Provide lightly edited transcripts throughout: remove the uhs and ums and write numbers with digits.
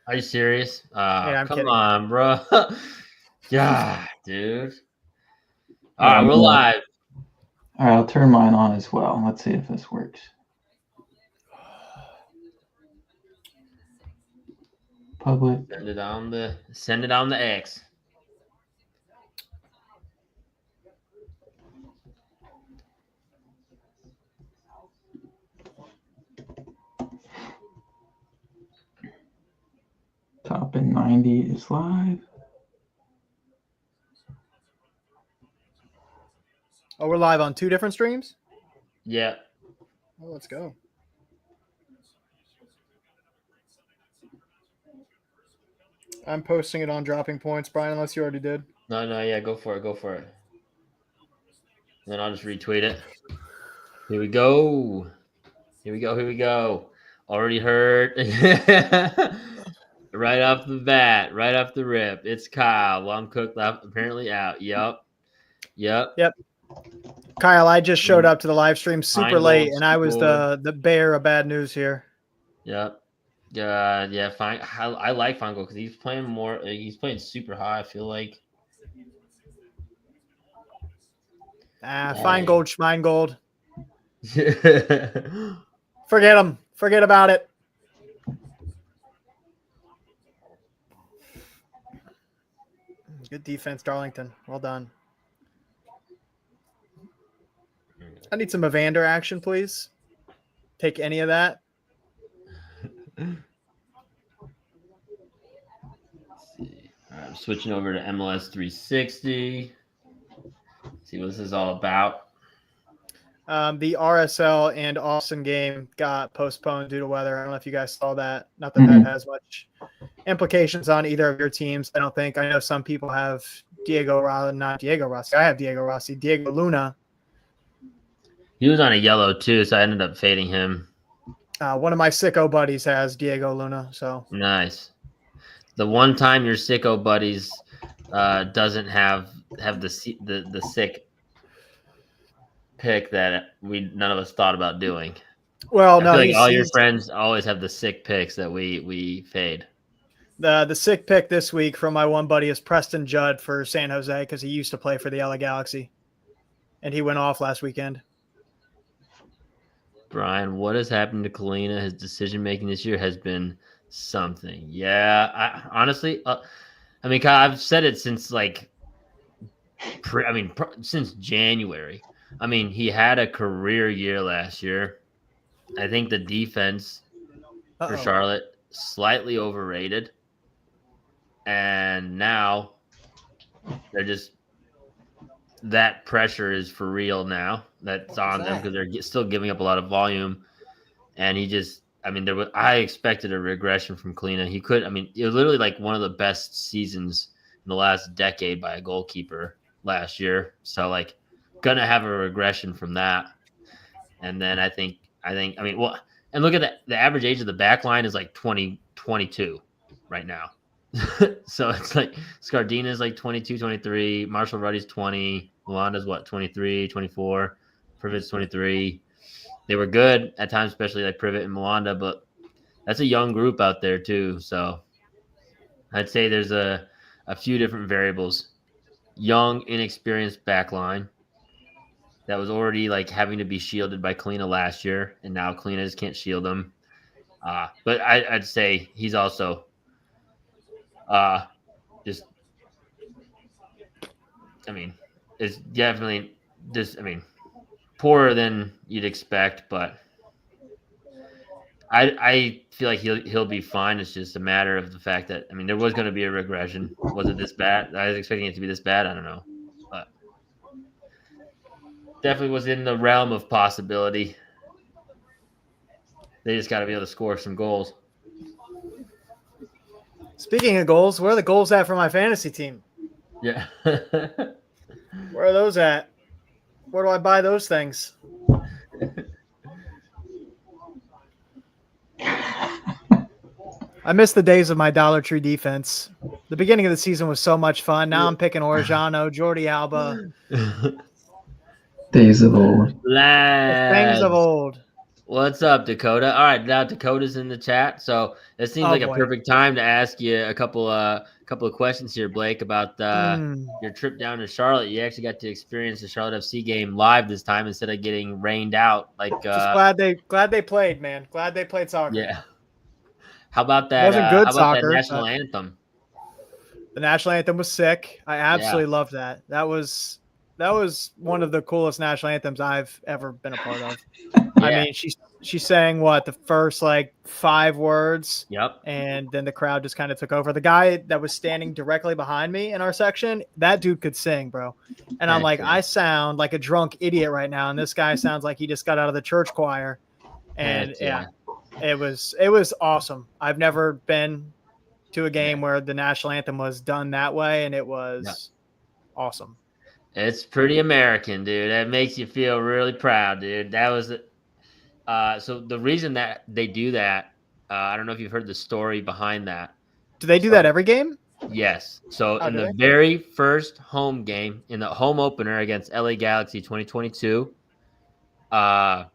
Are you serious? Yeah, I'm Come kidding. on, bro. Yeah, dude. All Yeah, right, we're live. all right, I'll turn mine on as well. Let's see if this works. Public. Send it on the X. Top in 90 is live. Oh, we're live on 2 different streams? Yeah. Oh, let's go. I'm posting it on Dropping Points, Brian, unless you already did. No, yeah, go for it. Then I'll just retweet it. Here we go. Here we go. Already heard. Right off the bat, right off the rip. It's Kyle. Lum Cook apparently out. Yep. Kyle, I just showed up to the live stream super late, Feingold and I was scored. the bearer of bad news here. Yep. Yeah, fine. I like Feingold because he's playing more. He's playing super high. I feel like. Feingold, Schmeingold. Forget him. Forget about it. Good defense, Darlington. Well done. I need some Evander action, please. Take any of that. I'm switching over to MLS 360. See what this is all about. The RSL and Austin game got postponed due to weather. I don't know if you guys saw that. Not that that has much implications on either of your teams. I don't think. I know some people have not Diego Rossi. I have Diego Rossi. Diego Luna. He was on a yellow too, so I ended up fading him. One of my sicko buddies has Diego Luna. So nice. The one time your sicko buddies doesn't have the sick pick that none of us thought about doing. Well, I feel like all your friends always have the sick picks that we fade. The sick pick this week from my one buddy is Preston Judd for San Jose because he used to play for the LA Galaxy, and he went off last weekend. Brian, what has happened to Kalina? His decision making this year has been something. Yeah, honestly, I mean, I've said it since since January. I mean, he had a career year last year. I think the defense for Charlotte slightly overrated, and now they're just that pressure is for real now. That's on them because they're still giving up a lot of volume, and I expected a regression from Kalina. He could. I mean, it was literally like one of the best seasons in the last decade by a goalkeeper last year. So gonna have a regression from that. And then I mean, and look at the average age of the back line is 22 right now. So it's Scardina's 22, 23, Marshall Ruddy's 20, Milanda's 23, 24, Privet's 23. They were good at times, especially Privet and Milanda, but that's a young group out there too. So I'd say there's a few different variables. Young, inexperienced back line that was already having to be shielded by Kalina last year, and now Kalina just can't shield them. But I'd say he's also it's definitely poorer than you'd expect, but I feel like he'll be fine. It's just a matter of the fact that there was going to be a regression. Was it this bad? I was expecting it to be this bad. I don't know, but definitely was in the realm of possibility. They just got to be able to score some goals. Speaking of goals, where are the goals at for my fantasy team? Yeah. Where are those at? Where do I buy those things? I miss the days of my Dollar Tree defense. The beginning of the season was so much fun. Now I'm picking Orjano, Jordi Alba. Days of old. Things of old. What's up, Dakota? All right, now Dakota's in the chat, so it seems like a boy. perfect time to ask you a couple of questions here, Blake, about your trip down to Charlotte. You actually got to experience the Charlotte FC game live this time instead of getting rained out. Just glad they played, man. Glad they played soccer. Yeah. How about that? Wasn't good how about that soccer, national anthem? The national anthem was sick. I absolutely loved that. That was one of the coolest national anthems I've ever been a part of. I mean, she sang the first like 5 words. Yep. And then the crowd just kind of took over. The guy that was standing directly behind me in our section, that dude could sing, bro. And I'm like, I sound like a drunk idiot right now, and this guy sounds like he just got out of the church choir. And it was awesome. I've never been to a game where the national anthem was done that way, and it was awesome. It's pretty American, dude. That makes you feel really proud, dude. That was so the reason that they do that, I don't know if you've heard the story behind that. Do they do that every game? Yes. So in the very first home game, in the home opener against LA Galaxy 2022, the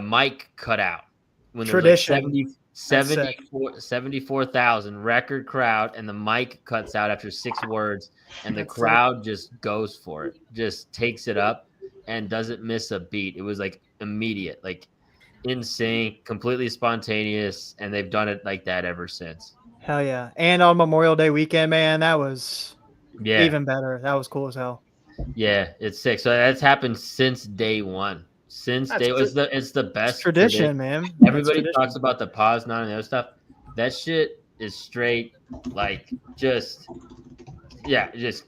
mic cut out. When Tradition. There was 74,000 record crowd, and the mic cuts out after 6 words, and the crowd just goes for it, just takes it up and doesn't miss a beat. It was like immediate, like in sync, completely spontaneous, and they've done it like that ever since. Hell yeah. And on Memorial Day weekend, man, that was even better. That was cool as hell. Yeah, it's sick. So that's happened since day one. It's the best tradition, man. Everybody talks about the Poznan and the other stuff. That shit is straight, like just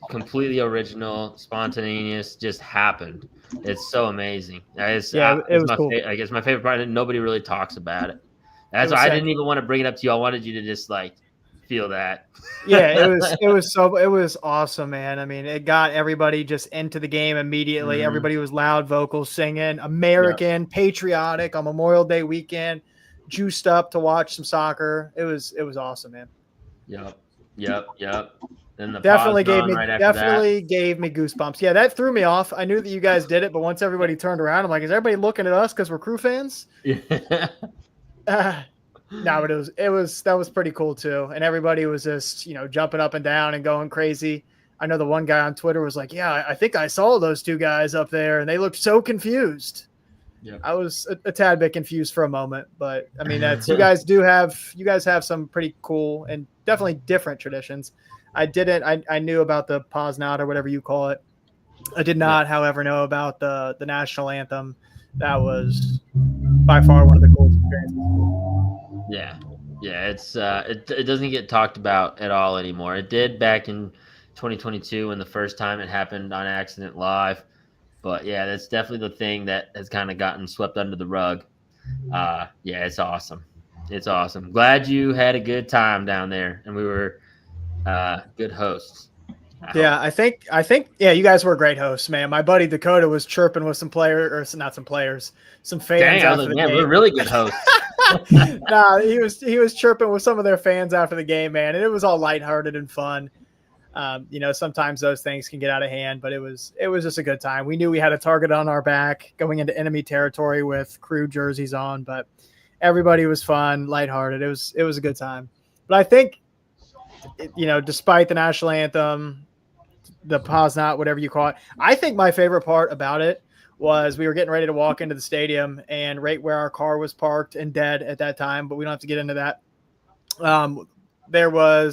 completely original, spontaneous, just happened. It's so amazing. It was cool. I guess my favorite part, and nobody really talks about it. That's why I didn't even want to bring it up to you. I wanted you to just like feel that. Yeah, it was awesome, man. I mean, it got everybody just into the game immediately. Everybody was loud vocals singing, American, patriotic on Memorial Day weekend, juiced up to watch some soccer. It was awesome, man. Yep. Then the definitely gave me goosebumps. Yeah, that threw me off. I knew that you guys did it, but once everybody turned around, I'm like, is everybody looking at us because we're Crew fans? Yeah. No, but that was pretty cool too. And everybody was just, jumping up and down and going crazy. I know the one guy on Twitter was like, yeah, I think I saw those 2 guys up there and they looked so confused. Yeah. I was a tad bit confused for a moment, but I mean, you guys have some pretty cool and definitely different traditions. I knew about the Poznat or whatever you call it. I did not, however, know about the national anthem. That was by far one of the coolest experiences. Yeah. It's it doesn't get talked about at all anymore. It did back in 2022 when the first time it happened on accident live, but yeah, that's definitely the thing that has kind of gotten swept under the rug. It's awesome. It's awesome. Glad you had a good time down there, and we were good hosts. I think you guys were great hosts, man. My buddy Dakota was chirping with some fans. Dang, we're really good hosts. Nah, he was chirping with some of their fans after the game, man, and it was all lighthearted and fun. Sometimes those things can get out of hand, but it was just a good time. We knew we had a target on our back going into enemy territory with Crew jerseys on, but everybody was fun, lighthearted. It was a good time. But I think, despite the national anthem, the Poznat, whatever you call it, I think my favorite part about it was we were getting ready to walk into the stadium, and right where our car was parked and dead at that time, but we don't have to get into that. There were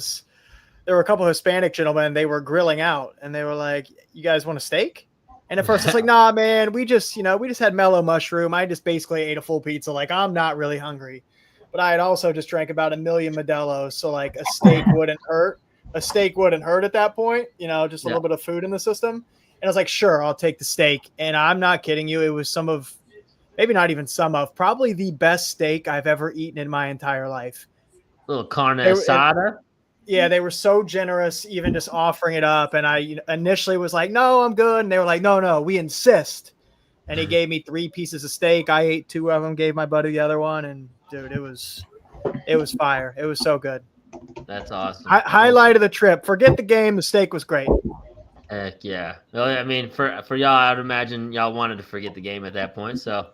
a couple of Hispanic gentlemen. They were grilling out, and they were like, "You guys want a steak?" And at first, it's like, "Nah, man, we just had mellow mushroom. I just basically ate a full pizza. Like, I'm not really hungry." But I had also just drank about 1 million Modelo's, so like a steak wouldn't hurt. A steak wouldn't hurt at that point, just a little bit of food in the system. And I was like, sure, I'll take the steak. And I'm not kidding you. It was probably the best steak I've ever eaten in my entire life. Little carne asada. Yeah, they were so generous, even just offering it up. And I initially was like, no, I'm good. And they were like, no, we insist. And he gave me 3 pieces of steak. I ate 2 of them, gave my buddy the other one. And dude, it was fire. It was so good. That's awesome. Highlight of the trip. Forget the game. The steak was great. Heck yeah. Well, I mean, for y'all, I would imagine y'all wanted to forget the game at that point. So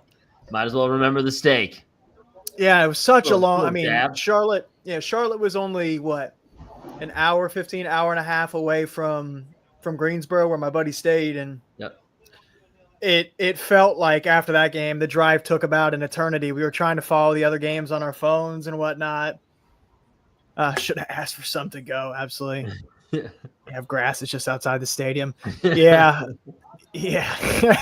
Might as well remember the steak. Yeah, it was such a long. I Little mean, jab. Charlotte was only what, an hour, 15 hour and a half away from Greensboro, where my buddy stayed, and Yep. it felt like after that game, the drive took about an eternity. We were trying to follow the other games on our phones and whatnot. Should have asked for some to go. Absolutely. Yeah. We have grass. It's just outside the stadium. Yeah. Yeah.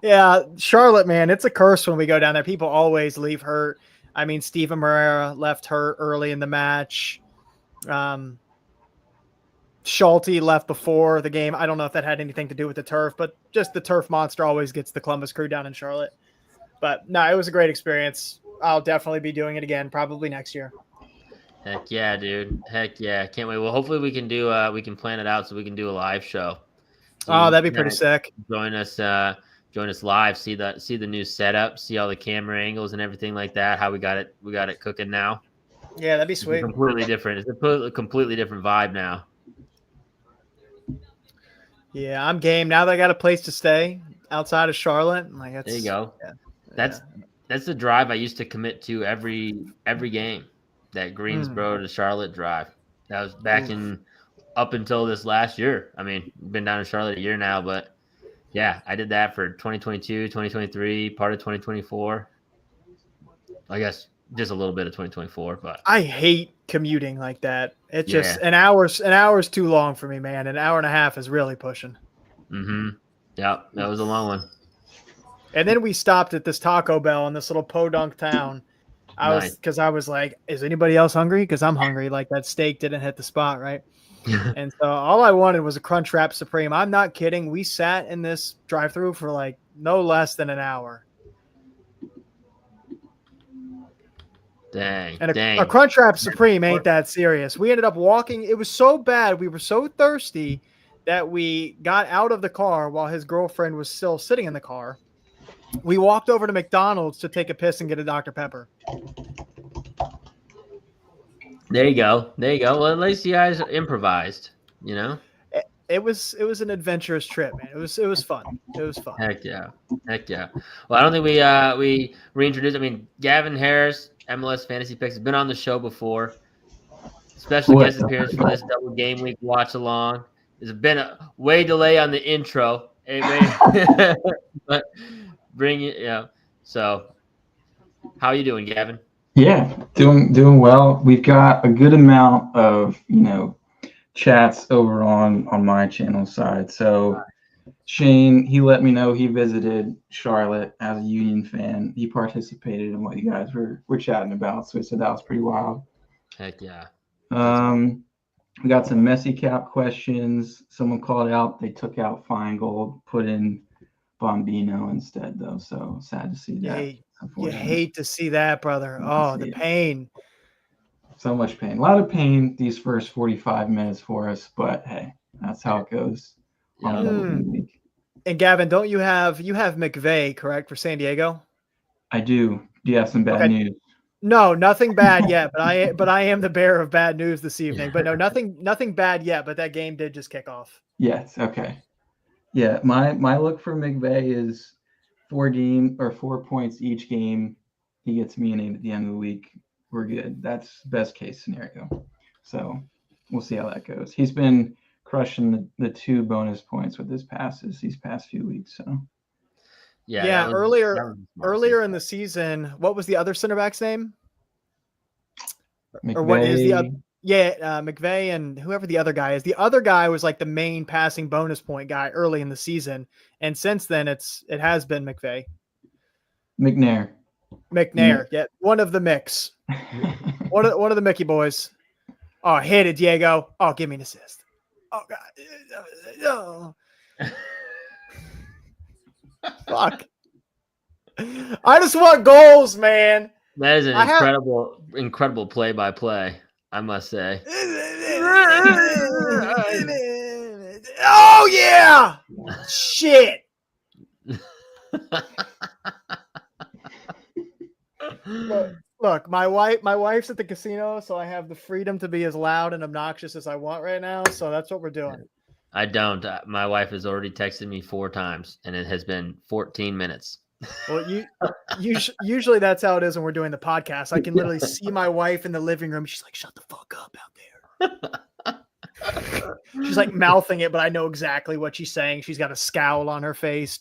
Yeah. Charlotte, man, it's a curse when we go down there. People always leave hurt. I mean, Steven Moreira left hurt early in the match. Schulte left before the game. I don't know if that had anything to do with the turf, but just the turf monster always gets the Columbus Crew down in Charlotte. But no, it was a great experience. I'll definitely be doing it again, probably next year. Heck yeah, dude. Heck yeah. Can't wait. Well, hopefully we can plan it out so we can do a live show. So Oh, that'd be pretty sick. Join us live, see the new setup, see all the camera angles and everything like that, how we got it cooking now. Yeah, that'd be sweet. It's completely different. It's a completely different vibe now. Yeah, I'm game. Now that I got a place to stay outside of Charlotte, like There you go. Yeah. That's the drive I used to commit to every game. That Greensboro to Charlotte drive. That was back up until this last year. I mean, been down in Charlotte a year now, but yeah, I did that for 2022, 2023, part of 2024. I guess just a little bit of 2024, but I hate commuting like that. It's just an hour's too long for me, man. An hour and a half is really pushing. Mm-hmm. Yeah, that was a long one. And then we stopped at this Taco Bell in this little podunk town. I was like, is anybody else hungry? Because I'm hungry. Like that steak didn't hit the spot, right? And so all I wanted was a Crunchwrap Supreme. I'm not kidding. We sat in this drive-thru for like no less than an hour. Dang. And a Crunchwrap Supreme ain't that serious. We ended up walking. It was so bad. We were so thirsty that we got out of the car while his girlfriend was still sitting in the car. We walked over to McDonald's to take a piss and get a Dr. Pepper. There you go. Well, at least you guys improvised, you know? It was an adventurous trip, man. It was fun. It was fun. Heck yeah. Well, I don't think we reintroduced. I mean, Gavin Harris, MLS Fantasy Picks, has been on the show before. Special guest appearance for this double game week watch along. There's been a way delay on the intro, but bring it. Yeah. So, how are you doing, Gavin? Yeah, doing well. We've got a good amount of chats over on my channel side. So Shane, he let me know he visited Charlotte as a Union fan. He participated in what you guys were chatting about. So he said that was pretty wild. Heck yeah. We got some messy cap questions. Someone called out they took out Feingold, put in Bombino instead though. So sad to see that. You hate to see that, brother. Oh, the pain. So much pain. A lot of pain these first 45 minutes for us, but hey, that's how it goes on a double game week. And Gavin, don't you have McVay, correct, for San Diego? I do. Do you have some bad news? No, nothing bad yet, but I am the bearer of bad news this evening. But no, nothing bad yet, but that game did just kick off. Yes, okay. Yeah, my look for McVay is 4 points each game. He gets me in at the end of the week. We're good. That's best case scenario. So we'll see how that goes. He's been crushing the 2 bonus points with his passes these past few weeks. So yeah. Earlier in the season, what was the other center back's name? McVay, or what is the other? Yeah, McVay and whoever the other guy is. The other guy was like the main passing bonus point guy early in the season, and since then it has been McVay. McNair. Yeah, one of the mix. one of the Mickey boys. Oh, hit it, Diego. Oh, give me an assist. Oh God. Oh. Fuck. I just want goals, man. That is an incredible play-by-play, I must say. Oh yeah! Shit. Look, my wife's at the casino, so I have the freedom to be as loud and obnoxious as I want right now. So that's what we're doing. I don't. My wife has already texted me 4 times, and it has been 14 minutes. Well, usually that's how it is when we're doing the podcast. I can literally see my wife in the living room. She's like, "Shut the fuck up out there." She's like mouthing it, but I know exactly what she's saying. She's got a scowl on her face,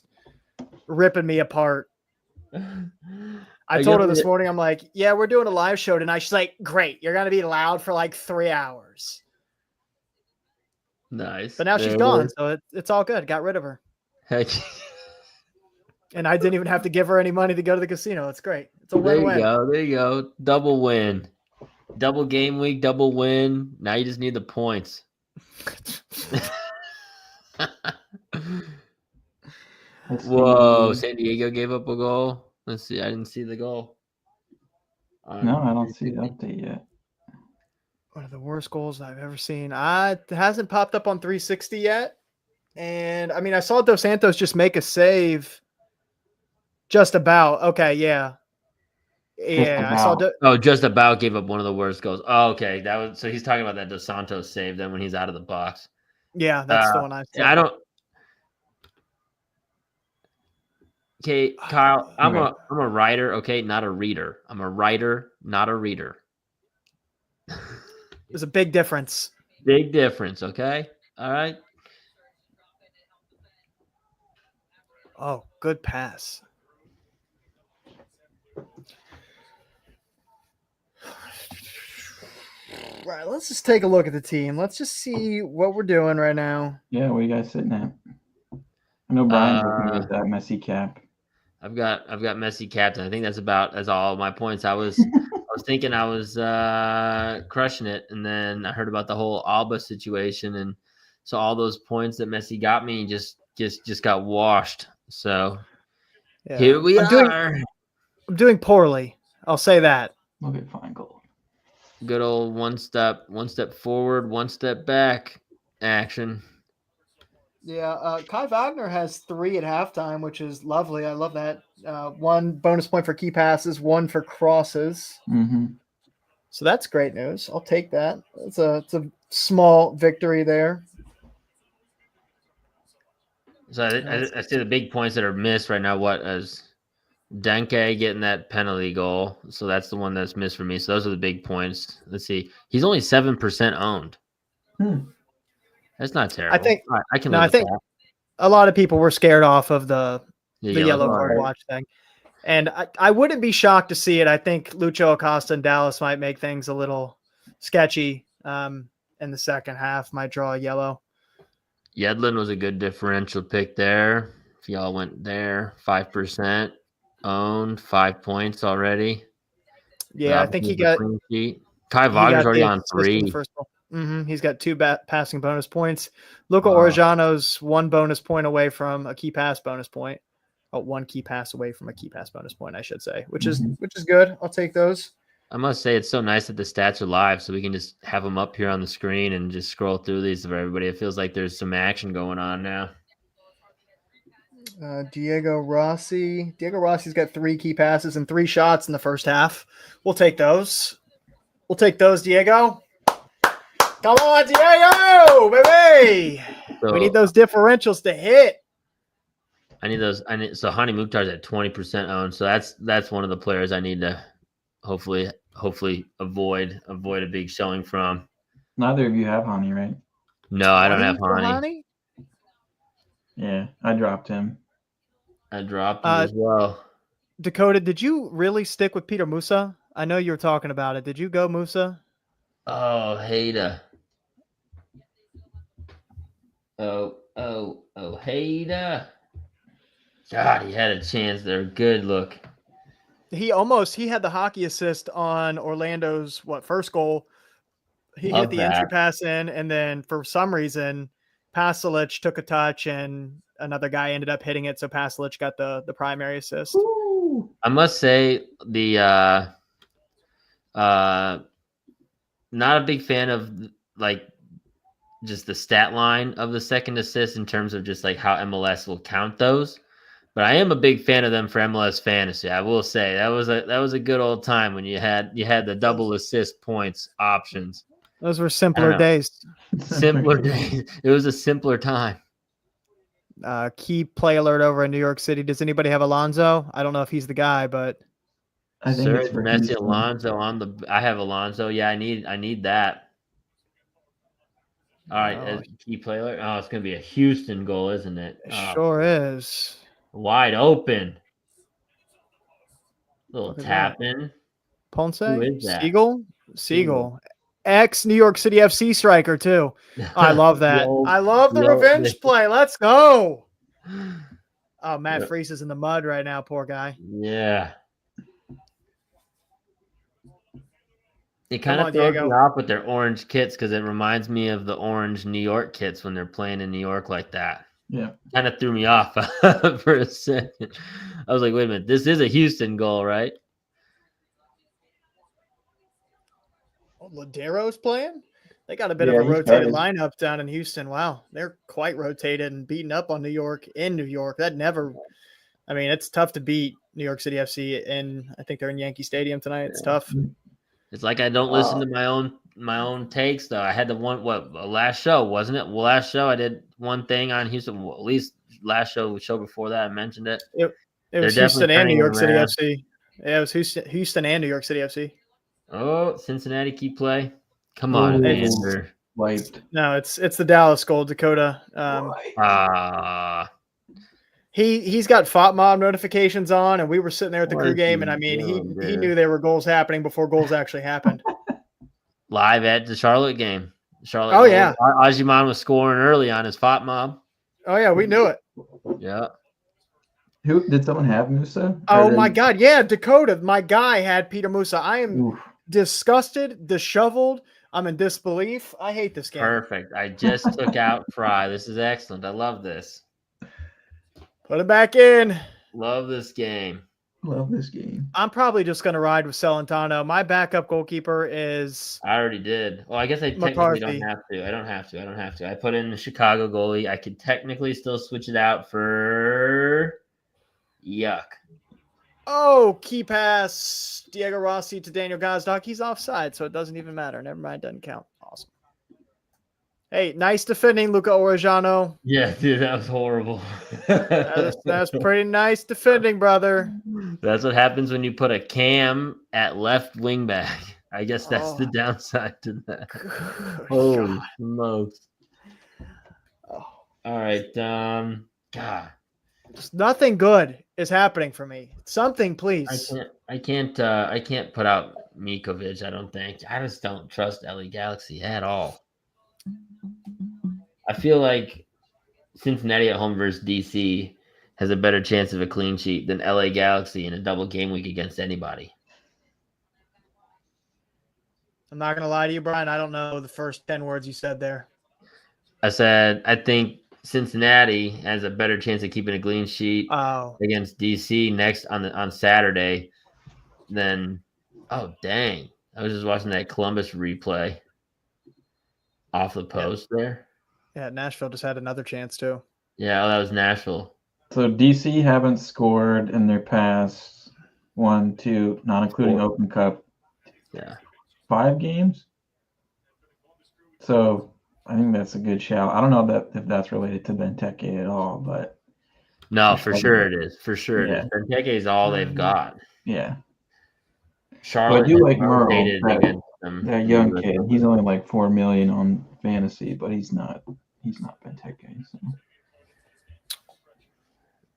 ripping me apart. I told her this morning, I'm like, "Yeah, we're doing a live show tonight." She's like, "Great, you're gonna be loud for like 3 hours." Nice. But now she's gone, so it's all good. Got rid of her. Heck. And I didn't even have to give her any money to go to the casino. It's great. It's a win-win. There you go. Double win. Double game week, double win. Now you just need the points. Whoa, San Diego gave up a goal. Let's see. I didn't see the goal. No, I don't see the update yet. One of the worst goals I've ever seen. It hasn't popped up on 360 yet. And, I mean, I saw Dos Santos just make a save. Just about. Okay, yeah. Yeah, I saw. Just about gave up one of the worst goals. Oh, okay. So he's talking about that Dos Santos save then when he's out of the box. Yeah, that's the one I saw. I don't. Okay, Kyle, I'm a writer, okay, not a reader. I'm a writer, not a reader. There's a big difference. Big difference, okay? All right. Oh, good pass. Right, let's just take a look at the team. Let's just see what we're doing right now. Yeah, where you guys sitting at? I know Brian's looking at that Messi cap. I've got Messi captain. I think that's all my points. I was thinking I was crushing it, and then I heard about the whole Alba situation, and so all those points that Messi got me just got washed. So here we are. I'm doing poorly. I'll say that. Look at fine goal. Good old one step forward, one step back action. Yeah, Kai Wagner has 3 at halftime, which is lovely. I love that. 1 bonus point for key passes, 1 for crosses. Mm-hmm. So that's great news. I'll take that. It's a small victory there. So I see the big points that are missed right now. What is Denke getting that penalty goal? So that's the one that's missed for me. So those are the big points. Let's see. He's only 7% owned. That's not terrible. I think a lot of people were scared off of the yellow card watch thing. And I wouldn't be shocked to see it. I think Lucho Acosta and Dallas might make things a little sketchy in the second half, might draw a yellow. Yedlin was a good differential pick there. If y'all went there, 5% owned, 5 points already. Yeah, I think he got Kai Wagner's already on 3. He's got 2 passing bonus points. Luca Orejano's 1 bonus point away from a key pass bonus point. 1 key pass away from a key pass bonus point, I should say, which is good. I'll take those. I must say it's so nice that the stats are live, so we can just have them up here on the screen and just scroll through these for everybody. It feels like there's some action going on now. Diego Rossi's got 3 key passes and 3 shots in the first half. We'll take those. Diego. Come on, Diego, baby. So, we need those differentials to hit. I need those. So Hani Mukhtar's at 20% owned. So that's one of the players I need to hopefully avoid a big showing from. Neither of you have Hani, right? No, I don't have Hani. Yeah, I dropped him. I dropped him as well. Dakota, did you really stick with Peter Musa? I know you were talking about it. Did you go Musa? Oh, Hayda. Oh, Hayda. God, he had a chance there. Good look. He had the hockey assist on Orlando's first goal. He hit the entry pass in, and then for some reason, Pasalic took a touch, and another guy ended up hitting it. So Pasalic got the primary assist. Ooh. I must say the not a big fan of just the stat line of the second assist in terms of just how MLS will count those. But I am a big fan of them for MLS fantasy. I will say that was a good old time when you had the double assist points options. Those were simpler days. Simpler days. It was a simpler time. Key play alert over in New York City. Does anybody have Alonzo? I don't know if he's the guy, but I think it's for Messi, Houston. Alonzo on the. I have Alonzo. Yeah, I need that. All right, Oh. key player. Oh, it's gonna be a Houston goal, isn't it? It sure is. Wide open. Little Look at tap that. in. Ponce? Who is that? Siegel. Ex New York City FC striker, too. I love that. I love the revenge play. Let's go. Oh, Matt Freese is in the mud right now. Poor guy. Yeah. It kind of throws me off with their orange kits because it reminds me of the orange New York kits when they're playing in New York like that. Yeah. Kind of threw me off for a second. I was like, wait a minute. This is a Houston goal, right? Ladero's playing? They got a bit of a rotated lineup down in Houston. Wow. They're quite rotated and beating up on New York in New York. It's tough to beat New York City FC, and I think they're in Yankee Stadium tonight. It's tough. It's like I don't listen to my own takes, though. I had the last show, wasn't it? Well, last show I did one thing on Houston. Well, at least last show before that I mentioned it. It was Houston and New York City FC. Yeah, it was Houston and New York City FC. Oh, Cincinnati key play. Come on, Evander. Wiped. No, it's the Dallas goal, Dakota. He's got FOTMOB notifications on, and we were sitting there at the crew game, and he knew there were goals happening before goals actually happened. Live at the Charlotte game. Yeah. Ajiman was scoring early on his FOTMOB. Oh yeah, we knew it. Yeah. Who did someone have Musa? Oh my God, yeah, Dakota. My guy had Peter Musa. I am disgusted, disheveled. I'm in disbelief. I hate this game. Perfect. I just took out Fry. This is excellent. I love this. Put it back in. Love this game. I'm probably just going to ride with Celentano. My backup goalkeeper is. I already did. Well, I guess I technically don't have to. I don't have to. I put in the Chicago goalie. I could technically still switch it out for Yuck. Oh, key pass. Diego Rossi to Daniel Gazdag. He's offside, so it doesn't even matter. Never mind. Doesn't count. Awesome. Hey, nice defending, Luca Orejano. Yeah, dude, that was horrible. That's pretty nice defending, brother. That's what happens when you put a Cam at left wing back. I guess that's the downside to that. Holy smokes. All right. God. Just nothing good is happening for me. Something, please. I can't put out Mikovic, I don't think. I just don't trust LA Galaxy at all. I feel like Cincinnati at home versus DC has a better chance of a clean sheet than LA Galaxy in a double game week against anybody. I'm not going to lie to you, Brian. I don't know the first 10 words you said there. I said, I think Cincinnati has a better chance of keeping a clean sheet against DC next on Saturday than dang. I was just watching that Columbus replay off the post there. Yeah, Nashville just had another chance too. Yeah, that was Nashville. So DC haven't scored in their past 1, 2, not including Open Cup. Yeah. 5 games. So I think that's a good shout. I don't know if that's related to Benteke at all, but no, for sure it is. For sure it is. Benteke is all they've got. Yeah. Charlotte. I do like Merle, that young kid. He's only like $4 million on fantasy, but he's not Benteke. So.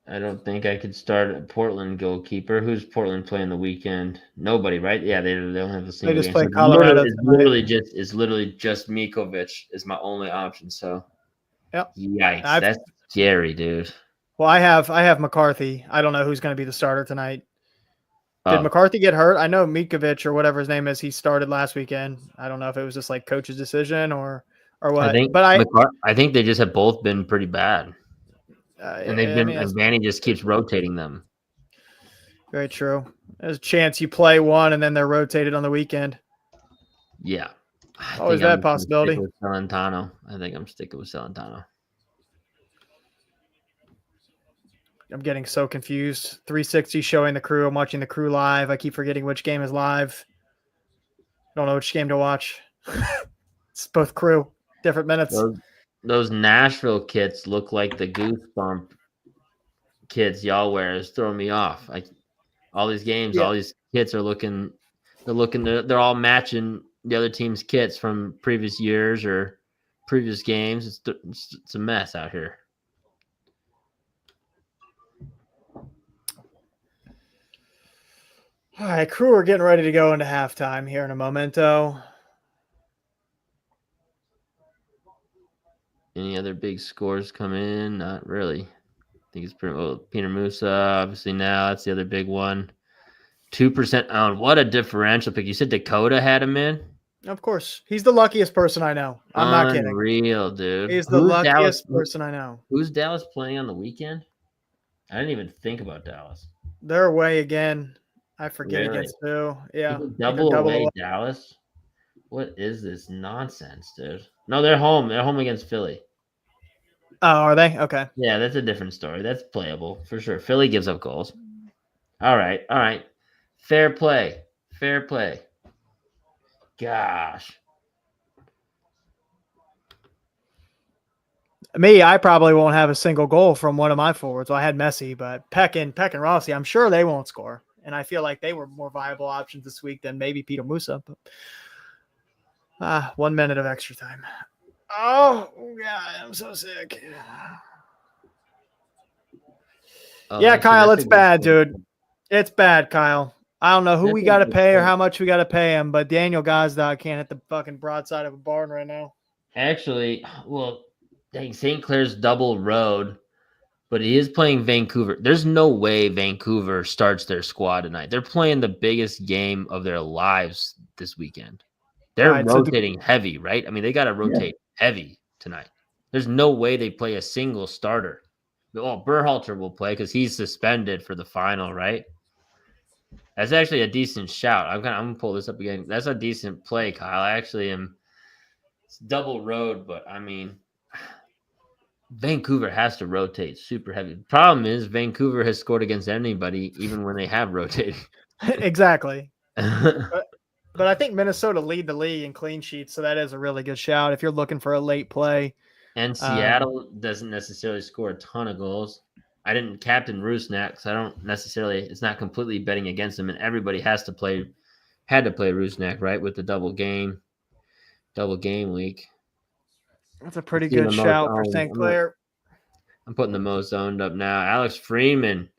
I don't think I could start a Portland goalkeeper. Who's Portland playing the weekend? Nobody, right? Yeah, they don't have a single. They just game. play Colorado. It's literally just Mikovic is my only option. So, yikes, that's scary, dude. Well, I have McCarthy. I don't know who's going to be the starter tonight. Did McCarthy get hurt? I know Mikovic or whatever his name is. He started last weekend. I don't know if it was just like coach's decision or what. I think they just have both been pretty bad. And Vanny just keeps rotating them. Very true. There's a chance you play one and then they're rotated on the weekend. Yeah. Always that possibility. I think I'm sticking with Celentano. I'm getting so confused. 360 showing the crew. I'm watching the crew live. I keep forgetting which game is live. I don't know which game to watch. It's both crew, different minutes. those Nashville kits look like the Goosebump kits y'all wear. Is throwing me off. Like all these games, all these kits are looking. They're all matching the other team's kits from previous years or previous games. It's a mess out here. All right, Crew are getting ready to go into halftime here in a momento. Any other big scores come in? Not really. I think it's pretty well. Peter Musa, obviously now that's the other big one. 2% owned. What a differential pick. You said Dakota had him in? Of course. He's the luckiest person I know. I'm not kidding. Unreal, dude. He's the luckiest person I know. Who's Dallas playing on the weekend? I didn't even think about Dallas. They're away again. I forget Really? against who. Yeah. Double away Dallas? What is this nonsense, dude? No, they're home. They're home against Philly. Oh, are they? Okay. Yeah, that's a different story. That's playable for sure. Philly gives up goals. All right. Fair play. Gosh. Me, I probably won't have a single goal from one of my forwards. Well, I had Messi, but Peck and Rossi, I'm sure they won't score. And I feel like they were more viable options this week than maybe Peter Musa. But 1 minute of extra time. Oh, God, I'm so sick. Yeah, Kyle, it's bad, dude. It's bad, Kyle. I don't know who we got to pay or how much we got to pay him, but Daniel Gazda can't hit the fucking broadside of a barn right now. Actually, well, dang, St. Clair's double road, but he is playing Vancouver. There's no way Vancouver starts their squad tonight. They're playing the biggest game of their lives this weekend. They're rotating heavy, right? I mean, they got to rotate heavy tonight. There's no way they play a single starter. Well, Berhalter will play because he's suspended for the final, right? That's actually a decent shout. I'm gonna pull this up again. That's a decent play, Kyle. I actually am. It's double road, but I mean, Vancouver has to rotate super heavy. The problem is Vancouver has scored against anybody, even when they have rotated. Exactly. But I think Minnesota lead the league in clean sheets, so that is a really good shout if you're looking for a late play. And Seattle doesn't necessarily score a ton of goals. I didn't captain Rusnak because I don't necessarily. It's not completely betting against him, and everybody had to play Rusnak, right, with the double game week. That's a pretty good shout for St. Clair. I'm putting the most owned up now. Alex Freeman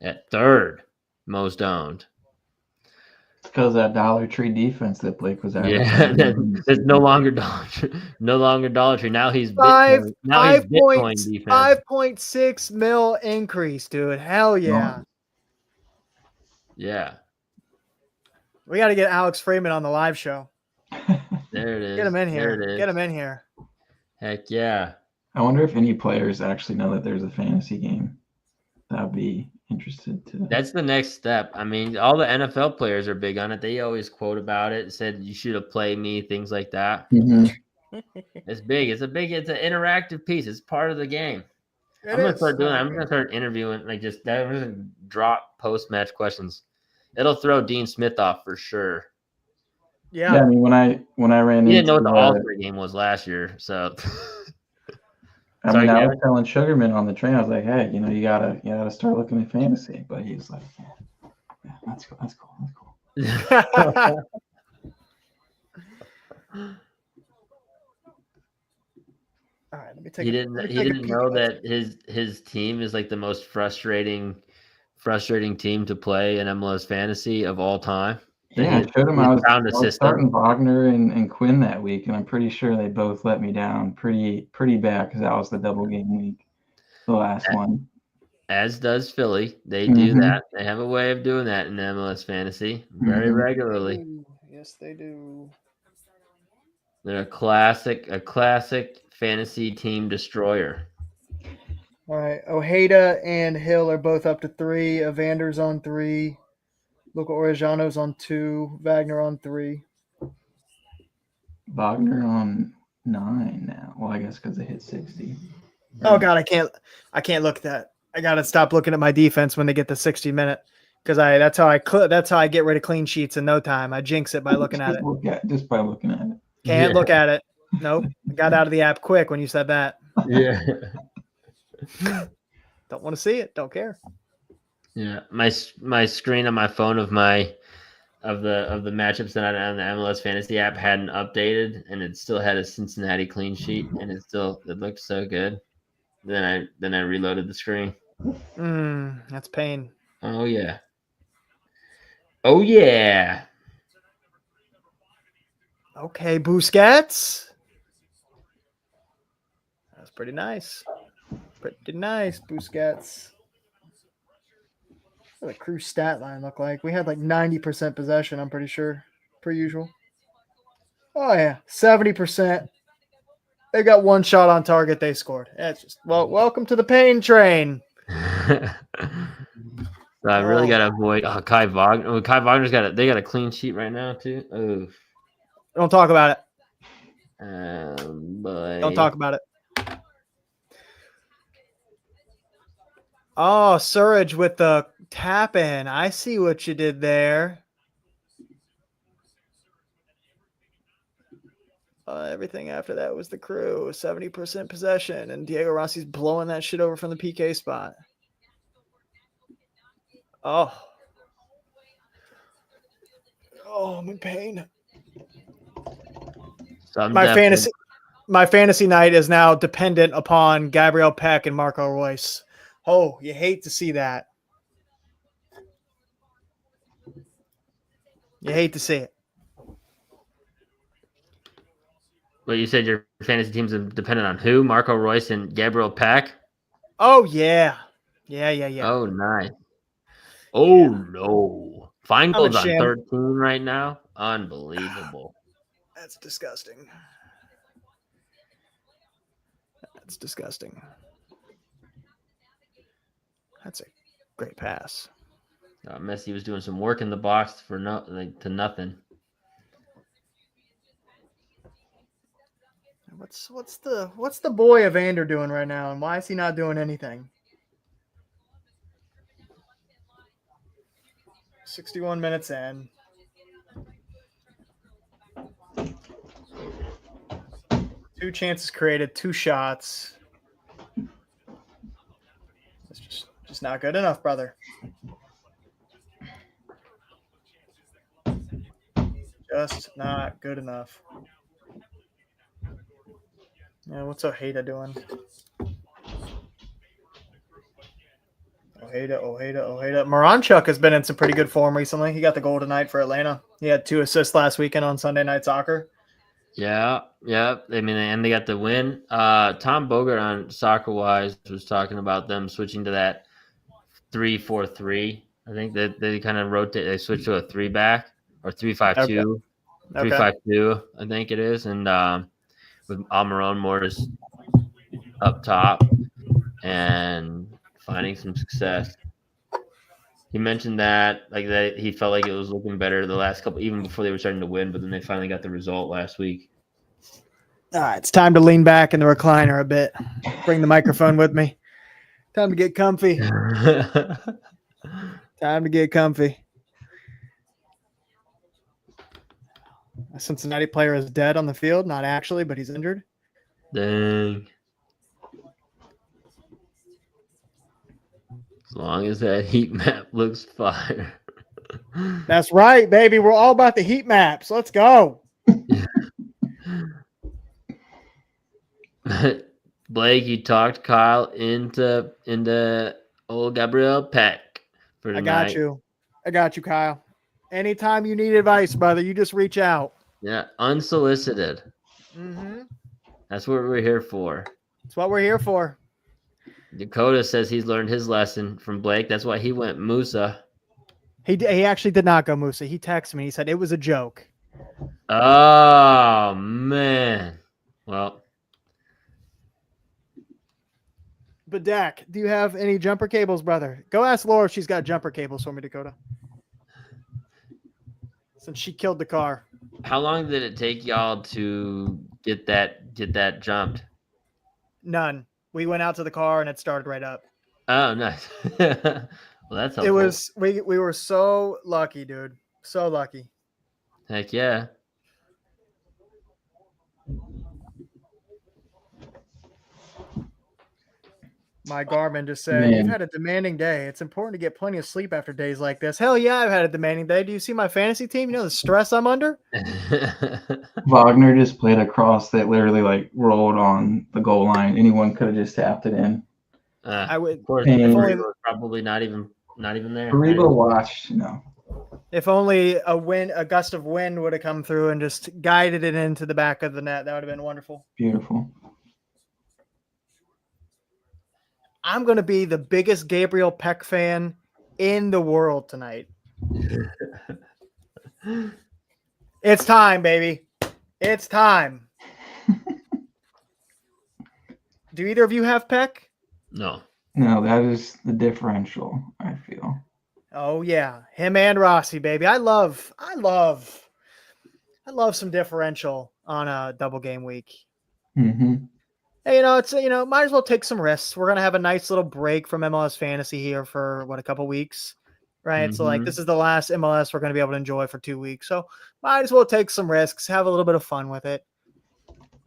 at third most owned. It's because that Dollar Tree defense that Blake was at. Yeah, there's no longer Dollar Tree. Now he's Bitcoin. He's Bitcoin defense. 5.6 mil increase, dude. Hell yeah. Yeah. We got to get Alex Freeman on the live show. There it is. Get him in here. There it is. Get him in here. Heck yeah. I wonder if any players actually know that there's a fantasy game. That'd be interested to. That's the next step. I mean, all the NFL players are big on it. They always quote about it, said you should have played me, things like that. Mm-hmm. It's big. It's an interactive piece. It's part of the game. I'm gonna start interviewing, I'm gonna drop post-match questions. It'll throw Dean Smith off for sure. Yeah, I mean, when I ran, he didn't know what the All-Star game was last year, so. I was telling Sugarman on the train. I was like, "Hey, you gotta start looking at fantasy." But he was like, "Yeah, that's cool. All right, let me take. He didn't know that his team is like the most frustrating team to play in MLS fantasy of all time. Yeah, I showed him I was starting Wagner and Quinn that week, and I'm pretty sure they both let me down pretty bad because that was the double game week, the last one. As does Philly. They do that. They have a way of doing that in MLS fantasy very regularly. Yes, they do. They're a classic fantasy team destroyer. All right, Ojeda and Hill are both up to 3. Evander's on 3. Luca Orejano's on 2. Wagner on 3. Wagner on 9 now. Well, I guess because they hit 60. Oh God, I can't look at that. I gotta stop looking at my defense when they get the 60-minute because that's how I get rid of clean sheets in no time. I jinx it by looking at it. Just by looking at it. Can't look at it. Nope. I got out of the app quick when you said that. Yeah. Don't want to see it. Don't care. Yeah. My screen on my phone of the matchups that I on the MLS fantasy app hadn't updated, and it still had a Cincinnati clean sheet, and it looked so good. Then I reloaded the screen. That's pain. Oh yeah. Oh yeah. Okay, Busquets. That's pretty nice. Pretty nice, Busquets. What the Crew stat line look like? We had like 90% possession, I'm pretty sure, per usual. Oh yeah, 70%. They got one shot on target. They scored. That's just welcome to the pain train. So I really gotta avoid Kai Wagner. Oh, Kai Wagner's got a clean sheet right now too. Oh, don't talk about it. But don't talk about it. Oh, Surridge with the tap in. I see what you did there. Everything after that was the Crew. 70% possession, and Diego Rossi's blowing that shit over from the PK spot. Oh, I'm in pain. So my fantasy night is now dependent upon Gabriel Peck and Marco Royce. Oh, you hate to see that. You hate to see it. Well, you said your fantasy teams are dependent on who? Marco Royce and Gabriel Peck? Oh, yeah. Yeah. Oh, nice. Oh, yeah. No. Feingold's on 13 right now? Unbelievable. That's disgusting. That's disgusting. That's a great pass. Messi was doing some work in the box for to nothing. What's the boy Evander doing right now, and why is he not doing anything? 61 minutes in. Two chances created, 2 shots. It's just not good enough, brother. Just not good enough. Yeah, what's Ojeda doing? Ojeda. Moranchuk has been in some pretty good form recently. He got the goal tonight for Atlanta. He had 2 assists last weekend on Sunday Night Soccer. Yeah. I mean, and they got the win. Tom Bogart on Soccer Wise was talking about them switching to that 3-4-3. I think that they kind of rotate. They switched to a 3-back or 3-5-2. Okay. 3-5-2, I think it is, and with Almiron Mortis up top and finding some success. He mentioned that he felt like it was looking better the last couple, even before they were starting to win, but then they finally got the result last week. All right, it's time to lean back in the recliner a bit. Bring the microphone with me. Time to get comfy. Time to get comfy. A Cincinnati player is dead on the field. Not actually, but he's injured. Dang. As long as that heat map looks fire. That's right, baby. We're all about the heat maps. Let's go. Blake, you talked Kyle into old Gabriel Peck for tonight. I got you, Kyle. Anytime you need advice, brother, you just reach out. Yeah, unsolicited. Mm-hmm. That's what we're here for. That's what we're here for. Dakota says he's learned his lesson from Blake. That's why he went Musa. He actually did not go Musa. He texted me. He said it was a joke. Oh, man. Well. But Dak, do you have any jumper cables, brother? Go ask Laura if she's got jumper cables for me, Dakota. Since she killed the car. How long did it take y'all to get that jumped? None. We went out to the car and it started right up. Oh, nice. Well, that's helpful. It was we were so lucky, dude. So lucky. Heck yeah. My Garmin just said, Man. "You've had a demanding day. It's important to get plenty of sleep after days like this." Hell yeah, I've had a demanding day. Do you see my fantasy team? You know the stress I'm under? Wagner just played a cross that literally like rolled on the goal line. Anyone could have just tapped it in. I would, of course, if only- was probably not even there. Ariba watched, If only a gust of wind would have come through and just guided it into the back of the net, that would have been wonderful. Beautiful. I'm going to be the biggest Gabriel Peck fan in the world tonight. It's time, baby. It's time. Do either of you have Peck? No. No, that is the differential, I feel. Oh yeah, him and Rossi, baby. I love some differential on a double game week. Mm-hmm. Hey, it's might as well take some risks. We're gonna have a nice little break from MLS fantasy here for a couple weeks, right? So like this is the last MLS we're gonna be able to enjoy for 2 weeks. So might as well take some risks, have a little bit of fun with it.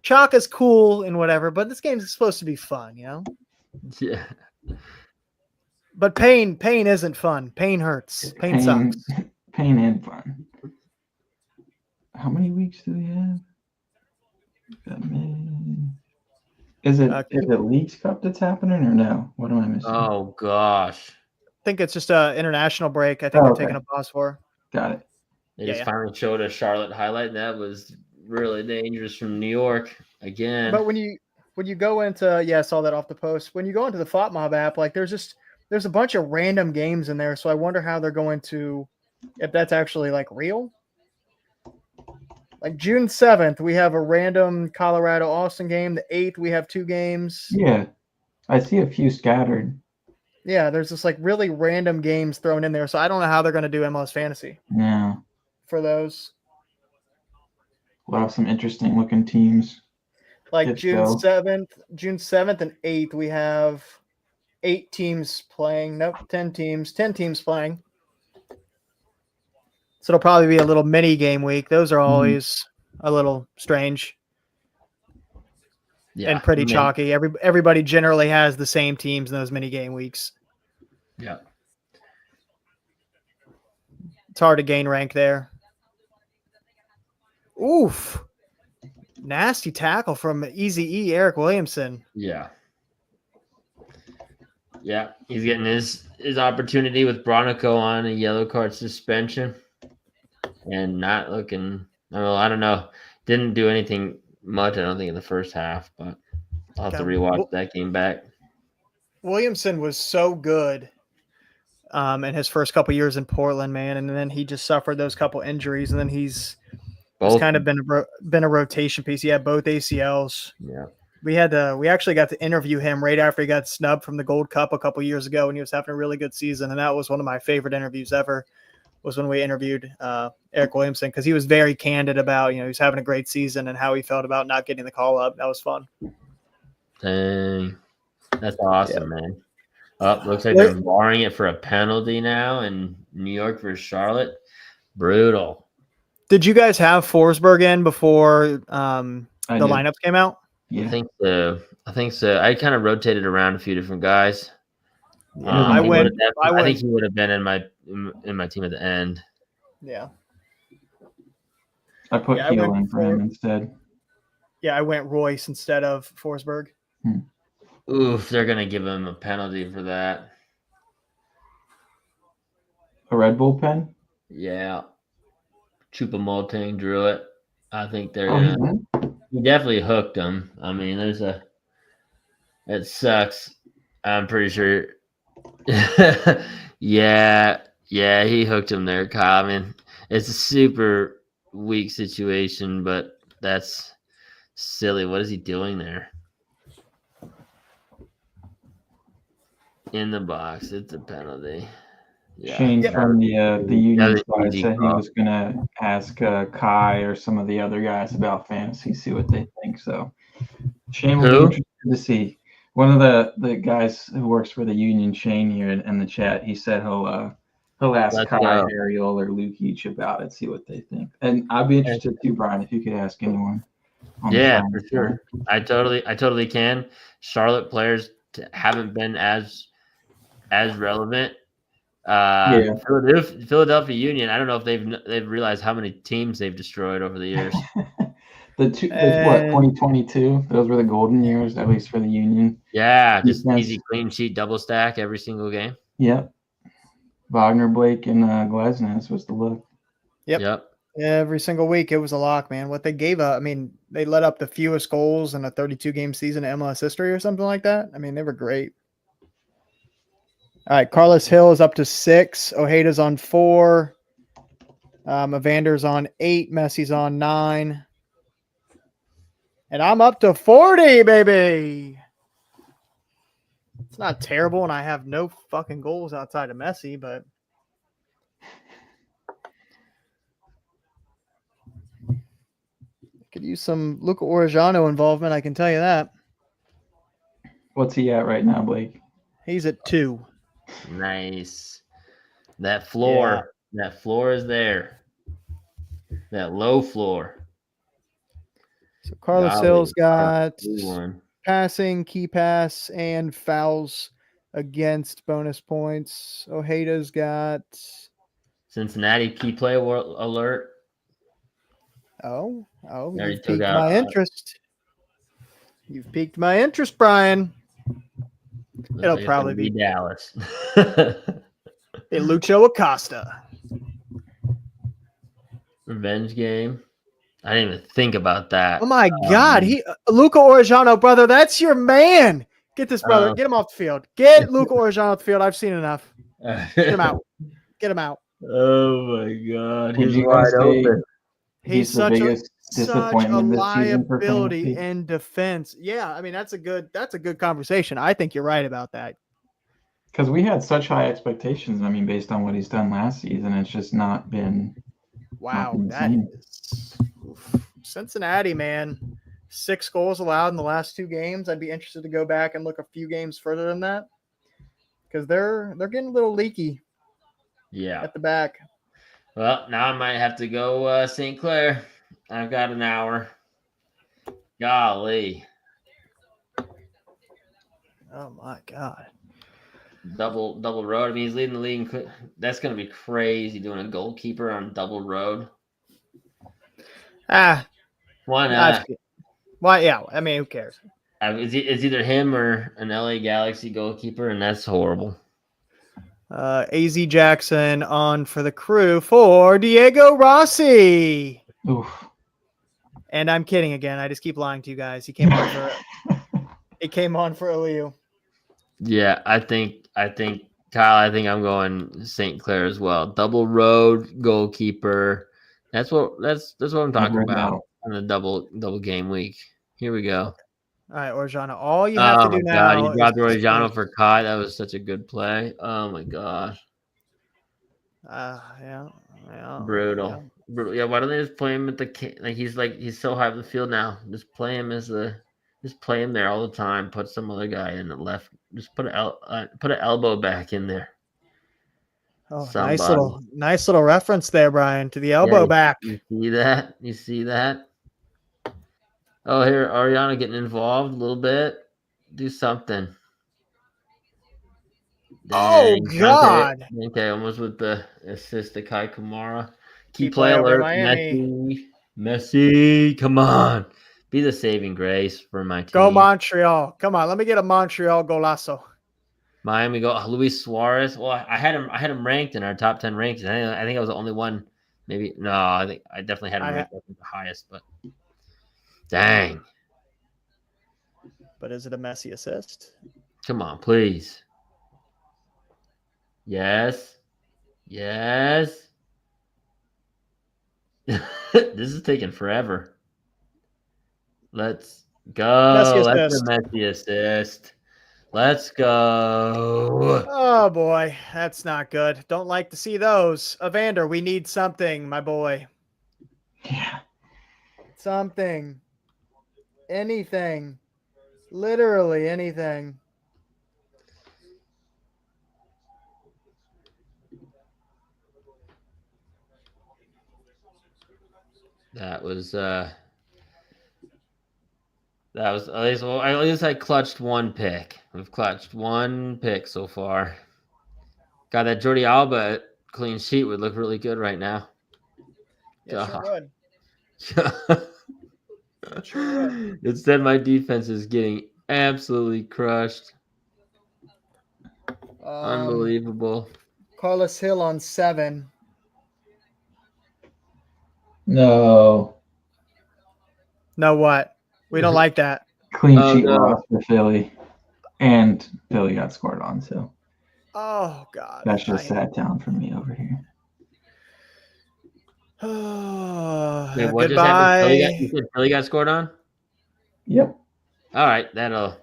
Chalk is cool and whatever, but this game is supposed to be fun, Yeah. But pain isn't fun. Pain hurts. Pain sucks. Pain and fun. How many weeks do we have? Is it Leagues Cup that's happening or no? What am I missing? Oh gosh. I think it's just an international break. I think they're taking a pause for. Got it. They just finally showed a Charlotte highlight, and that was really dangerous from New York again. But when you go into I saw that off the post. When you go into the FotMob app, like there's a bunch of random games in there. So I wonder how they're going to, if that's actually like real. Like June 7th, we have a random Colorado Austin game. The 8th, we have 2 games. Yeah, I see a few scattered. Yeah, there's just like really random games thrown in there. So I don't know how they're going to do MLS Fantasy. Yeah. For those. We'll have some interesting looking teams. Like June 7th and 8th, we have 8 teams playing. Nope, 10 teams. 10 teams playing. So it'll probably be a little mini game week. Those are always a little strange. Yeah, and pretty chalky. Everybody generally has the same teams in those mini game weeks. Yeah. It's hard to gain rank there. Oof. Nasty tackle from Easy E, Eric Williamson. Yeah. Yeah, he's getting his opportunity with Bronico on a yellow card suspension. And not looking, I don't know. Didn't do anything much, I don't think, in the first half, but I'll have to rewatch that game back. Williamson was so good in his first couple years in Portland, man, and then he just suffered those couple injuries, and then he's kind of been a rotation piece. He had both ACLs. Yeah. We actually got to interview him right after he got snubbed from the Gold Cup a couple years ago, and he was having a really good season, and that was one of my favorite interviews ever. Was when we interviewed Eric Williamson, because he was very candid about, he was having a great season and how he felt about not getting the call up. That was fun. Dang. That's awesome, man. Looks like they're barring it for a penalty now in New York versus Charlotte. Brutal. Did you guys have Forsberg in before the lineups came out? Yeah. I think so. I kind of rotated around a few different guys. I think he would have been in my team at the end. Yeah. I put Keel in for him instead. Yeah, I went Royce instead of Forsberg. Oof, they're gonna give him a penalty for that. A Red Bull pen? Yeah. Choupo-Moting drew it. I think they're he definitely hooked him. I mean, it sucks. I'm pretty sure. yeah, he hooked him there, Kyle. I mean, it's a super weak situation, but that's silly. What is he doing there? In the box, it's a penalty. Yeah. Shane from the Union side said he was gonna ask Kai or some of the other guys about fantasy, see what they think. So Shane will be interested to see. One of the guys who works for the Union, Shane, here in the chat, he said he'll ask Kai, Ariel, or Luke each about it, see what they think. And I'd be interested too, Brian, if you could ask anyone. Yeah, for sure. I totally can. Charlotte players haven't been as relevant. Yeah. Philadelphia Union. I don't know if they've realized how many teams they've destroyed over the years. What, And 2022? Those were the golden years, at least for the Union. Yeah, just Defense. easy clean sheet double stack every single game. Yep. Wagner, Blake, and Glesnes was the look. Yep. Every single week, it was a lock, man. What they gave up, I mean, they let up the fewest goals in a 32-game season in MLS history or something like that. I mean, they were great. All right, Carlos Hill is up to 6. Ojeda's on 4. Evander's on 8. Messi's on 9. And I'm up to 40, baby. It's not terrible, and I have no fucking goals outside of Messi, but could use some Luca Orejano involvement, I can tell you that. What's he at right now, Blake? He's at 2. Nice. That floor is there. That low floor. So Carlos Golly, Hill's got one. passing, key pass, and fouls against bonus points. Ojeda's got Cincinnati key play alert. Oh, Already you've took piqued out, my interest. You've piqued my interest, Brian. It'll probably be Dallas. Hey, Lucho Acosta. Revenge game. I didn't even think about that. Oh my God, Luca Orejano, brother, that's your man. Get this brother. Get him off the field. Get Luca Orejano off the field. I've seen enough. Get him out. Get him out. Oh my God, Would he's you wide guys say open. He's the biggest disappointment this season for liability fantasy? in defense. Yeah, I mean that's a good conversation. I think you're right about that. Because we had such high expectations. I mean, based on what he's done last season, it's just not been. Wow, that is Cincinnati, man. 6 goals allowed in the last 2 games. I'd be interested to go back and look a few games further than that because they're getting a little leaky. Yeah, at the back. Well, now I might have to go St. Clair. I've got an hour. Golly. Oh my God. Double road. I mean, he's leading the league. That's going to be crazy doing a goalkeeper on double road. Why not? Why? Yeah. I mean, who cares? It's either him or an LA Galaxy goalkeeper, and that's horrible. AZ Jackson on for the Crew for Diego Rossi. Oof. And I'm kidding again. I just keep lying to you guys. He came on for OU. Yeah, I think Kyle, I think I'm going St. Clair as well. Double road goalkeeper. That's what I'm talking about on the double game week. Here we go. All right, Orejano. All you have to do now. God, you dropped Orejano for Kai. That was such a good play. Oh my gosh. Yeah. Brutal. Yeah, why don't they just play him at the he's so high up the field now. Just play him there all the time. Put some other guy in the left. Just put an elbow back in there. Oh, nice little reference there, Brian, to the elbow back. You see that? Oh, here Ariana getting involved a little bit. Do something. Dang. Oh God! Okay, almost with the assist to Kai Kamara. Key play alert, Messi, come on. Be the saving grace for my team. Go Montreal. Come on, let me get a Montreal golazo. Miami go Luis Suarez. Well, I had him ranked in our top 10 rankings. I think I was the only one. Maybe no. I think I definitely had him ranked the highest. But dang. But is it a Messi assist? Come on, please. Yes. This is taking forever. Let's go. That's the Messi assist. Let's go. Oh, boy. That's not good. Don't like to see those. Evander, we need something, my boy. Yeah. Something. Anything. Literally anything. That That was at least I clutched one pick. We've clutched one pick so far. Got that Jordi Alba clean sheet would look really good right now. Yeah, sure would. Sure would. Instead, my defense is getting absolutely crushed. Unbelievable. Carlos Hill on 7. No. No what? We don't like that. Clean sheet loss for Philly. And Philly got scored on, so. Oh, God. That's just sat down for me over here. Wait, what goodbye. Just happened? Philly got scored on? Yep. All right, now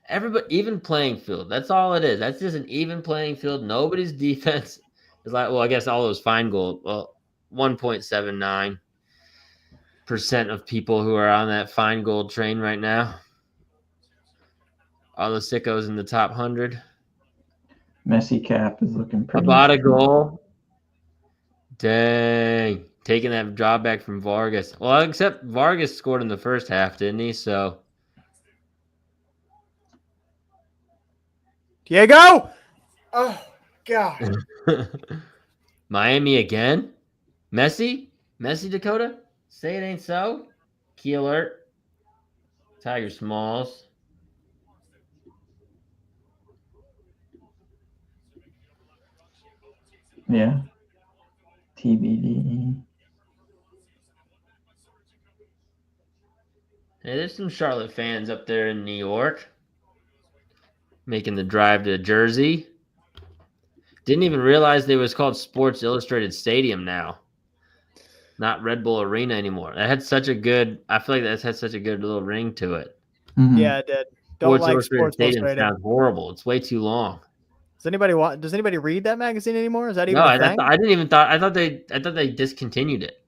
everybody even playing field. That's all it is. That's just an even playing field. Nobody's defense is like, well, I guess all those fine goal. Well, 1.79% of people who are on that fine gold train right now. All the sickos in the top 100. Messi cap is looking pretty. About a goal. Dang. Taking that job back from Vargas. Well, except Vargas scored in the first half, didn't he? So. Diego! Oh, God. Miami again? Messi? Messi, Dakota? Say it ain't so. Key alert. Tiger Smalls. Yeah. TBD. Hey, there's some Charlotte fans up there in New York making the drive to Jersey. Didn't even realize they was called Sports Illustrated Stadium now. Not Red Bull Arena anymore. That had such a good. I feel like that's had such a good little ring to it. Mm-hmm. Yeah, it did. Don't Sports like Illustrated Sports Stadium Illustrated. sounds horrible. It's way too long. Does anybody read that magazine anymore? Is that even No, a thing? I didn't even thought. I thought they discontinued it.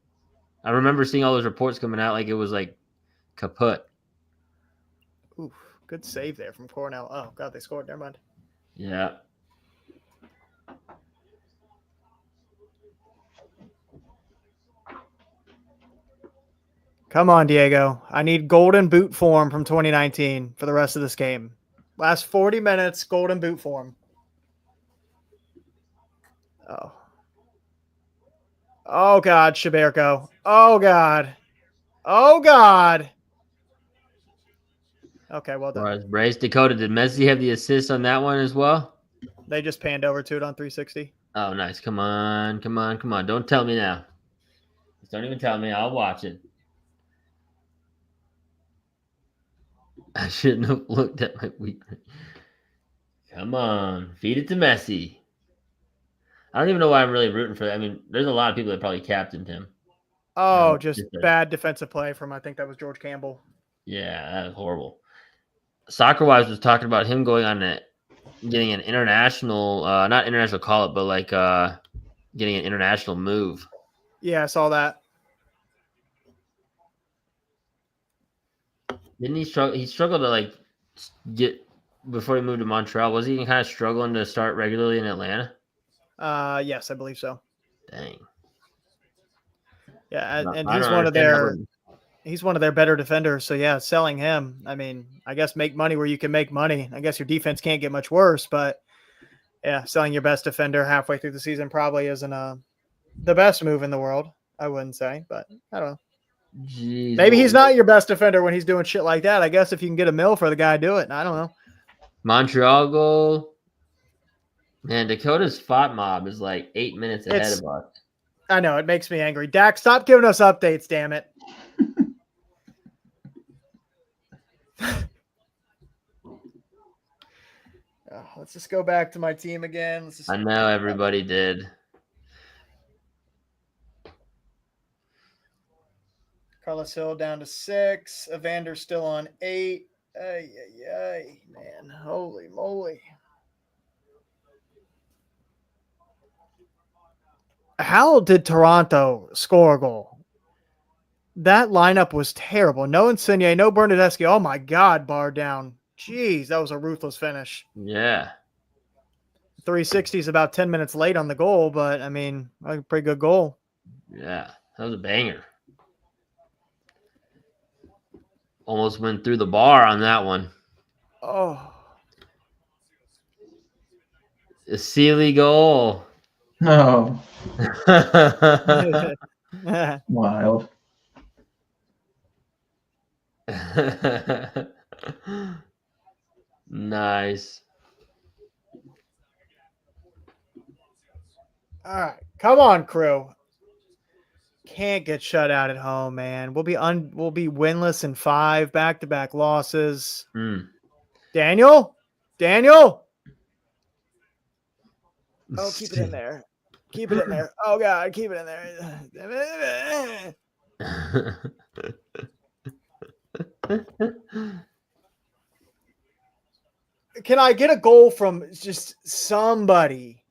I remember seeing all those reports coming out like it was like kaput. Oof, good save there from Cornell. Oh God, they scored. Never mind. Yeah. Come on, Diego. I need golden boot form from 2019 for the rest of this game. Last 40 minutes, golden boot form. Oh. Oh, God, Shaberko. Oh, God. Oh, God. Okay, well done. Brace. Dakota, did Messi have the assist on that one as well? They just panned over to it on 360. Oh, nice. Come on. Don't tell me now. Just don't even tell me. I'll watch it. I shouldn't have looked at my weakness. Come on. Feed it to Messi. I don't even know why I'm really rooting for that. I mean, there's a lot of people that probably captained him. Oh, just bad defensive play from, I think that was George Campbell. Yeah, that was horrible. Soccer-wise was talking about him going on getting an international, not international call up, but like getting an international move. Yeah, I saw that. Didn't he struggle? He struggled to like get before he moved to Montreal. Was he kind of struggling to start regularly in Atlanta? Yes, I believe so. Dang. Yeah, and he's one of their better defenders. So yeah, selling him. I mean, I guess make money where you can make money. I guess your defense can't get much worse, but yeah, selling your best defender halfway through the season probably isn't the best move in the world. I wouldn't say, but I don't know. Jeez, maybe he's not your best defender when he's doing shit like that. I guess if you can get a mill for the guy, do it. I don't know. Montreal goal. Man, Dakota's FOT mob is like 8 minutes ahead of us. I know. It makes me angry. Dak, stop giving us updates, damn it. Let's just go back to my team again. I know everybody did. Carlos Hill down to 6. Evander still on 8. Ay, man. Holy moly. How did Toronto score a goal? That lineup was terrible. No Insigne, no Bernadeschi. Oh, my God, bar down. Jeez, that was a ruthless finish. Yeah. 360 is about 10 minutes late on the goal, but, I mean, a pretty good goal. Yeah, that was a banger. Almost went through the bar on that one. Oh. A Sealy goal. No. Wild. Nice. All right. Come on, crew. Can't get shut out at home, man. We'll be winless in 5 back-to-back losses. Daniel? Oh, keep it in there. Keep it in there. Oh God, keep it in there. Can I get a goal from just somebody?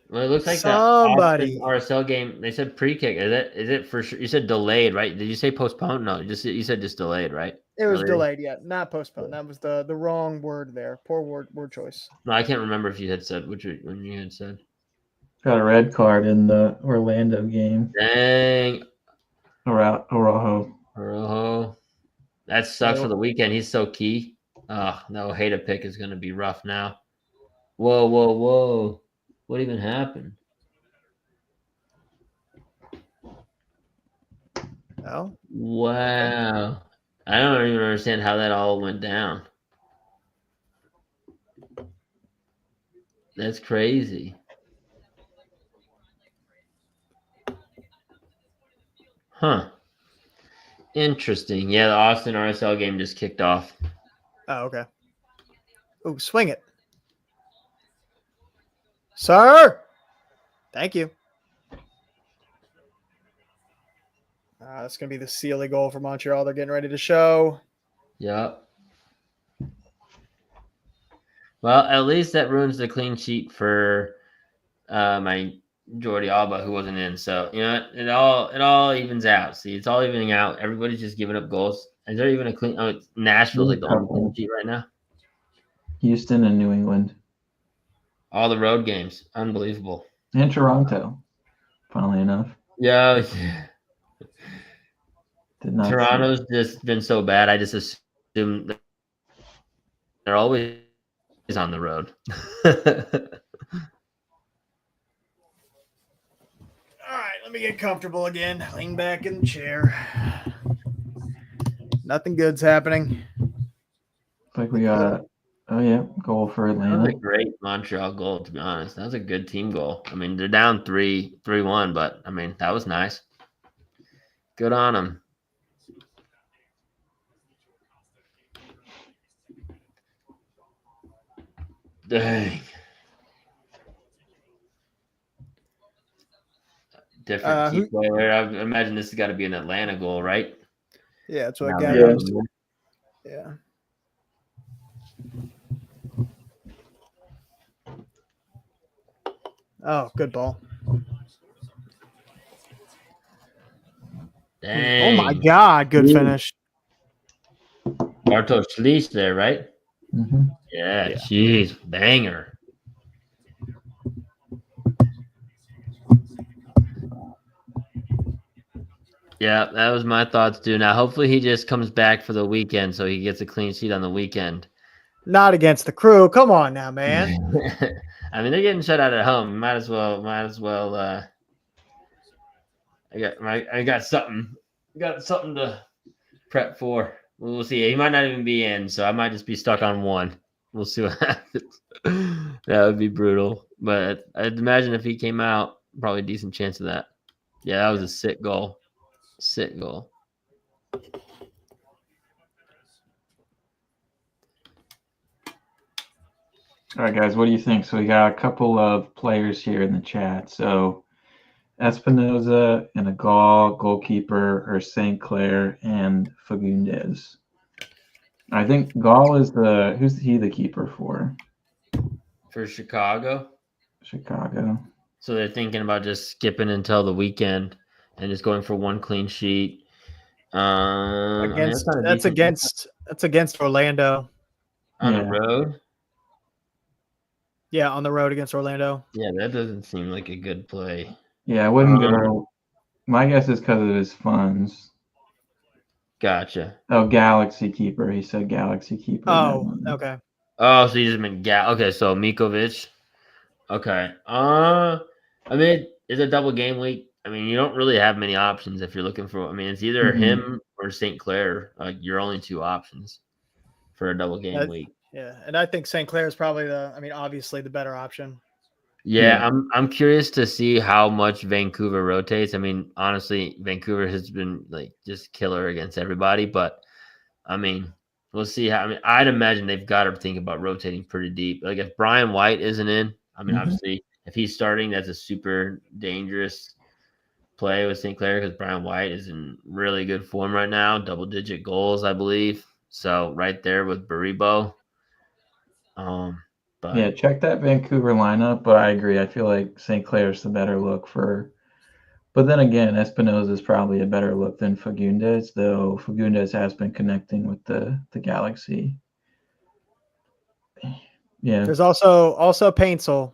Well, it looks like Somebody. that Austin RSL game. They said pre-kick. Is it for sure? You said delayed, right? Did you say postponed? No, you said just delayed, right? It was delayed, yeah, not postponed. That was the wrong word there. Poor word choice. No, I can't remember if you had said when you had said. Got a red card in the Orlando game. Dang. Araujo. That sucks for the weekend. He's so key. Oh, no, Ojeda pick is going to be rough now. Whoa. What even happened? Oh. Wow. I don't even understand how that all went down. That's crazy. Huh. Interesting. Yeah, the Austin RSL game just kicked off. Oh, okay. Oh, swing it. Sir. Thank you. That's going to be the Sealy goal for Montreal. They're getting ready to show. Yep. Well, at least that ruins the clean sheet for my Jordi Alba, who wasn't in. So it all evens out. See, it's all evening out. Everybody's just giving up goals. Is there even a clean? Oh, Nashville's like the only clean sheet right now. Houston and New England. All the road games, unbelievable. And Toronto, funnily enough. Yeah. Toronto's just been so bad. I just assume that they're always on the road. All right, let me get comfortable again. Lean back in the chair. Nothing good's happening. Like we got goal for Atlanta. That was a great Montreal goal, to be honest. That was a good team goal. I mean, they're down 3-1, but I mean, that was nice. Good on them. Dang. Different team player. I imagine this has got to be an Atlanta goal, right? Yeah, that's what Gavin was doing. Yeah. Oh, good ball. Dang. Oh my God, good finish. Bartosz Schliess there, right? Mm-hmm. Yeah, jeez, banger. Yeah, that was my thoughts too. Now, hopefully he just comes back for the weekend so he gets a clean sheet on the weekend. Not against the Crew. Come on now, man. I mean, they're getting shut out at home. Might as well. I got something to prep for. We'll see. He might not even be in, so I might just be stuck on one. We'll see what happens. That would be brutal. But I'd imagine if he came out, probably a decent chance of that. Yeah, that was a sick goal. Sick goal. All right, guys, what do you think? So we got a couple of players here in the chat. So Espinoza and a goalkeeper, or St. Clair and Fagundes. I think Gall is who's he the keeper for? For Chicago. So they're thinking about just skipping until the weekend and just going for one clean sheet. That's against Orlando. On the road? Yeah, on the road against Orlando. Yeah, that doesn't seem like a good play. Yeah, I wouldn't go. My guess is because of his funds. Gotcha. Oh, Galaxy Keeper. He said Galaxy Keeper. Oh, okay. Oh, so you just meant Okay, so Mikovic. Okay. I mean, it's a double game week. I mean, you don't really have many options if you're looking for. I mean, it's either him or St. Clair. Like your only two options for a double game week. Yeah, and I think St. Clair is probably obviously the better option. Yeah, I'm curious to see how much Vancouver rotates. I mean, honestly, Vancouver has been like just killer against everybody, but I mean, we'll see how. I mean, I'd imagine they've got to think about rotating pretty deep. Like if Brian White isn't in, I mean, obviously, if he's starting, that's a super dangerous play with St. Clair because Brian White is in really good form right now, double-digit goals, I believe. So right there with Baribo. But yeah, check that Vancouver lineup. But I agree. I feel like St. Clair's the better look for. But then again, Espinoza is probably a better look than Fagundes, though Fagundes has been connecting with the Galaxy. Yeah. There's also Paintsel.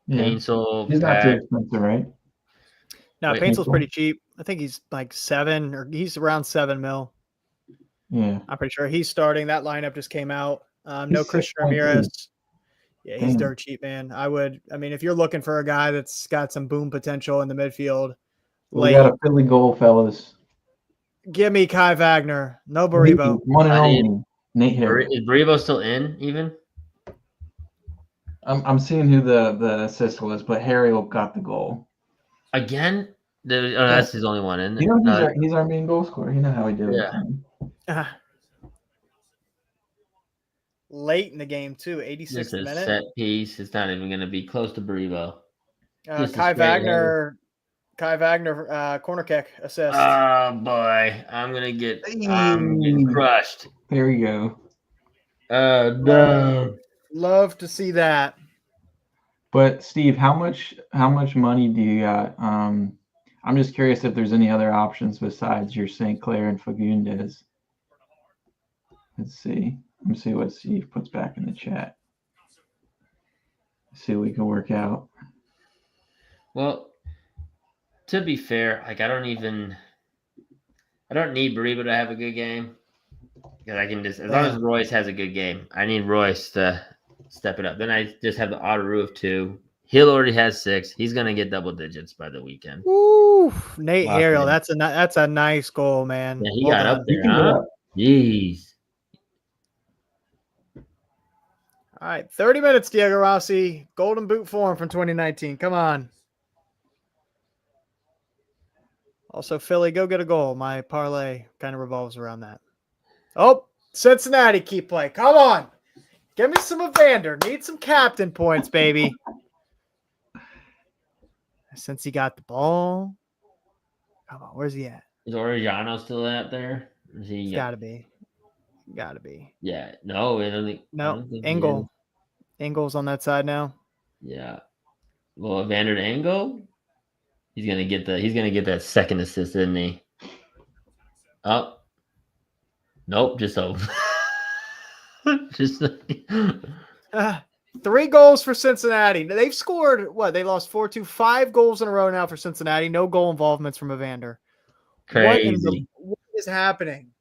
Yeah. Paintsel, He's not too expensive, right? No, Wait, Painsel's pretty cheap. I think he's like he's around $7 million. Yeah. I'm pretty sure he's starting. That lineup just came out. No He's Christian 6.3. Ramirez. Yeah, he's Damn. dirt cheap, man. If you're looking for a guy that's got some boom potential in the midfield, We got a Philly goal, fellas. give me Kai Wagner. No Baribo. One and only. Nate Harrell. Is Baribo still in even? I'm seeing who the assist was, but Harrell got the goal. Again? That's his only one, isn't it? You know he's our main goal scorer. You know how we do it. Late in the game too, 86th Just a minute. set piece. It's not even going to be close to Baribo. Kai Wagner, corner kick assist. Oh boy, I'm getting crushed. There we go. No. Love to see that. But Steve, how much money do you got? I'm just curious if there's any other options besides your St. Clair and Fagundes. Let's see. Let me see what Steve puts back in the chat. See what we can work out. Well, to be fair, like I don't need Baribo to have a good game. Because I can as long as Royce has a good game, I need Royce to step it up. Then I just have the Ottaru of 2. Hill already has 6. He's gonna get double digits by the weekend. Woo, Nate Harrell, that's a nice goal, man. Yeah, he got up there, huh? Jeez. All right, 30 minutes, Diego Rossi. Golden Boot form from 2019. Come on. Also, Philly, go get a goal. My parlay kind of revolves around that. Oh, Cincinnati keep play. Come on. Give me some Evander. Need some captain points, baby. Since he got the ball. Come on, where's he at? Is Orellano still out there? He's got to be. Got to be. Yeah. No, I don't think Engel. Engel's on that side now. Yeah. Well, Evander to Engel, he's gonna get that second assist, isn't he? Oh. Nope, just so. Just 3 goals for Cincinnati. They've scored what? They lost 4-2, 5 goals in a row now for Cincinnati. No goal involvements from Evander. Crazy. What is happening?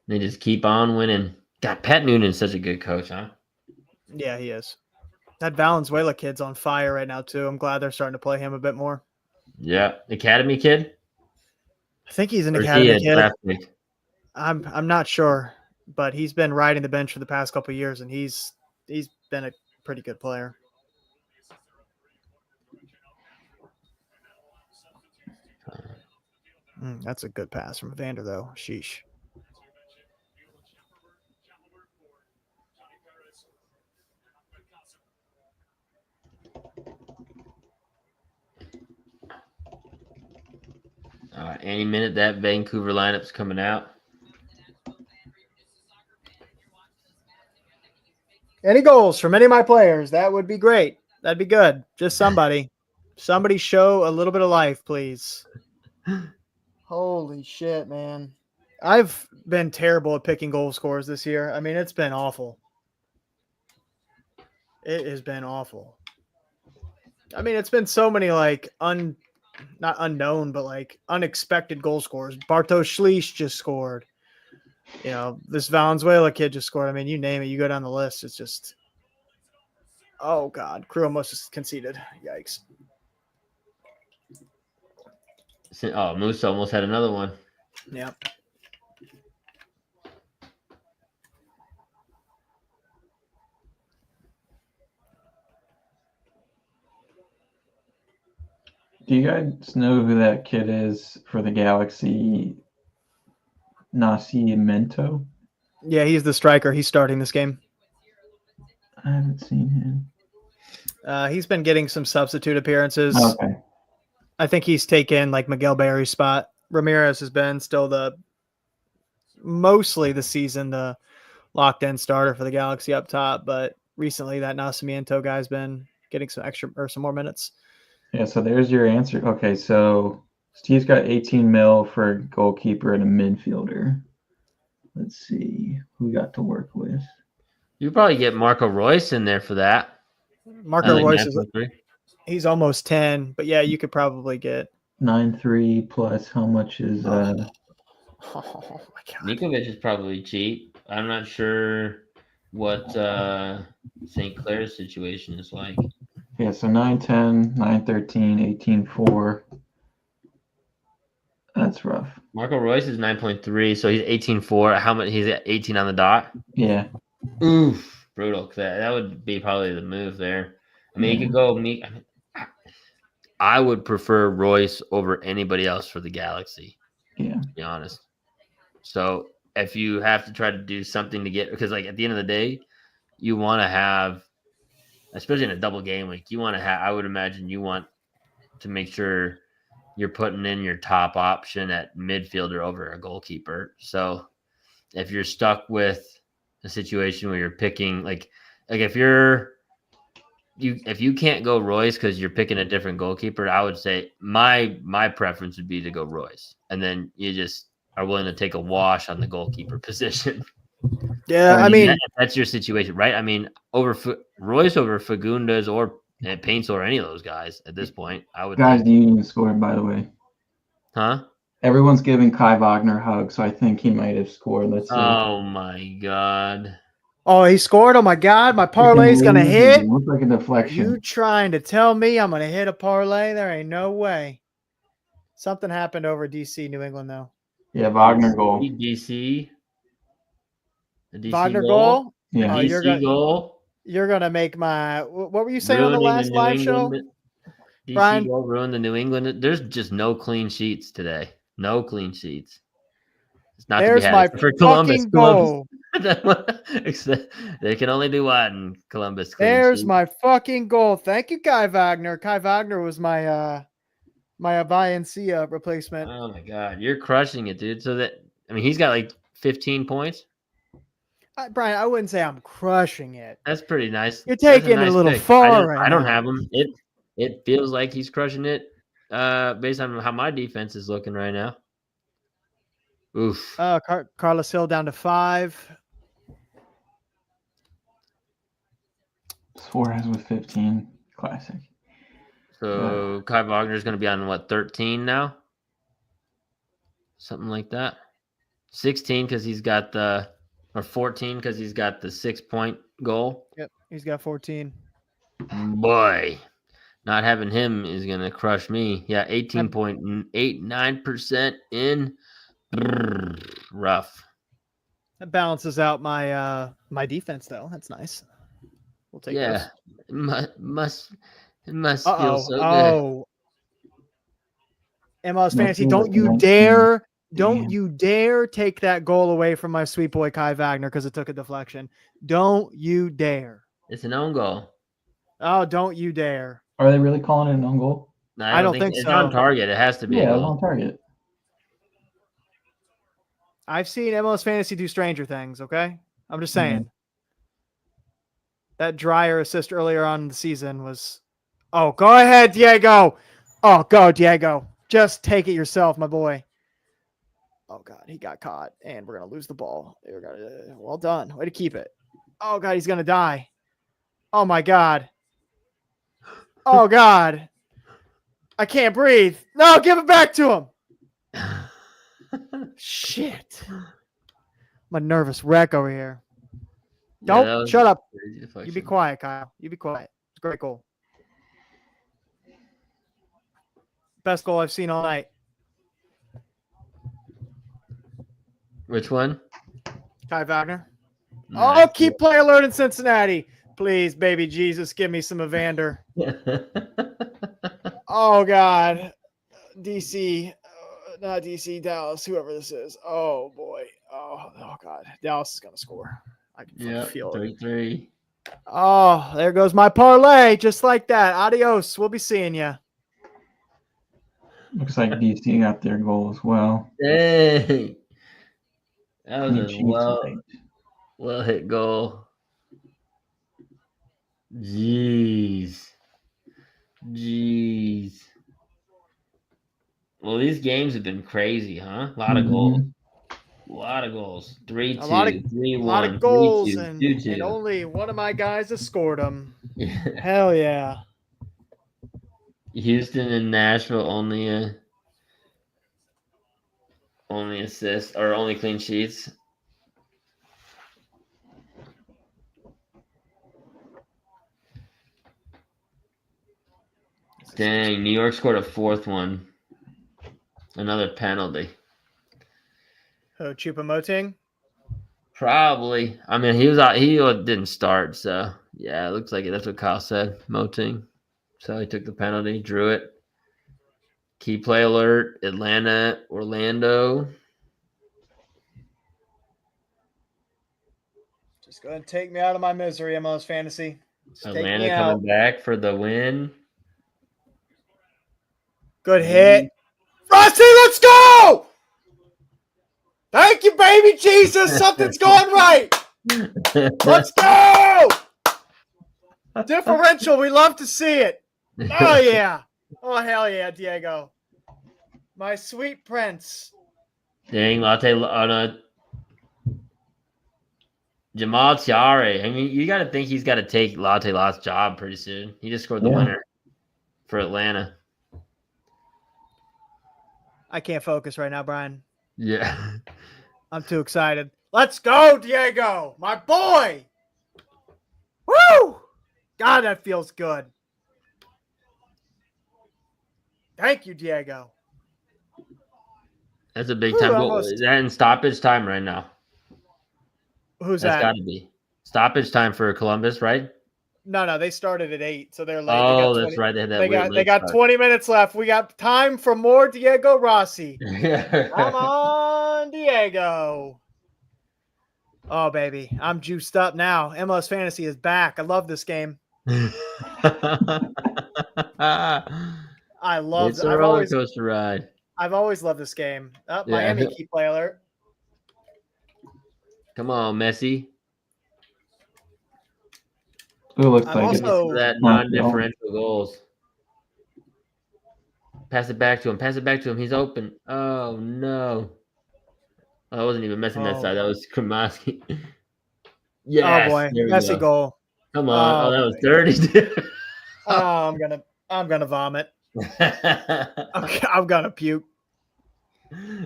They just keep on winning. God, Pat Noonan's such a good coach, huh? Yeah, he is. That Valenzuela kid's on fire right now too. I'm glad they're starting to play him a bit more. Yeah, academy kid. I think he's an Or academy kid. I'm not sure, but he's been riding the bench for the past couple of years, and he's been a pretty good player. That's a good pass from Evander, though. Sheesh. Any minute that Vancouver lineup's coming out. Any goals from any of my players? That would be great. That'd be good. Just somebody. Somebody show a little bit of life, please. Holy shit, man. I've been terrible at picking goal scorers this year. I mean, it's been awful. It has been awful. I mean, it's been so many like not unknown, but like unexpected goal scorers. Bartosz Schliess just scored. You know, this Valenzuela kid just scored. I mean, you name it, you go down the list. It's just, oh God, Crew almost conceded. Yikes. Oh, Moose almost had another one. Yeah. Do you guys know who that kid is for the Galaxy? Nascimento? Yeah, he's the striker. He's starting this game. I haven't seen him. He's been getting some substitute appearances. Okay. I think he's taken like Miguel Berry's spot. Ramirez has been still mostly the season the locked in starter for the Galaxy up top, but recently that Nascimento guy's been getting some extra or some more minutes. Yeah, so there's your answer. Okay, so Steve's got 18 mil for a goalkeeper and a midfielder. Let's see who we got to work with. You probably get Marco Royce in there for that. Marco Royce he's almost 10, but yeah, you could probably get 9.3 plus how much is oh my God. Nikovic is probably cheap. I'm not sure what St. Clair's situation is like. Yeah, so 9.10, 9.13, 18.4. That's rough. Marco Royce is 9.3, so he's 18.4. How much? He's at 18 on the dot. Yeah. Oof, brutal. That would be probably the move there. I mean, he could go. I would prefer Royce over anybody else for the Galaxy. Yeah. To be honest. So if you have to try to do something to get, because like at the end of the day, you want to have, especially in a double game week, you want to have. I would imagine you want to make sure you're putting in your top option at midfielder over a goalkeeper. So if you're stuck with a situation where you're picking like if you can't go Royce because you're picking a different goalkeeper, I would say my preference would be to go Royce, and then you just are willing to take a wash on the goalkeeper position. Yeah, I mean that's your situation, right? I mean, Royce over Fagundes or Paints or any of those guys at this point, I would. Guys, you didn't score, by the way. Huh? Everyone's giving Kai Wagner a hug, so I think he might have scored. Let's see. Oh my God. Oh, he scored. Oh my God, my parlay's gonna hit. It looks like a deflection. You trying to tell me I'm gonna hit a parlay? There ain't no way. Something happened over DC, New England, though. Yeah, Wagner goal. DC. The DC Wagner goal. Yeah, DC goal. You're gonna make my. What were you saying on the last live show? DC Brian? goal ruined the New England. There's just no clean sheets today. No clean sheets. It's not There's to be my had. For Columbus. goal. They can only do one in Columbus. There's my fucking goal. Thank you, Kai Wagner. Kai Wagner was my Valencia replacement. Oh my God, you're crushing it, dude. So he's got like 15 points. Brian, I wouldn't say I'm crushing it. That's pretty nice. You're taking it a little far I don't have him. It feels like he's crushing it based on how my defense is looking right now. Oof. Carlos Hill down to 5. Suarez with 15. Classic. So Kai Wagner is going to be on what, 13 now? Something like that. 16 because he's got or 14 because he's got the 6-point goal. Yep, he's got 14. Boy, not having him is going to crush me. Yeah, 18.89% in. Rough. That balances out my my defense, though. That's nice. We'll take those. It must feel so good. MLS Fantasy, don't you dare take that goal away from my sweet boy Kai Wagner because it took a deflection. Don't you dare. It's an own goal. Oh, don't you dare. Are they really calling it an own goal? No, I don't think so. It's on target. It has to be a goal. It's on target. I've seen MLS Fantasy do stranger things, okay? I'm just saying. Mm-hmm. That Dreyer assist earlier on in the season was... Oh, go ahead, Diego. Oh, go, Diego. Just take it yourself, my boy. Oh, God, he got caught, and we're going to lose the ball. Well done. Way to keep it. Oh, God, he's going to die. Oh, my God. Oh, God. I can't breathe. No, give it back to him. Shit. I'm a nervous wreck over here. Yeah, that Don't was shut up. crazy You deflection. be quiet, Kyle. You be quiet. It's a great goal. Best goal I've seen all night. Which one? Kai Wagner. Nice. Oh, keep play alert in Cincinnati. Please, baby Jesus, give me some Evander. Oh, God. DC. Not DC, Dallas, whoever this is. Oh, boy. Oh God. Dallas is going to score. I can Yep, feel it. 3-3. Oh, there goes my parlay. Just like that. Adios. We'll be seeing you. Looks like DC got their goal as well. Dang. That was Clean a sheets tonight. well hit goal. Jeez. Well, these games have been crazy, huh? A lot of goals. A lot of goals. 3-2, A lot of 3-1, goals 3-2, and 2-2. only one of my guys has scored them. Hell yeah. Houston and Nashville only assist or only clean sheets. Dang, New York scored a fourth one. Another penalty. Oh, Choupo-Moting. Probably. I mean, he was out. He didn't start, so yeah, it looks like it. That's what Kyle said. Moting. So he took the penalty, drew it. Key play alert. Atlanta, Orlando. Just go ahead and take me out of my misery, MLS Fantasy. Just take Atlanta me out. coming back for the win. Good hit. Frosty, let's go! Thank you, baby Jesus. Something's going right. Let's go! Differential. We love to see it. Oh, yeah. Oh, hell yeah, Diego. My sweet prince. Dang, Latte on a Jamal Tiare. I mean, you got to think he's got to take Latte Lot's job pretty soon. He just scored the winner for Atlanta. I can't focus right now, Brian. Yeah. I'm too excited. Let's go, Diego. My boy. Woo! God, that feels good. Thank you, Diego. That's a big time goal. Almost. Is that in stoppage time right now? Who's That's that? got to be stoppage time for Columbus, right? No, they started at 8, so they're late. Oh, that's right. They had that they got 20 minutes left. We got time for more Diego Rossi. Come on, Diego. Oh, baby. I'm juiced up now. MLS Fantasy is back. I love this game. I love it's a roller coaster ride. I've always loved this game. Yeah. Miami key play alert. Come on, Messi. It looks I'm like also- For that non-differential goals. Pass it back to him. Pass it back to him. He's open. Oh no. Oh, I wasn't even messing that side. That was Kramaski. Yes. Oh boy, there we Messi go. goal. Come on. Oh, that was 30. Oh, I'm gonna vomit. I'm gonna puke.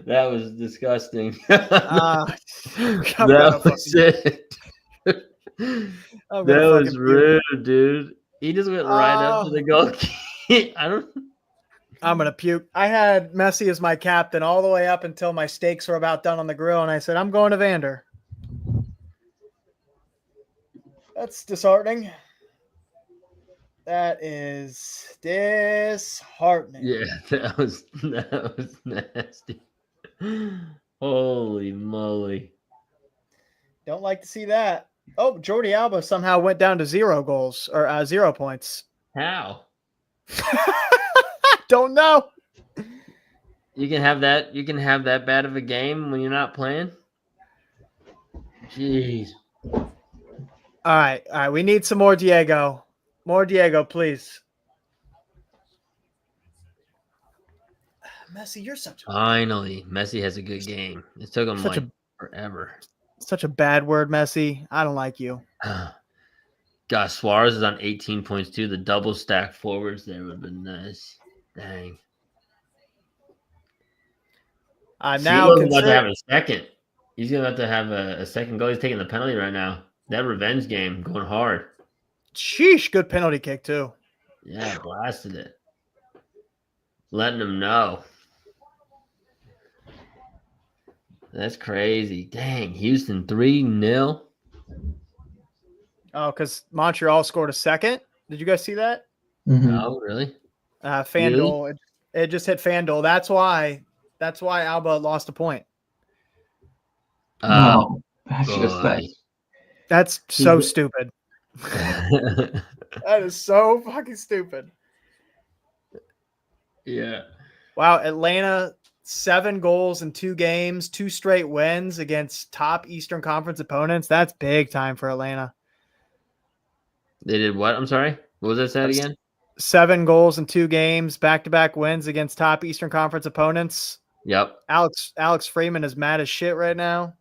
That was disgusting. That That was it. That was rude, dude. He just went right up to the goal. I'm gonna puke. I had Messi as my captain all the way up until my steaks were about done on the grill, and I said, I'm going to Vander. That's disheartening. That is disheartening. Yeah, that was nasty. Holy moly. Don't like to see that. Oh, Jordi Alba somehow went down to 0 goals or 0 points. How? Don't know. You can have that. You can have that bad of a game when you're not playing. Jeez. All right. We need some more Diego. More Diego, please. Messi, you're such a Finally, Messi has a good game. It took him forever. Such a bad word, Messi. I don't like you. Gosh, Suarez is on 18 points too. The double stack forwards there would have been nice. Dang. I'm now Sealoh's about to have consider. a second. He's about to have a second goal. He's taking the penalty right now. That revenge game going hard. Sheesh, good penalty kick too. Yeah, blasted it. Letting him know. That's crazy. Dang, Houston 3-0. Oh, because Montreal scored a second. Did you guys see that? Mhm. No, really? FanDuel. It just hit FanDuel. That's why Alba lost a point. No, that's just boy. That's so stupid. That is so fucking stupid. Yeah. Wow, Atlanta 7 goals in 2 games, 2 straight wins against top Eastern Conference opponents. That's big time for Atlanta. They did what? I'm sorry. What was that said again? 7 goals in 2 games, back-to-back wins against top Eastern Conference opponents. Yep. Alex Freeman is mad as shit right now.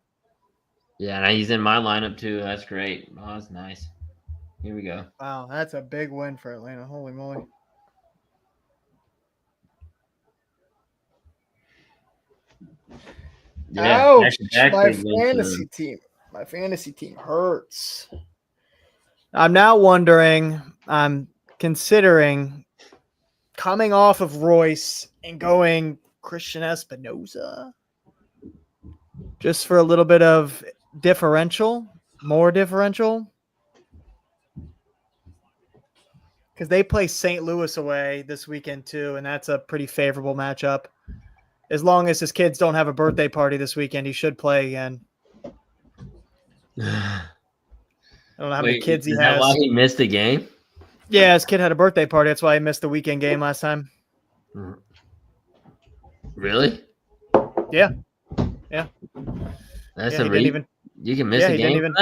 Yeah, and he's in my lineup too. That's great. Oh, that's nice. Here we go. Wow, that's a big win for Atlanta. Holy moly. Yeah. Ouch, back-to-back my big wins for fantasy them. team. My fantasy team hurts. I'm now wondering, I'm considering coming off of Royce and going Christian Espinoza just for a little bit of more differential. Because they play St. Louis away this weekend too, and that's a pretty favorable matchup. As long as his kids don't have a birthday party this weekend, he should play again. I don't know how many kids he is has. that why he missed the game? Yeah, his kid had a birthday party. That's why he missed the weekend game last time. Really? Yeah. That's Yeah, a reason. You can miss a game.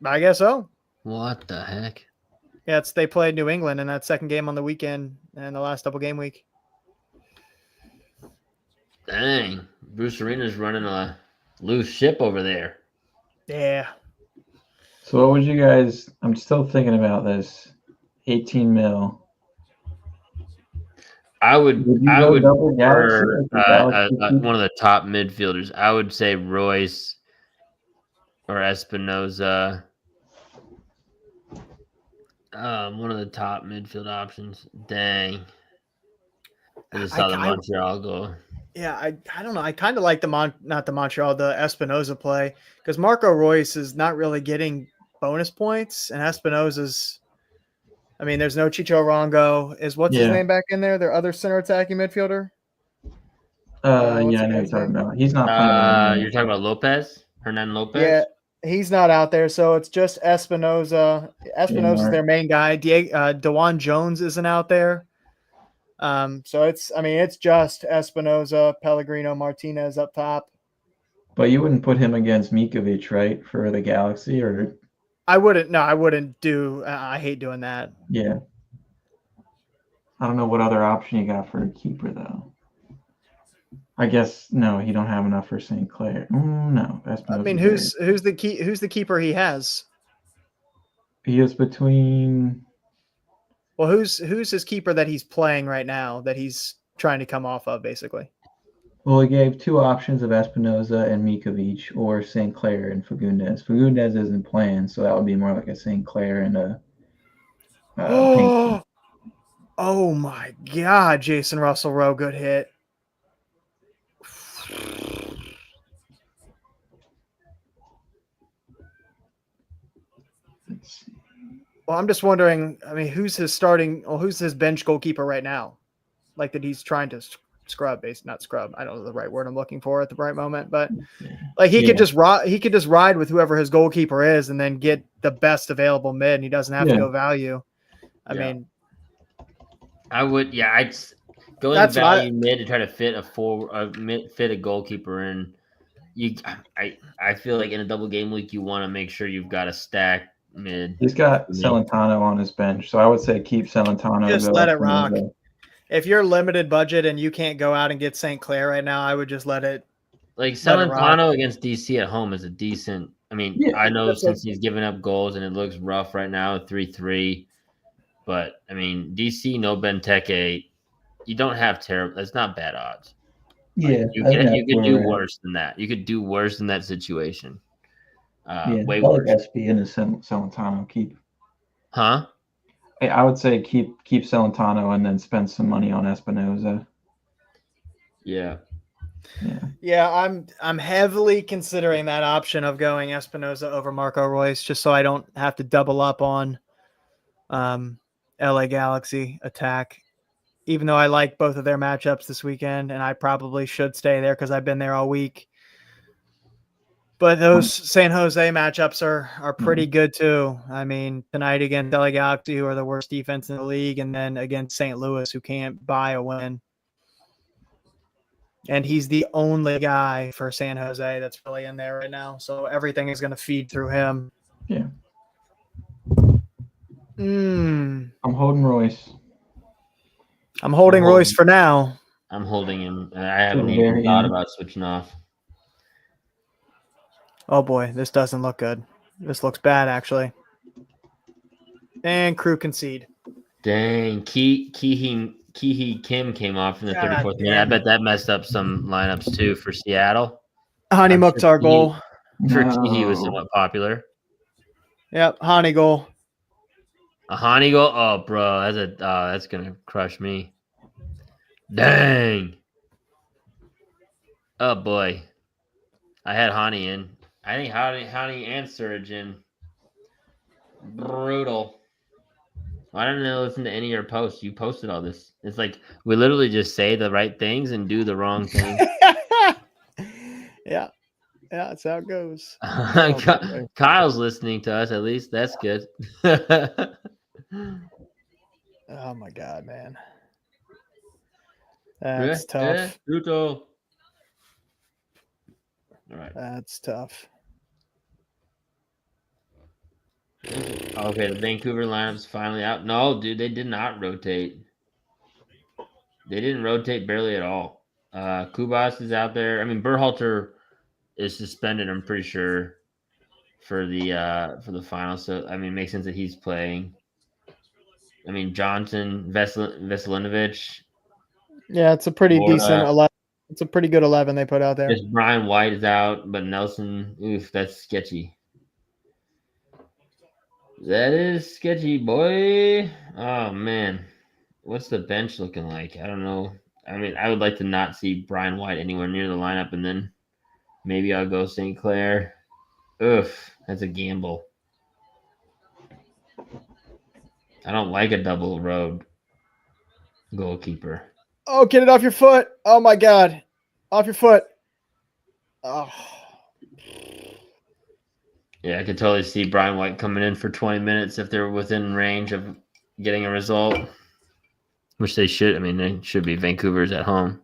I guess so. What the heck? Yeah, they played New England in that second game on the weekend and the last double game week. Dang. Bruce Arena's running a loose ship over there. Yeah. So what would you guys? I'm still thinking about this. 18 mil. I would double prefer Galaxy? one of the top midfielders. I would say Royce or Espinoza. One of the top midfield options. Dang. I just saw the Montreal goal. Yeah, I don't know. I kind of like the Espinoza play because Marco Royce is not really getting bonus points, and Espinoza's. I mean, there's no Chicho Rongo. What's his name back in there? Their other center attacking midfielder. Yeah, I know you're talking about. He's not playing. You're talking about Lopez, Hernan Lopez. Yeah, he's not out there, so it's just Espinoza. Espinoza's their main guy. DeJuan Jones isn't out there. So it's just Espinoza, Pellegrino, Martinez up top. But you wouldn't put him against Mikovic, right, for the Galaxy, or? I wouldn't do. I hate doing that. Yeah. I don't know what other option you got for a keeper though. I guess no, you don't have enough for St. Clair. No, I mean, who's the keeper he has? He is between. Well, who's his keeper that he's playing right now that he's trying to come off of, basically? Well, he gave 2 options of Espinoza and Mikovic, or St. Clair and Fagundes. Fagundes isn't playing, so that would be more like a St. Clair and a. Oh my God, Jason Russell Rowe, good hit. Let's see. Well, I'm just wondering. I mean, who's his bench goalkeeper right now? Like that he's trying to scrub, not scrub. I don't know the right word I'm looking for at the right moment, but like he could just ride with whoever his goalkeeper is, and then get the best available mid, and he doesn't have to go value. I mean, I would. Yeah, I'd go in value mid to try to fit a goalkeeper in. I feel like in a double game week, you want to make sure you've got a stack mid. He's got Celentano on his bench, so I would say keep Celentano. Just let it rock. If you're limited budget and you can't go out and get St. Clair right now, I would just let it. Like Celentano against DC at home is a decent I mean, Yeah, I know that's since he's giving up goals and it looks rough right now, 3-3. But I mean, DC no Benteke, you don't have terrible. That's not bad odds. Like yeah, I think you that's could where do we're at. worse than that. You could do worse than that situation. Yeah, Way I like worse. SB and Celentano. Huh? I would say keep Celentano and then spend some money on Espinoza. Yeah. Yeah, Yeah, I'm heavily considering that option of going Espinoza over Marco Royce, just so I don't have to double up on LA Galaxy attack. Even though I like both of their matchups this weekend, and I probably should stay there because I've been there all week. But those San Jose matchups are pretty good too. I mean, tonight against LA Galaxy, who are the worst defense in the league, and then against St. Louis, who can't buy a win. And he's the only guy for San Jose that's really in there right now. So everything is going to feed through him. yeah. I'm holding Royce holding Royce for now. I'm holding him. I to haven't the even very thought end. about switching off. Oh boy, this doesn't look good. This looks bad, actually. And Crew concede. Dang, Ki Kim came off in the 34th minute. I bet that messed up some lineups too for Seattle. Hani I'm sure Mukhtar goal. For Kihi was No. somewhat popular. Yep, Hani goal. A Hani goal? Oh, bro, that's gonna crush me. Dang. Oh boy, I had Hani in. I think Hani and Surge in. Brutal. I don't know. Listen to any of your posts. You posted all this. It's like we literally just say the right things and do the wrong thing. Yeah, that's how it goes. Oh, Kyle's listening to us. At least that's good. oh my god, man, that's tough. All right. That's tough. Okay, the Vancouver lineup's finally out. No, dude, they did not rotate. They didn't rotate barely at all. Kubas is out there. I mean, Berhalter is suspended, I'm pretty sure, for the final. So I mean, it makes sense that he's playing. I mean, Johnson, Veselinovic. Yeah, it's a pretty Florida. decent 11. It's a pretty good 11 they put out there. Just Brian White is out, but Nelson, oof, that's sketchy. That is sketchy, boy. Oh man, what's the bench looking like? I don't know. I mean, I would like to not see Brian White anywhere near the lineup, and then maybe I'll go St. Clair. Oof, that's a gamble. I don't like a double road goalkeeper. Oh, get it off your foot. Oh my god. Off your foot. Oh. Yeah, I could totally see Brian White coming in for 20 minutes if they're within range of getting a result, which they should. I mean, they should be. Vancouver's at home.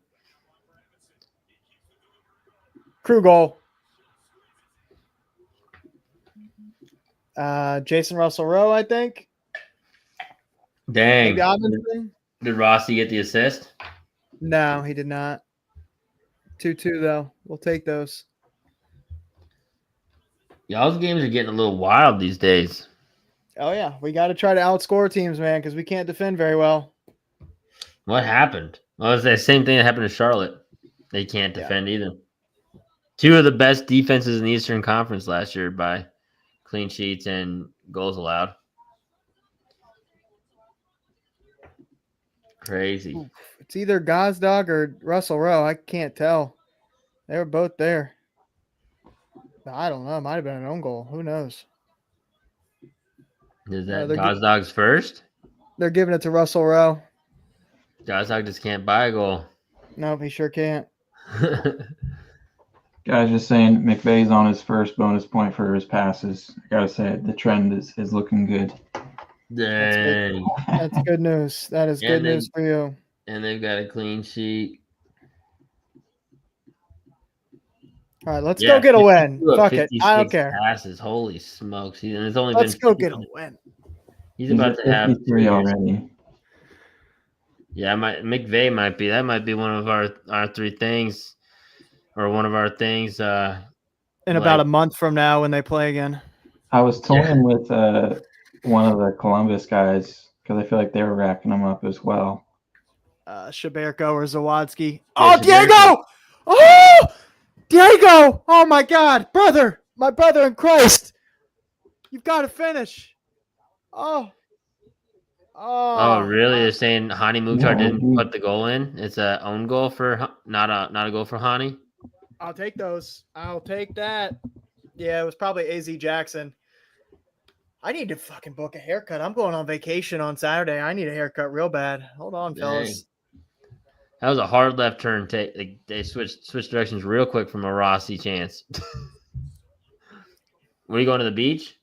Crew goal. Jason Russell Rowe, I think. Dang. Maybe Did Rossi get the assist? No, he did not. 2-2 though. We'll take those. Y'all's games are getting a little wild these days. Oh yeah, we got to try to outscore teams, man, because we can't defend very well. What happened? Well, it's the same thing that happened to Charlotte. They can't defend either. Two of the best defenses in the Eastern Conference last year by clean sheets and goals allowed. Crazy. Oof. It's either Gazdag or Russell Rowe. I can't tell. They were both there. I don't know. It might have been an own goal. Who knows? Is that Gazdag's first? They're giving it to Russell Rowe. Gazdag just can't buy a goal. Nope, he sure can't. Guys, just saying, McVay's on his first bonus point for his passes. I gotta say, the trend is looking good. Dang. That's good news. That is good news for you. And they've got a clean sheet. All right, let's go get a win. Fuck it. I don't care. Passes. Holy smokes. And it's only let's go get a win. He's about to have 3 already. Yeah, McVay might be. That might be one of our three things, or one of our things. in about a month from now when they play again. I was toying with one of the Columbus guys because I feel like they were racking them up as well. Shaberko or Zawadzki. Yeah, Oh, Diego! Oh, Diego! Oh my God, brother, my brother in Christ! You've got to finish. Oh, really? They're saying Hani Mukhtar Yeah, didn't put the goal in. It's a own goal for not a goal for Hani. I'll take those. I'll take that. Yeah, it was probably AZ Jackson. I need to fucking book a haircut. I'm going on vacation on Saturday. I need a haircut real bad. Hold on, fellas. That was a hard left turn. They switched directions real quick from a Rossi chance. Were you going to the beach?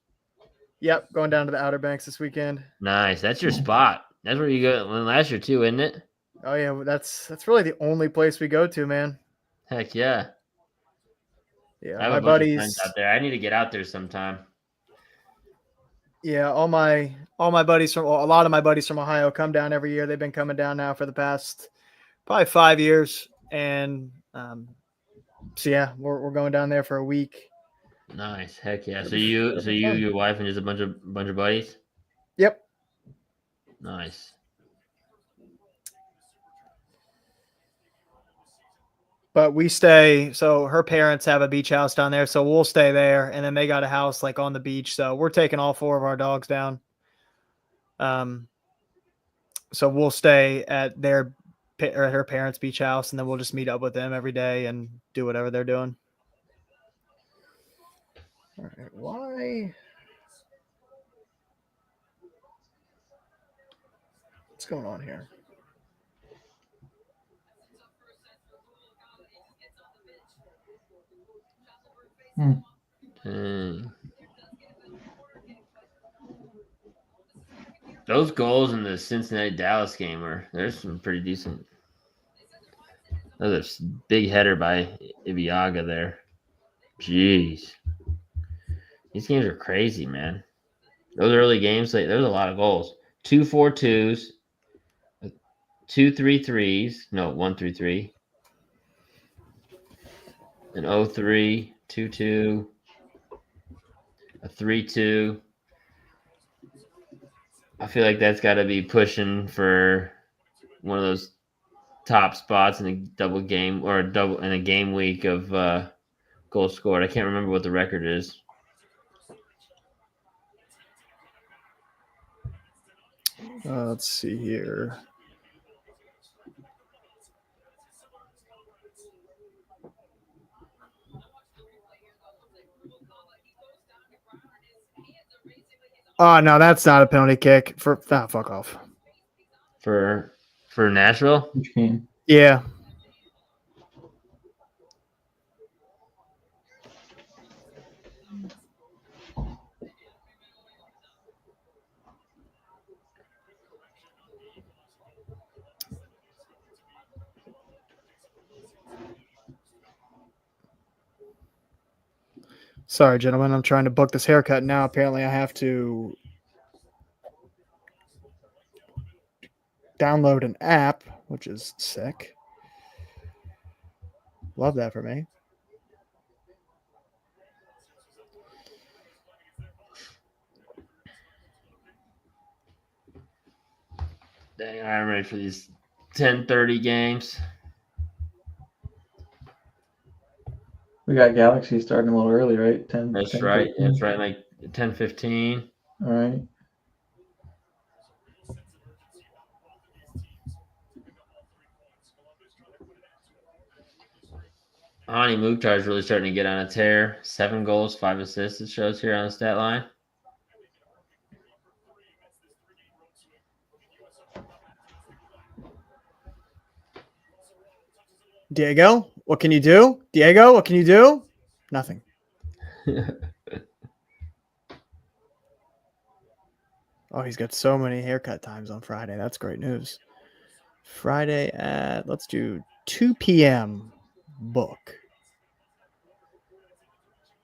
Yep, going down to the Outer Banks this weekend. Nice. That's your spot. That's where you go last year too, isn't it? Oh yeah, that's really the only place we go to, man. Heck yeah. Yeah, I have my a bunch buddies of friends out there. I need to get out there sometime. Yeah, all my buddies from a lot of my buddies from Ohio come down every year. They've been coming down now for the past probably 5 years, and so yeah, we're going down there for a week. Nice, heck yeah. So you, your wife, and just a bunch of buddies. Yep. Nice. But we stay. So her parents have a beach house down there, so we'll stay there, and then they got a house like on the beach. So we're taking all 4 of our dogs down. So we'll stay at her parents' beach house, and then we'll just meet up with them every day and do whatever they're doing. All right, why? What's going on here? Those goals in the Cincinnati Dallas game there's some pretty decent. There's a big header by Ibiaga there. Jeez. These games are crazy, man. Those early games, there's a lot of goals. 2 4-2s, 2 3-3s, no, 1-3-3. An 0-3, 2-2, a 3-2. I feel like that's got to be pushing for one of those top spots in a double game or in a game week of goals scored. I can't remember what the record is. Let's see here. Oh no, that's not a penalty kick for fuck off. For Nashville? Which game? Yeah. Sorry, gentlemen. I'm trying to book this haircut now. Apparently, I have to download an app, which is sick. Love that for me. Dang, I'm ready for these 10:30 games. We got Galaxy starting a little early, right? 10. That's 10, right. 15. That's right. Like 10:15. All right. Hani Mukhtar is really starting to get on a tear. 7 goals, 5 assists. It shows here on the stat line. Diego, what can you do? Diego, what can you do? Nothing. Oh, he's got so many haircut times on Friday. That's great news. Friday at, let's do 2 p.m. book.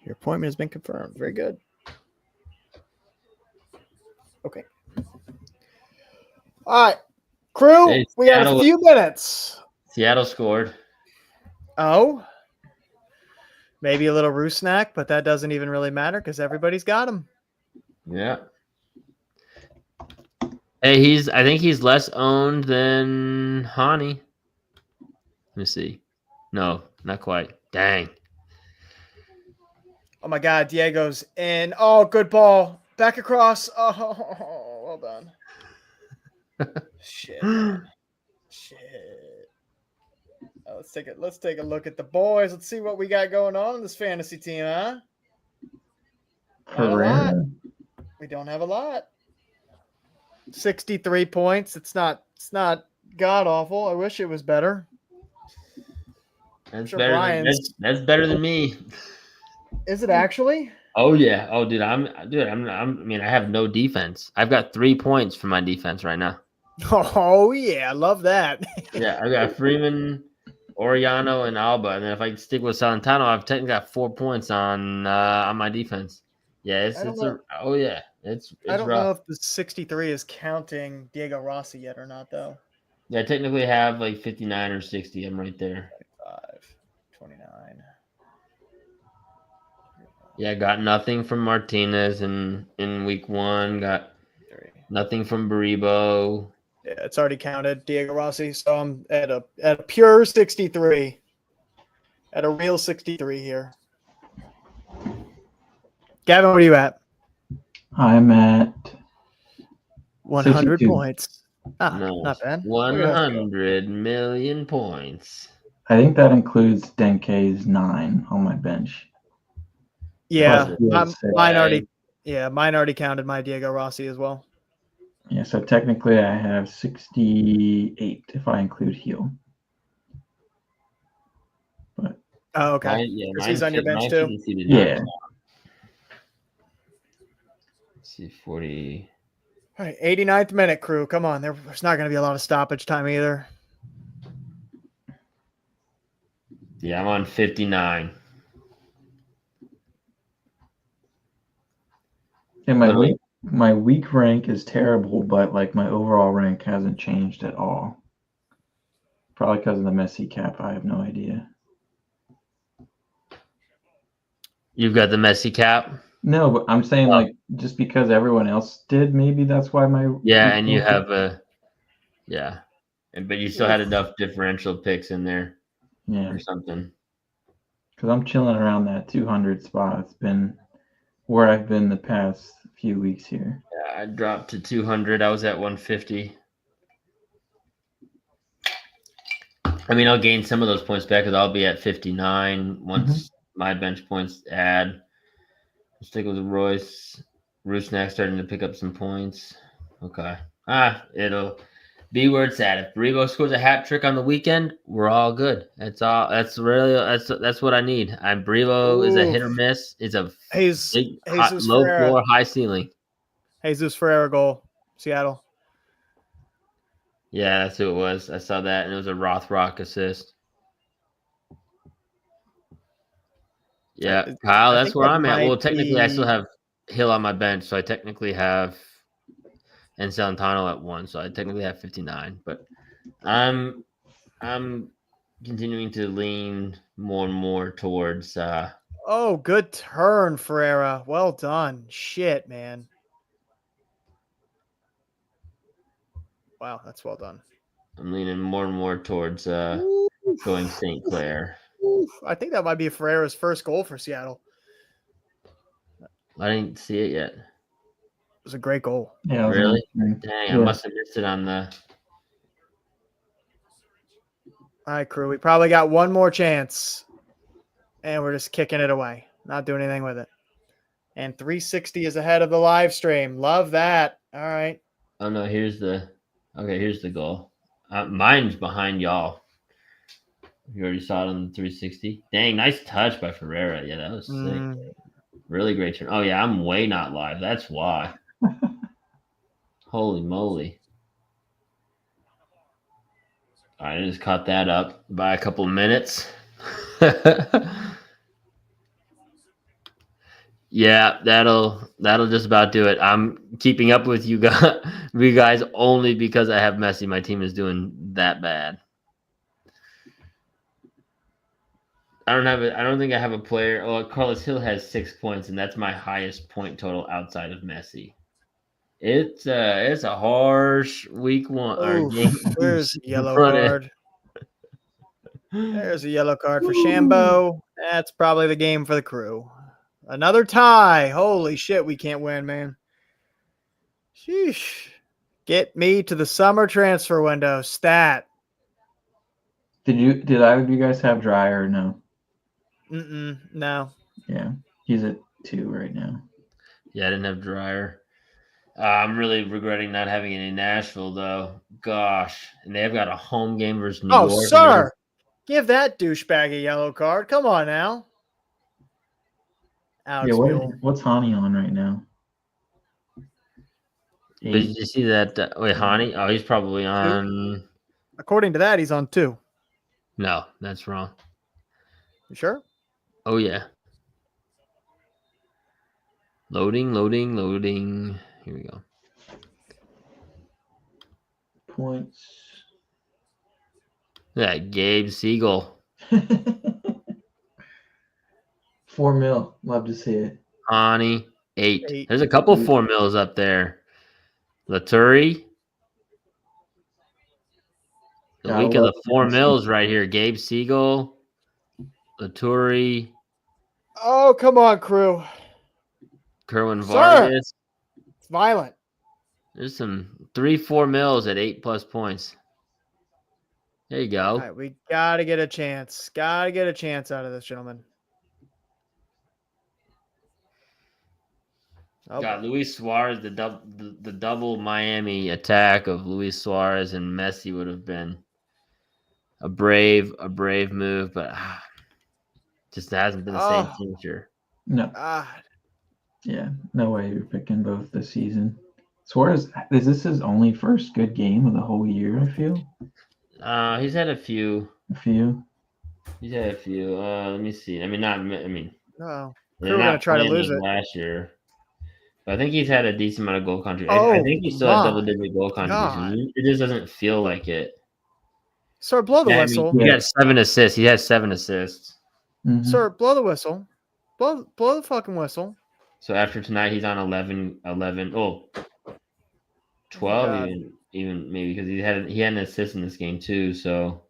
Your appointment has been confirmed. Very good. Okay. All right. Crew, Hey, we have a few minutes. Seattle scored. Oh. Maybe a little Rusnak, but that doesn't even really matter because everybody's got him. Yeah. Hey, I think he's less owned than Hani. Let me see. No, not quite. Dang. Oh my God, Diego's in. Oh, good ball. Back across. Oh, well done. Shit, man. Shit. Let's take a look at the boys. Let's see what we got going on in this fantasy team, huh? Not a lot. We don't have a lot. 63 points. It's not god awful. I wish it was better. That's Sure, better Brian's. that's better than me. Is it actually? Oh yeah. Oh dude, I mean I have no defense. I've got 3 points for my defense right now. Oh yeah, I love that. Yeah, I got Freeman, Oriano, and Alba, and then if I stick with Salentano, I've technically got 4 points on my defense. Yeah, it's I don't rough. know if the 63 is counting Diego Rossi yet or not, though. Yeah, I technically have like 59 or 60. I'm right there. 5, 29. Yeah, got nothing from Martinez in week 1. Got 3. nothing from Baribo. Yeah, it's already counted Diego Rossi, so I'm at a pure 63. At a real 63 here. Gavin, what are you at? I'm at 100 62. points. No, Not bad. 100 million points. I think that includes Denke's 9 on my bench. Yeah, Plus mine already counted my Diego Rossi as well. Yeah, so technically I have 68 if I include Heel. But Oh, okay. Because he's on your bench too. Yeah. Let's see, 40. All right, 89th minute, crew. Come on. There's not going to be a lot of stoppage time either. Yeah, I'm on 59. And my week rank is terrible, but like my overall rank hasn't changed at all. Probably because of the Messi cap. I have no idea. You've got the Messi cap? No, but I'm saying like just because everyone else did, maybe that's why my and you have but you still had enough differential picks in there, or something. Because I'm chilling around that 200 spot. It's been where I've been the past few weeks here. Yeah, I dropped to 200. I was at 150. I mean, I'll gain some of those points back because I'll be at 59 once my bench points add. I'll stick with Royce. Rusnak starting to pick up some points. Okay. It'll be where it's at. If Baribo scores a hat trick on the weekend, we're all good. That's all. That's what I need. Baribo is a hit or miss. It's a low floor, high ceiling. Jesus Ferreira goal, Seattle. Yeah, that's who it was. I saw that, and it was a Rothrock assist. Yeah, Kyle, that's where I'm at. Well, technically, I still have Hill on my bench, so I technically have and Salentano at 1, so I technically have 59. But I'm continuing to lean more and more towards. Good turn, Ferreira. Well done. Shit, man. Wow, that's well done. I'm leaning more and more towards going St. Clair. I think that might be Ferreira's first goal for Seattle. I didn't see it yet. It was a great goal. Yeah, really? Dang, yeah. I must have missed it on the. All right, crew. We probably got one more chance, and we're just kicking it away, not doing anything with it. And 360 is ahead of the live stream. Love that. All right. Oh no! Here's the goal. Mine's behind y'all. You already saw it on the 360. Dang, nice touch by Ferreira. Yeah, that was sick. Really great turn. Oh yeah, I'm way not live. That's why. Holy moly! All right, I just caught that up by a couple of minutes. Yeah, that'll just about do it. I'm keeping up with you guys only because I have Messi. My team is doing that bad. I don't think I have a player. Well, Carlos Hill has 6 points, and that's my highest point total outside of Messi. It's a harsh week one or Oof, game there's a yellow front end. card. There's a yellow card for Shambo. That's probably the game for the Crew. Another tie. Holy shit, we can't win, man. Sheesh. Get me to the summer transfer window. Stat. Did either of you guys have Dryer or no? No. Yeah, he's at 2 right now. Yeah, I didn't have Dryer. I'm really regretting not having it in Nashville, though. Gosh, and they've got a home game versus New York. Oh, sir. Give that douchebag a yellow card. Come on now. Alex What's Hani on right now? Did you see that? Wait, Hani? Oh, he's probably on. According to that, he's on 2. No, that's wrong. You sure? Oh, yeah. Loading. Here we go. Points. Yeah, Gabe Siegel. $4 million. Love to see it. Hani, 8. There's a couple 4 mils up there. Laturi. The week of the 4 mils right here. Gabe Siegel, Laturi. Oh, come on, Crew. Kerwin Vargas. It's violent. There's some 3-4 mils at 8+ points. There you go. All right, we gotta get a chance. Gotta get a chance out of this, gentleman. Oh, got Luis Suarez, the double Miami attack of Luis Suarez and Messi would have been a brave move, but just hasn't been the same future. No. Yeah, no way you're picking both this season. Suarez, is this his only first good game of the whole year, I feel? He's had a few. He's had a few. Let me see. No. We're gonna try to lose it last year. But I think he's had a decent amount of goal contribution. I think he still had double-digit goal contribution. It just doesn't feel like it. Sir, blow the whistle. He got 7 assists. He has 7 assists. Mm-hmm. Sir, blow the whistle. Blow the fucking whistle. So after tonight, he's on 11. 12 even maybe because he had an assist in this game too. So.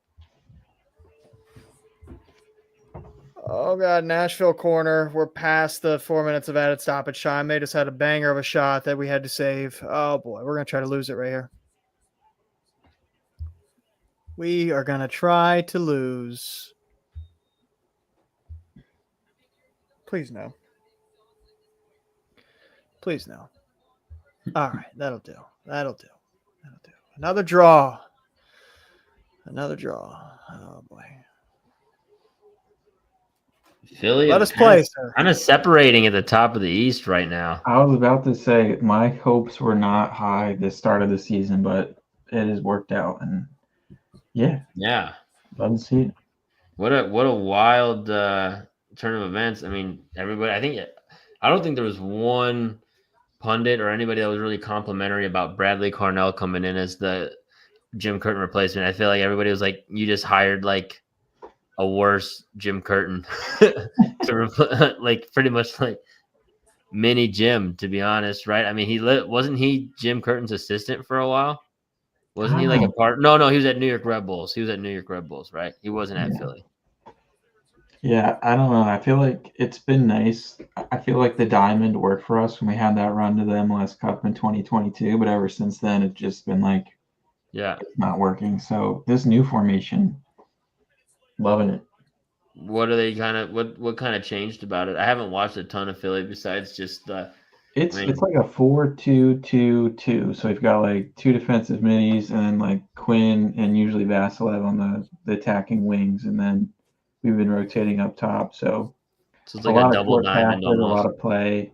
Oh God, Nashville corner. We're past the 4 minutes of added stoppage time. They just had a banger of a shot that we had to save. Oh boy, we're gonna try to lose it right here. We are gonna try to lose. Please no. Please no. All right, that'll do. Another draw. Oh boy. Philly, let us play, sir. Kind of separating at the top of the East right now. I was about to say my hopes were not high the start of the season, but it has worked out, and yeah, love to see it. What a wild turn of events. I mean, everybody. I don't think there was one pundit or anybody that was really complimentary about Bradley Cornell coming in as the Jim Curtin replacement. I feel like everybody was like, "You just hired like a worse Jim Curtin to like pretty much like mini Jim, to be honest, right? I mean, wasn't he Jim Curtin's assistant for a while? Wasn't he like a part? No, he was at New York Red Bulls. Right? He wasn't at Philly. Yeah, I don't know. I feel like it's been nice. I feel like the diamond worked for us when we had that run to the MLS Cup in 2022, but ever since then, it's just been like, it's not working. So this new formation, loving it. What are they what kind of changed about it? I haven't watched a ton of Philly besides just it's like a 4-2-2-2. So you've got like 2 defensive middies and then like Quinn and usually Vasilev on the attacking wings, and then we've been rotating up top. So it's like a double diamond almost. A lot of play,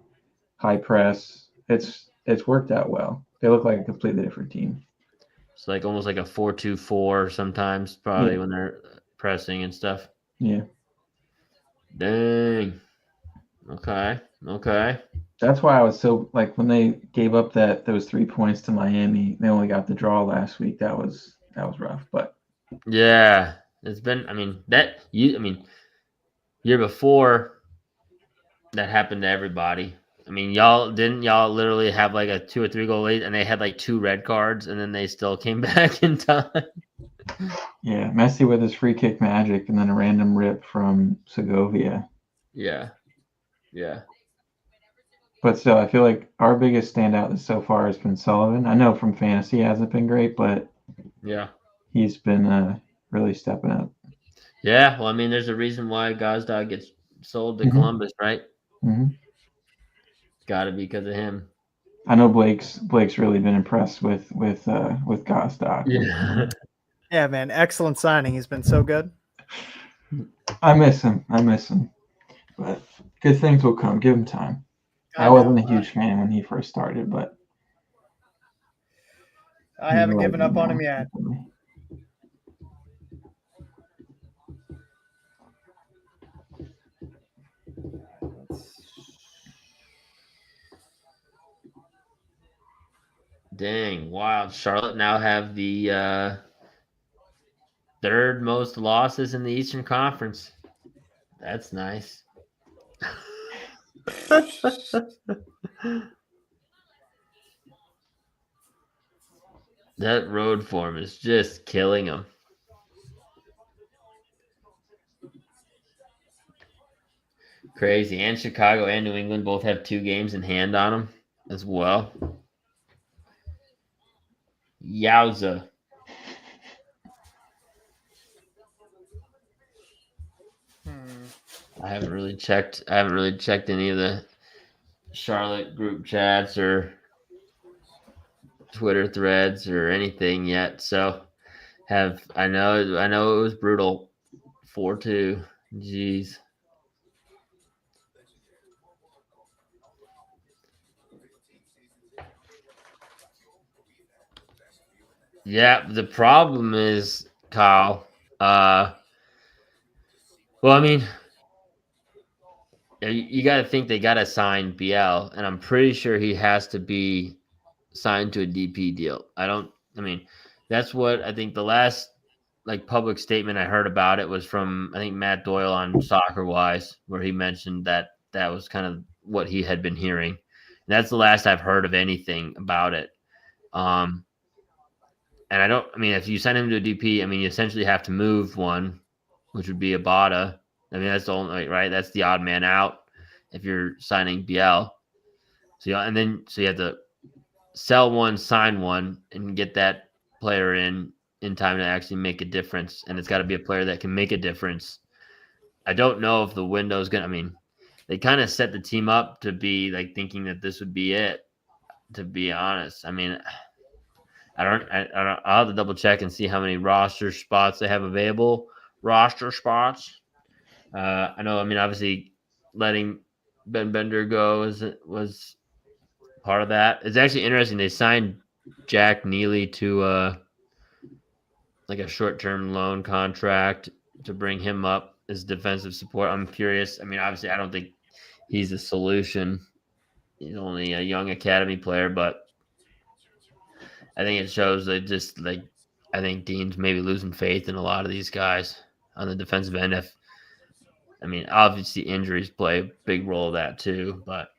high press. It's worked out well. They look like a completely different team. It's like almost like a 4-2-4 sometimes, probably when they're pressing and stuff. Yeah. Dang. Okay. That's why I was so like when they gave up those 3 points to Miami, they only got the draw last week. That was rough, but yeah, it's been. Year before, that happened to everybody. I mean, y'all literally have like a 2 or 3 goal lead, and they had like 2 red cards, and then they still came back in time. Yeah, Messi with his free kick magic, and then a random rip from Segovia. Yeah. But still, I feel like our biggest standout so far has been Sullivan. I know from fantasy he hasn't been great, but Yeah. he's been really stepping up. Yeah. Well, I mean, there's a reason why Gazdag gets sold to Columbus, right? Got to be because of him. I know Blake's really been impressed with Gazdag. Yeah. Yeah, man, excellent signing. He's been so good. I miss him, but good things will come. Give him time. I wasn't a huge fan when he first started, but I haven't given up on him yet. Dang, wow. Charlotte now have the third most losses in the Eastern Conference. That's nice. That road form is just killing them. Crazy. And Chicago and New England both have 2 games in hand on them as well. Yowza. I haven't really checked any of the Charlotte group chats or Twitter threads or anything yet. So I know it was brutal. 4-2. Jeez. Yeah, the problem is, Kyle. Well, I mean, you got to think they got to sign BL, and I'm pretty sure he has to be signed to a DP deal. I mean, that's what I think the last like public statement I heard about it was from I think Matt Doyle on Soccer Wise, where he mentioned that was kind of what he had been hearing. And that's the last I've heard of anything about it. And I mean, if you send him to a DP, I mean, you essentially have to move one, which would be Abada. I mean, that's the only right. That's the odd man out if you're signing BL. So you have to sell one, sign one, and get that player in time to actually make a difference. And it's got to be a player that can make a difference. I don't know if the window's gonna. I mean, they kind of set the team up to be like thinking that this would be it. To be honest, I mean, I don't. I'll have to double check and see how many roster spots they have available. Roster spots. I know. I mean, obviously, letting Ben Bender go was part of that. It's actually interesting. They signed Jack Neely to like a short-term loan contract to bring him up as defensive support. I'm curious. I mean, obviously, I don't think he's a solution. He's only a young academy player, but I think it shows that just like I think Dean's maybe losing faith in a lot of these guys on the defensive end. I mean, obviously injuries play a big role of that too, but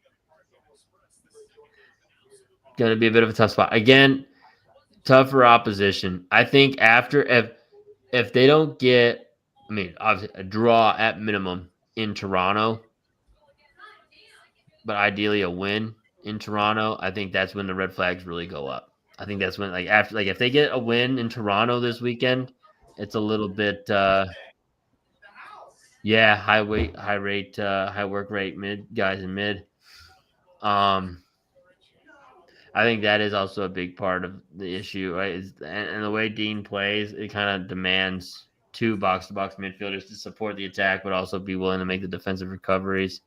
going to be a bit of a tough spot. Again, tougher opposition. I think if they don't get, I mean, obviously a draw at minimum in Toronto, but ideally a win in Toronto, I think that's when the red flags really go up. I think that's when if they get a win in Toronto this weekend, it's a little bit high work rate guys in mid. I think that is also a big part of the issue, right? And the way Dean plays, it kind of demands 2 box-to-box midfielders to support the attack, but also be willing to make the defensive recoveries.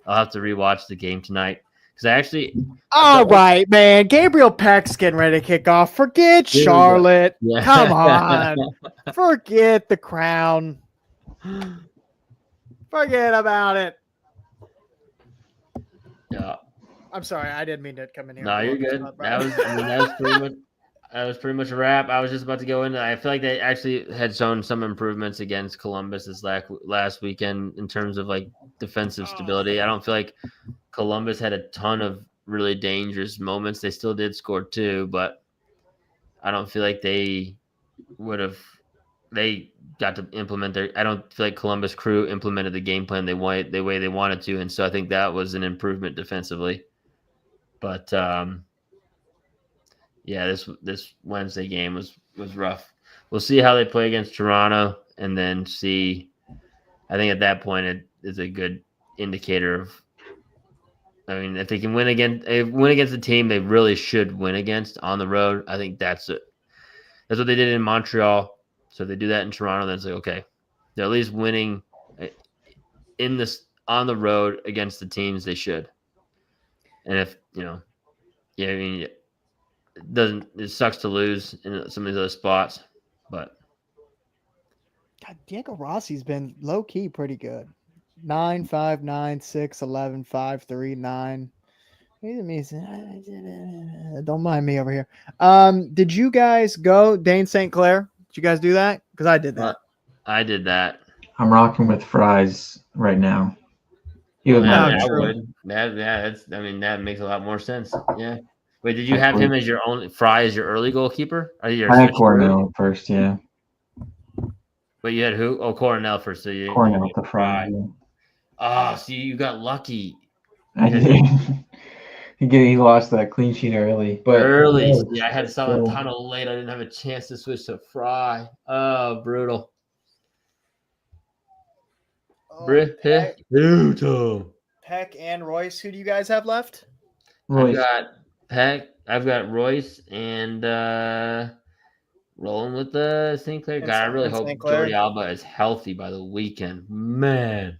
I'll have to rewatch the game tonight because all right, man. Gabriel Peck's getting ready to kick off. Forget Charlotte. Yeah. Come on. Forget the crown. Forget about it. Yeah. I'm sorry, I didn't mean to come in here. No, you're good. That was pretty much. That was pretty much a wrap. I was just about to go into. I feel like they actually had shown some improvements against Columbus this last weekend in terms of like defensive stability. I don't feel like Columbus had a ton of really dangerous moments. They still did score 2, but I don't feel like they would have. They got to implement their. I don't feel like Columbus crew implemented the game plan the way they wanted to, and so I think that was an improvement defensively. But yeah, this Wednesday game was rough. We'll see how they play against Toronto, and then see. I think at that point it is a good indicator of. I mean, if they can win against the team they really should win against on the road, I think that's it. That's what they did in Montreal. So if they do that in Toronto, then it's like okay, they're at least winning in this on the road against the teams they should. And if yeah, I mean. It sucks to lose in some of these other spots, but God, Diego Rossi's been low key pretty good. 9, 5, 9, 6, 11, 5, 3, 9. Don't mind me over here. Did you guys go Dane St. Clair? Did you guys do that? Because I did that. I did that. I'm rocking with Fries right now. He was I would. That makes a lot more sense. Yeah. Wait, did you have him as your only Fry as your early goalkeeper? I had Cornell first, yeah. But you had who? Oh, Cornell first. So you Cornell to Fry. Yeah. Oh, see, you got lucky. I did. He lost that clean sheet early. But I had some tunnel late. I didn't have a chance to switch to Fry. Oh, brutal. Brutal. Peck and Royce. Who do you guys have left? Royce. I've got Peck. I've got Royce and rolling with the St. Clair guy. I really hope Jordi Alba is healthy by the weekend. Man.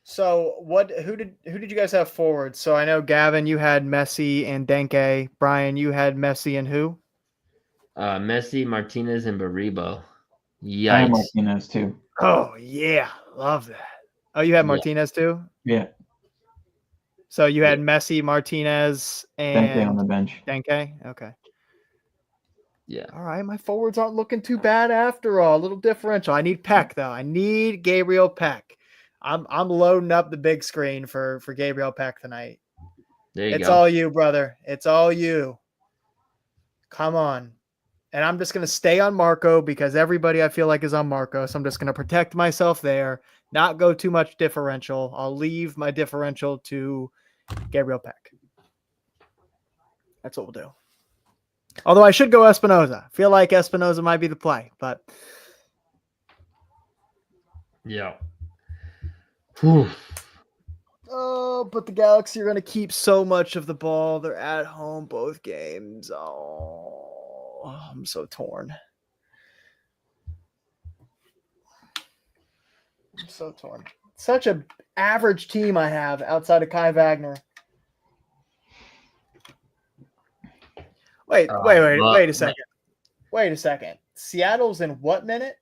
So who did you guys have forward? So I know Gavin, you had Messi and Denke. Brian, you had Messi and who? Messi, Martinez, and Baribo. Yikes. I had Martinez too. Oh yeah, love that. Oh, you had Martinez too? Yeah. So you had Messi, Martinez, and Denke on the bench. Denke? Okay. Yeah. All right. My forwards aren't looking too bad after all. A little differential. I need Peck, though. I need Gabriel Peck. I'm loading up the big screen for Gabriel Peck tonight. There you go. It's all you, brother. It's all you. Come on. And I'm just going to stay on Marco because everybody I feel like is on Marco. So I'm just going to protect myself there, not go too much differential. I'll leave my differential to Gabriel Peck. That's what we'll do. Although I should go Espinoza. I feel like Espinoza might be the play, but. Yeah. Whew. Oh, but the Galaxy are going to keep so much of the ball. They're at home both games. Oh, I'm so torn. I'm so torn. Such an average team I have outside of Kai Wagner. Wait a second. Wait a second. Seattle's in what minute?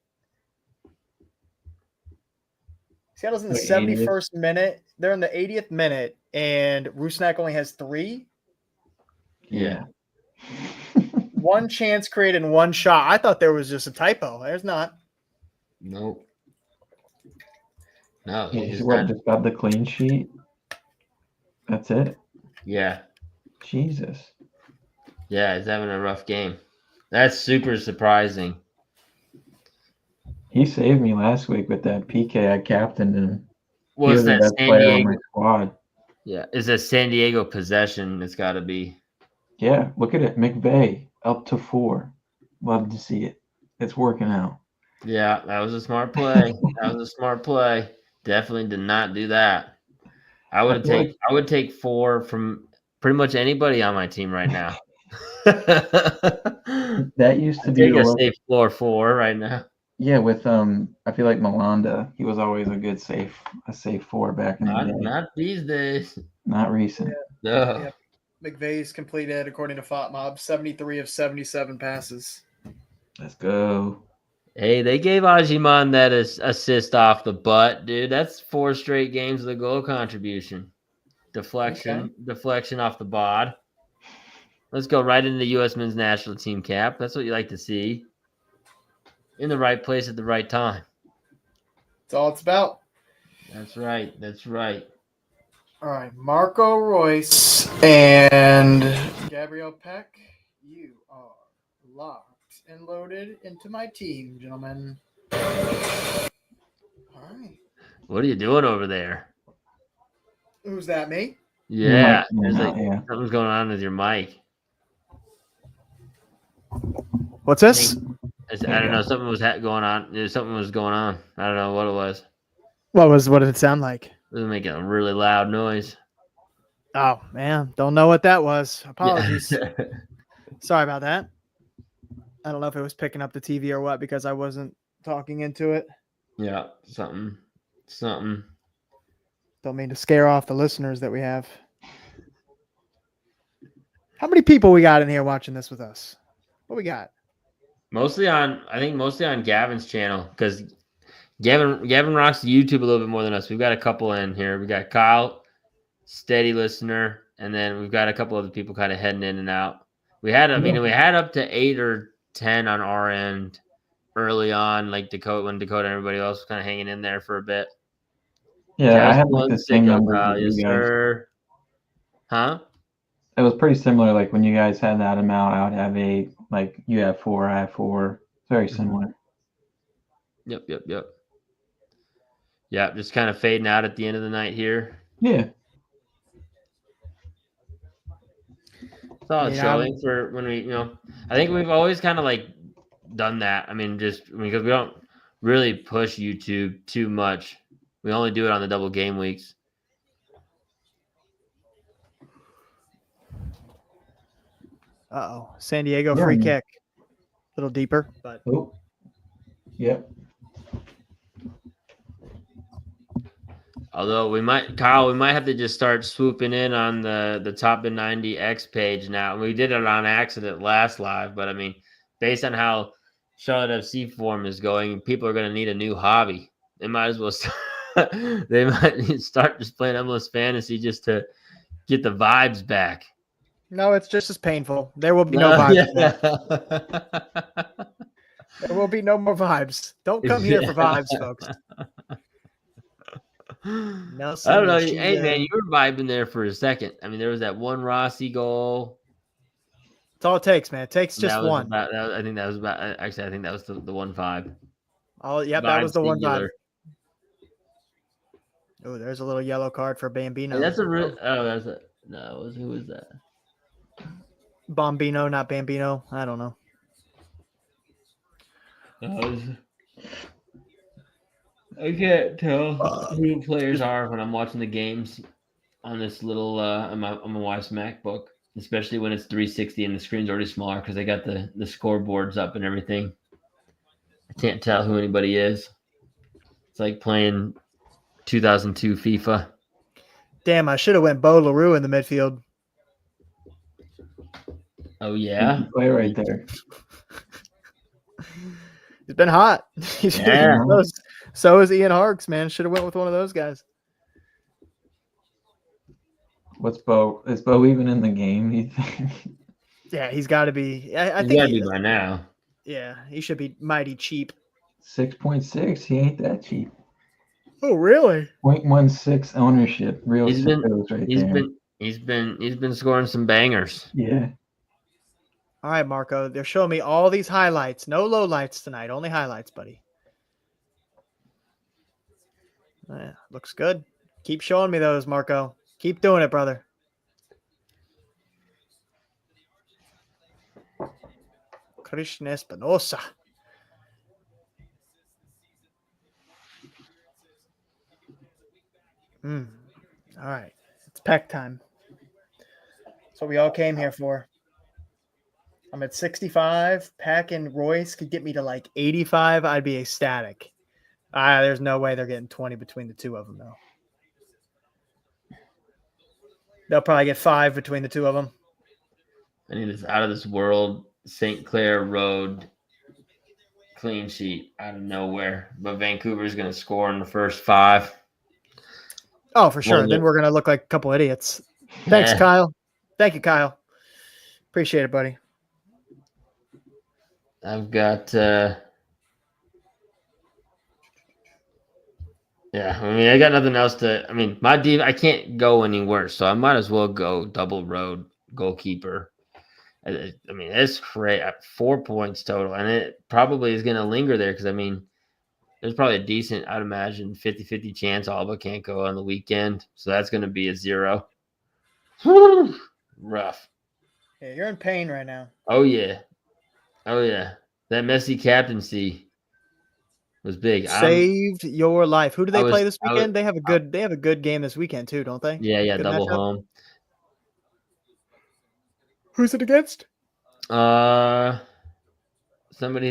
Seattle's in the 71st minute. They're in the 80th minute, and Rusnak only has 3. Yeah. One chance created and one shot. I thought there was just a typo. There's not. Nope. No. He's just got the clean sheet. That's it. Yeah. Jesus. Yeah, he's having a rough game. That's super surprising. He saved me last week with that PK. I captained him. Was that San Diego? On my squad. Yeah, it's a San Diego possession. It's got to be. Yeah, look at it. McVay up to 4. Love to see it. It's working out. Yeah, that was a smart play. Definitely did not do that. I would take 4 from pretty much anybody on my team right now. That used to be a safe floor 4 right now. Yeah, with I feel like Melanda, he was always a good safe 4 back in the day. Not these days. Not recent. Yeah. McVay's completed, according to FotMob, 73 of 77 passes. Let's go. Hey, they gave Ajiman that assist off the butt, dude. That's 4 straight games of the goal contribution. Deflection off the bod. Let's go right into the U.S. men's national team cap. That's what you like to see. In the right place at the right time. That's all it's about. That's right. That's right. All right, Marco Royce and Gabriel Peck, you are locked and loaded into my team, gentlemen. All right. What are you doing over there? Who's that, me? Yeah, Your mic, yeah. something's going on with your mic. What's this? I don't know. Something was going on. Something was going on. I don't know what it was. What did it sound like? It was making a really loud noise. Oh, man. Don't know what that was. Apologies. Yeah. Sorry about that. I don't know if it was picking up the TV or what because I wasn't talking into it. Yeah, something. Don't mean to scare off the listeners that we have. How many people we got in here watching this with us? What we got? Mostly on Gavin's channel because Gavin rocks YouTube a little bit more than us. We've got a couple in here. We got Kyle, steady listener, and then we've got a couple other people kind of heading in and out. We had up to 8 or 10 on our end early on, like Dakota and everybody else was kind of hanging in there for a bit. Yeah, I had like the same numbers as yes, you guys. sir. Huh? It was pretty similar. Like when you guys had that amount, I would have 8. Like you have 4, I have 4. It's very similar. Yep. Yeah, just kind of fading out at the end of the night here. Yeah. Solid showing for when we, I think we've always kind of like done that. I mean, because we don't really push YouTube too much. We only do it on the double game weeks. Uh-oh. San Diego free kick. A little deeper, but. Oh. Yep. Although we might have to just start swooping in on the top of 90X page now. We did it on accident last live, but I mean, based on how Charlotte FC form is going, people are going to need a new hobby. They might as well they might start just playing MLS Fantasy just to get the vibes back. No, it's just as painful. There will be no vibes. Yeah. There will be no more vibes. Don't come here for vibes, folks. Nelson, I don't know. Hey, man, you were vibing there for a second. I mean, there was that one Rossi goal. That's all it takes, man. It takes just one. I think that was the 1-5. Oh, yeah, that was the 1-5. Oh, there's a little yellow card for Bambino. Hey, that's a real. Oh, that's a no. Who was that? Bombino, not Bambino. I don't know. I can't tell who players are when I'm watching the games on this little on my wife's MacBook, especially when it's 360 and the screen's already smaller because they got the scoreboards up and everything. I can't tell who anybody is. It's like playing 2002 FIFA. Damn, I should have went Bo LaRue in the midfield. Oh yeah, play right there. He's been hot. Yeah. So is Ian Harks, man. Should have went with one of those guys. What's Bo? Is Bo even in the game? You think? Yeah, he's got to be. I think he's got to be by now. Yeah, he should be mighty cheap. 6.6. He ain't that cheap. Oh, really? 0.16 ownership. Real sickos right there. He's been scoring some bangers. Yeah. All right, Marco. They're showing me all these highlights. No lowlights tonight. Only highlights, buddy. Yeah, looks good. Keep showing me those, Marco. Keep doing it, brother. Christian Espinosa. All right. It's pack time. That's what we all came here for. I'm at 65. Pack and Royce could get me to like 85. I'd be ecstatic. There's no way they're getting 20 between the two of them, though. They'll probably get 5 between the two of them. I need this out of this world St. Clair Road clean sheet out of nowhere. But Vancouver's going to score in the first 5. Oh, for sure. Then we're going to look like a couple idiots. Thanks, Kyle. Thank you, Kyle. Appreciate it, buddy. I've got yeah, I mean, I got nothing else to. I mean, my deep, I can't go any worse, so I might as well go double road goalkeeper. I mean, it's great at 4 points total, and it probably is going to linger there because I mean, there's probably a decent, I'd imagine, 50-50 chance Alba can't go on the weekend, so that's going to be a 0. Rough. Yeah, you're in pain right now. Oh yeah, that Messi captaincy was big. Saved your life. Who do they play this weekend? They have a good game this weekend too, don't they? Yeah, good double matchup. home. Who's it against? Somebody's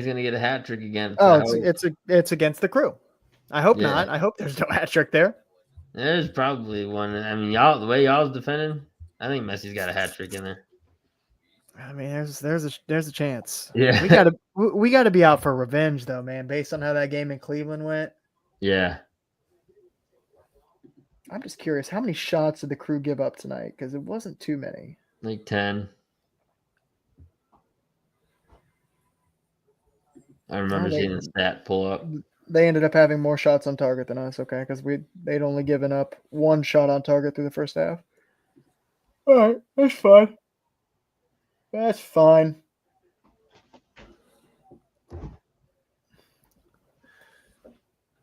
gonna get a hat trick again. Oh, it's against the Crew. I hope Yeah. not. I hope there's no hat trick there. There's probably one. I mean, y'all, the way y'all's defending, I think Messi's got a hat trick in there. I mean, there's a chance. Yeah. we gotta be out for revenge though, man. Based on how that game in Cleveland went. Yeah. I'm just curious, how many shots did the Crew give up tonight? Because it wasn't too many. Like 10. I remember seeing the stat pull up. They ended up having more shots on target than us, okay? Because they'd only given up 1 shot on target through the first half. All right, that's fine. That's fine.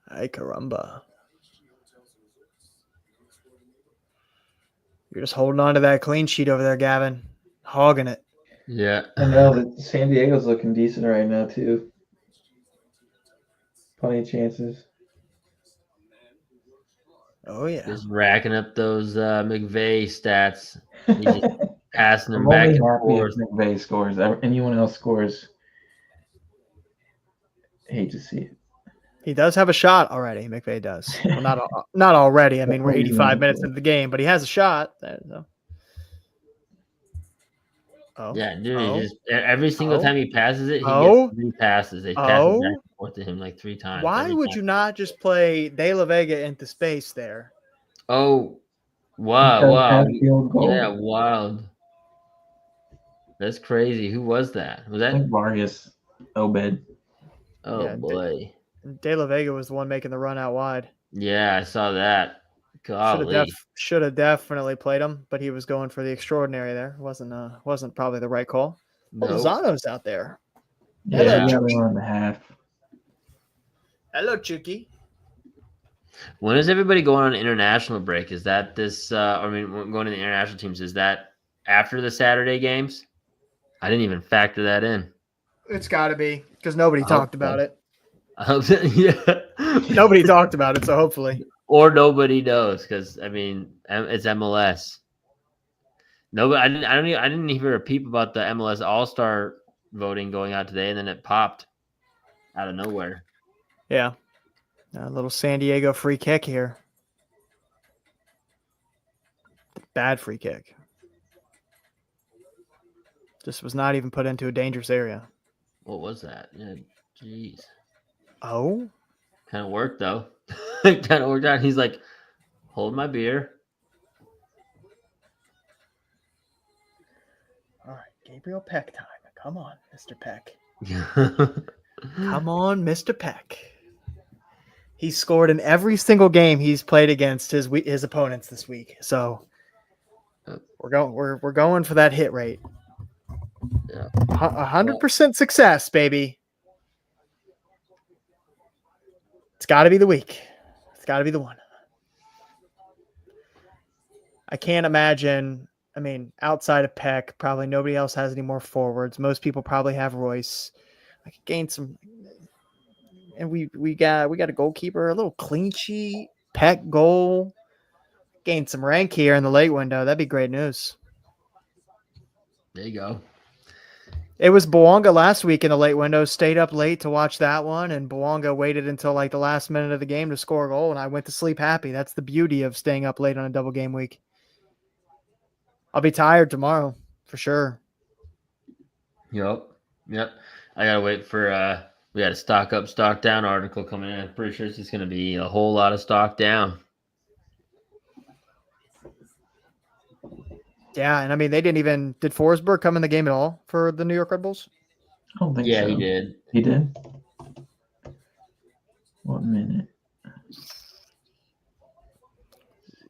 Ay caramba. You're just holding on to that clean sheet over there, Gavin. Hogging it. Yeah. I know that San Diego's looking decent right now too. Plenty of chances. Oh yeah. Just racking up those McVay stats. He's just passing them I'm back only and happy forth. if McVay scores. Anyone else scores, hate to see it. He does have a shot already. McVay does. Well, not already. I mean, we're 85 minutes into the game, but he has a shot. So. Oh. Yeah, dude. Just every single time he passes it, he Oh. gets 3 passes. They pass it back and forth to him like 3 times. Why would you not just play De La Vega into space there? Oh, wow. Yeah, wild. That's crazy. Who was that? Was I that think Vargas Obed? Oh Yeah, boy. De La Vega was the one making the run out wide. Yeah, I saw that. Should have definitely played him, but he was going for the extraordinary there. Wasn't probably the right call. Nope. Lozano's out there. Yeah, the other 1.5. Hello, Chucky. When is everybody going on international break? Is that this? Going to the international teams. Is that after the Saturday games? I didn't even factor that in. It's got to be because nobody talked about it. Yeah, nobody talked about it, so hopefully. Or nobody knows because I mean it's MLS. Nobody. I didn't even hear a peep about the MLS All-Star voting going out today, and then it popped out of nowhere. Yeah, a little San Diego free kick here. Bad free kick. This was not even put into a dangerous area. What was that? Yeah, jeez. Oh, kind of worked though. Kind of worked out. He's like, hold my beer. All right, Gabriel Peck time. Come on, Mr. Peck. Come on, Mr. Peck. He scored in every single game he's played against his opponents this week. So we're going for that hit rate. Yeah, 100% success, baby. It's got to be the week. It's got to be the one. I can't imagine. I mean, outside of Peck, probably nobody else has any more forwards. Most people probably have Royce. I could gain some, and we got a goalkeeper, a little clean sheet, Peck goal. Gain some rank here in the late window. That'd be great news. There you go. It was Bouanga last week in the late window. Stayed up late to watch that one, and Bouanga waited until like the last minute of the game to score a goal, and I went to sleep happy. That's the beauty of staying up late on a double game week. I'll be tired tomorrow for sure. Yep. I gotta wait for we got a stock up, stock down article coming in. I'm pretty sure it's just gonna be a whole lot of stock down. Yeah, and I mean, did Forsberg come in the game at all for the New York Red Bulls? I don't think so. Yeah, he did. He did? 1 minute.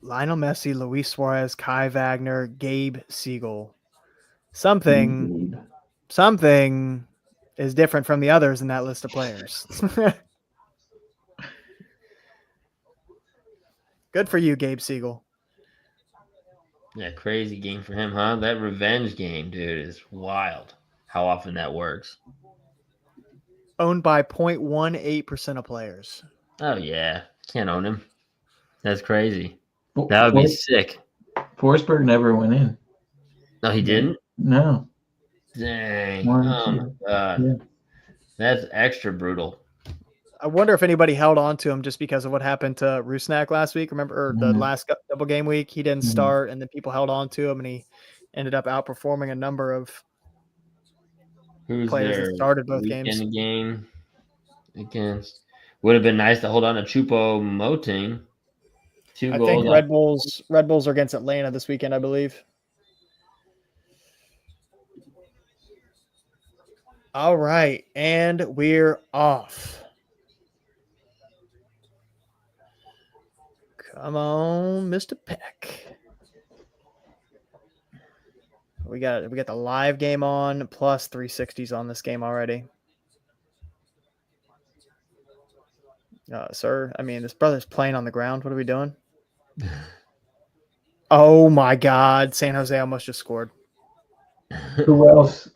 Lionel Messi, Luis Suarez, Kai Wagner, Gabe Siegel. Something is different from the others in that list of players. Good for you, Gabe Siegel. Yeah, crazy game for him, huh? That revenge game, dude, is wild. How often that works. Owned by 0.18% of players. Oh, yeah. Can't own him. That's crazy. That would be sick. Forsberg never went in. No, he didn't? No. Dang. Oh, my God. Yeah. That's extra brutal. I wonder if anybody held on to him just because of what happened to Rusnak last week. Remember, or the last double game week, he didn't start, and then people held on to him, and he ended up outperforming a number of players that started both games. Game against would have been nice to hold on to Choupo-Moting. 2 goals. I think Red Bulls are against Atlanta this weekend, I believe. All right, and we're off. Come on, Mr. Peck. We got the live game on, plus 360s on this game already. Sir, I mean, this brother's playing on the ground. What are we doing? Oh, my God. San Jose almost just scored. Who else?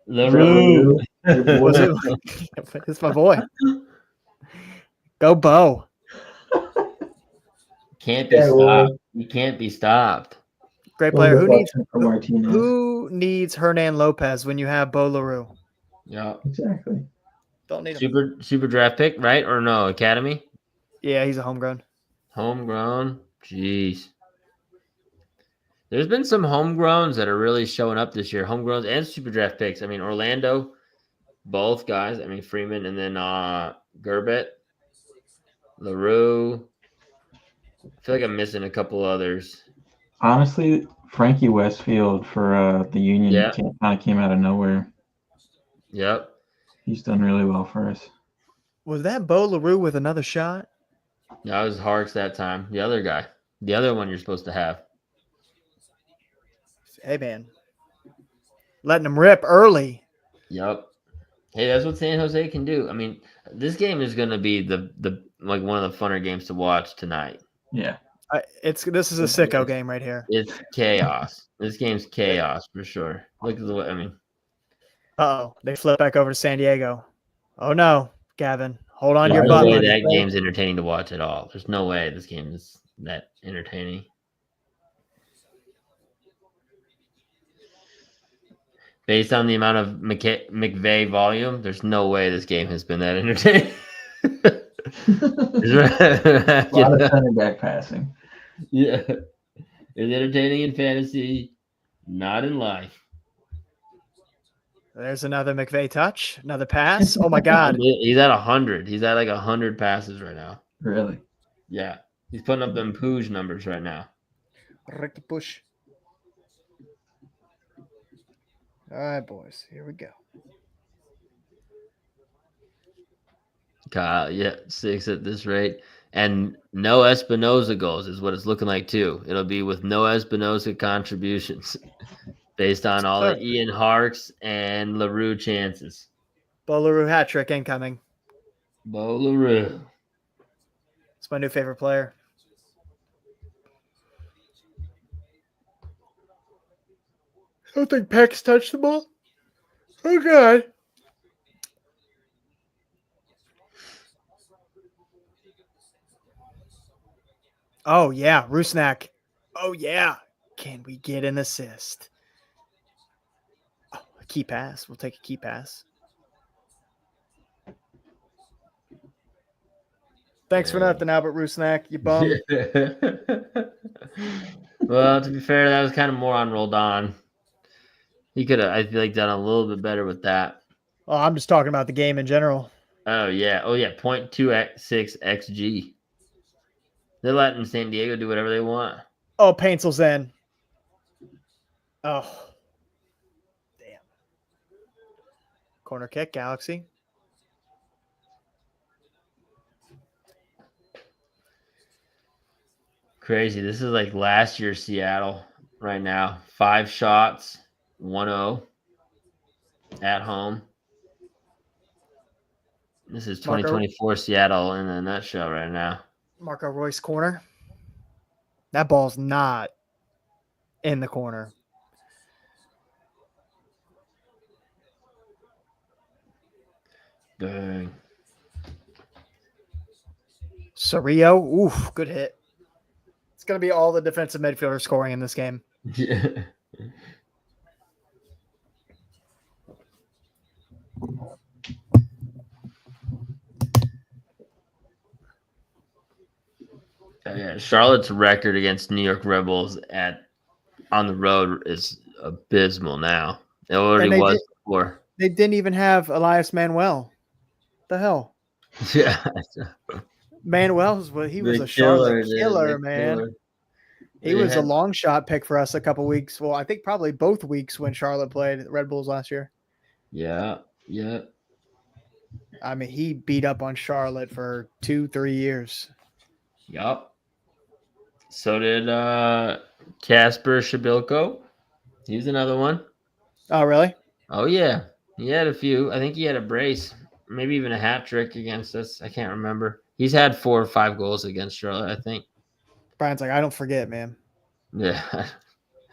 LaRue. It's my boy. Go, Bo. Can't be stopped. You can't be stopped. Great player. Who needs Hernan Lopez when you have Bo LaRue? Yeah, exactly. Don't need him. Super draft pick, right? Or no, academy? Yeah, he's a homegrown. Homegrown? Jeez. There's been some homegrowns that are really showing up this year. Homegrowns and super draft picks. I mean, Orlando, both guys. I mean, Freeman and then Gerbet, LaRue. I feel like I'm missing a couple others. Honestly, Frankie Westfield for the Union kind of came out of nowhere. Yep. He's done really well for us. Was that Bo LaRue with another shot? Yeah, it was Harks that time. The other guy. The other one you're supposed to have. Hey, man. Letting them rip early. Yep. Hey, that's what San Jose can do. I mean, this game is going to be the like one of the funner games to watch tonight. Yeah. This is a sicko game right here. It's chaos. This game's chaos for sure. Look at the way. I mean. Uh-oh. They flip back over to San Diego. Oh, no, Gavin. Hold on to your butt. There's no way that game's entertaining to watch at all. There's no way this game is that entertaining. Based on the amount of McVay volume, there's no way this game has been that entertaining. A lot of center back passing. Yeah. It's entertaining in fantasy, not in life. There's another McVay touch, another pass. Oh, my God. He's at 100. He's at like 100 passes right now. Really? Yeah. He's putting up them Pooj numbers right now. Ricky push. All right, boys. Here we go. Kyle, yeah, 6 at this rate. And no Espinoza goals is what it's looking like, too. It'll be with no Espinoza contributions based on all the Ian Harks and LaRue chances. Bo LaRue hat trick incoming. Bo LaRue. It's my new favorite player. I don't think Peck's touched the ball. Oh, God. Oh, yeah. Rusnak. Oh, yeah. Can we get an assist? Oh, a key pass. We'll take a key pass. Thanks for nothing, Albert Rusnak. You bum. Well, to be fair, that was kind of more on Roldan. He could have, I feel like, done a little bit better with that. Oh, I'm just talking about the game in general. Oh, yeah. 0.26 XG. They're letting San Diego do whatever they want. Oh, Painsel's in. Oh, damn. Corner kick, Galaxy. Crazy. This is like last year's Seattle right now. 5 shots, 1-0 at home. This is Marco- 2024 Seattle in a nutshell right now. Marco Royce corner. That ball's not in the corner. Dang. Cerrillo. Oof, good hit. It's going to be all the defensive midfielders scoring in this game. Yeah. Yeah, Charlotte's record against New York Red Bulls on the road is abysmal now. It already was before. They didn't even have Elias Manuel. The hell? Yeah. Manuel's he was The a Charlotte dude, killer, the man. killer. He was a long shot pick for us a couple weeks. Well, I think probably both weeks when Charlotte played Red Bulls last year. Yeah, yeah. I mean, he beat up on Charlotte for 2-3 years. Yup. So did Casper Shabilko. He's another one. Oh, really? Oh yeah. He had a few. I think he had a brace, maybe even a hat trick against us. I can't remember. He's had 4 or 5 goals against Charlotte, I think. Brian's like, I don't forget, man. Yeah.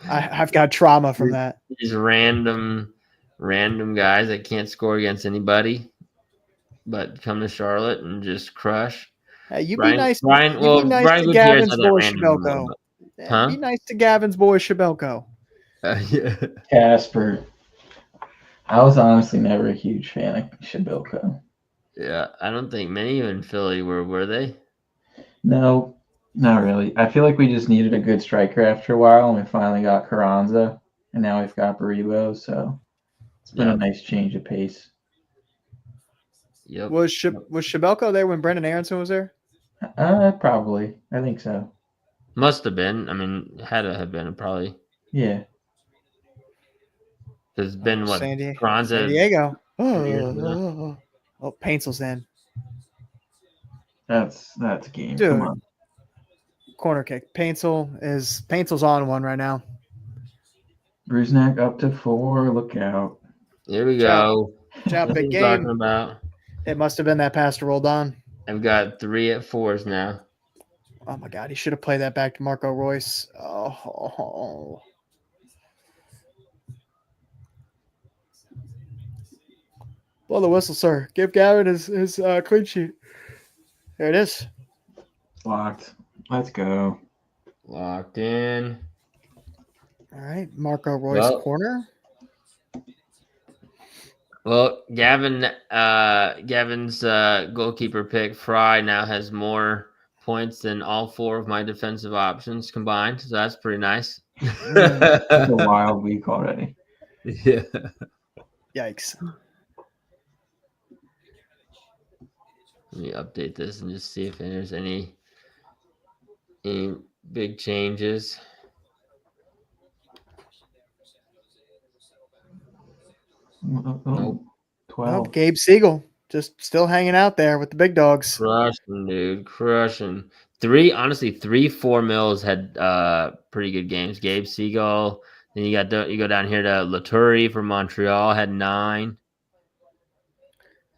I've got trauma from that. These random guys that can't score against anybody, but come to Charlotte and just crush. Hey, you Brian, be nice. Brian, You well, be nice Brian to Gutierrez Gavin's had that boy random Shabelko. one, huh? Be nice to Gavin's boy Shabelko. Yeah. Casper. I was honestly never a huge fan of Shabilko. Yeah, I don't think many in Philly were they? No, not really. I feel like we just needed a good striker after a while, and we finally got Carranza, and now we've got Baribo, so it's been a nice change of pace. Yep. Was Shabelko there when Brendan Aronson was there? Probably. I think so. Must have been. I mean, had to have been probably. Yeah. There's been what? San Carranza. Diego. years Oh, Painsel's in. That's game. Dude. Come on. Corner kick. Painsel's on one right now. Bruznak up to 4. Look out. Here we go. Job, big game. Talking about. It must have been that pass to Roldan. I've got 3 at 4s now. Oh my God, he should have played that back to Marco Royce. Oh. Blow the whistle, sir. Give Gavin his clean sheet. There it is. Locked. Let's go. Locked in. All right, Marco Royce corner. Well, Gavin's goalkeeper pick, Fry, now has more points than all 4 of my defensive options combined. So that's pretty nice. It's a wild week already. Yeah. Yikes. Let me update this and just see if there's any big changes. Nope. 12. Gabe Siegel just still hanging out there with the big dogs. Crushing, dude. Crushing. 3 mils had pretty good games. Gabe Siegel. Then you go down here to Laturi from Montreal, had 9.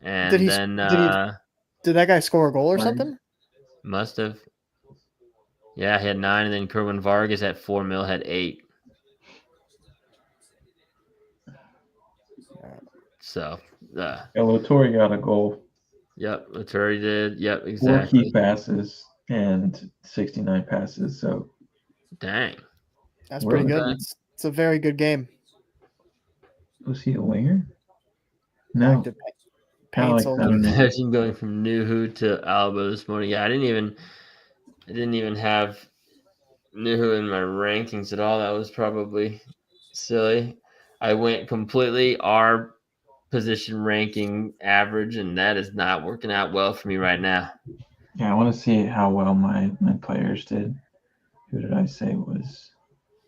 And did that guy score a goal or something? Must have. Yeah, he had 9, and then Kerwin Vargas at 4 mil had 8. So, Laturi got a goal. Yep, Laturi did. Yep, exactly. 4 key passes and 69 passes. So, dang, that's pretty good. It's a very good game. Was he a winger? No. Imagine going from Nuhu to Alba this morning. Yeah, I didn't even have Nuhu in my rankings at all. That was probably silly. I went completely our position ranking average, and that is not working out well for me right now. Yeah, I want to see how well my players did. Who did I say was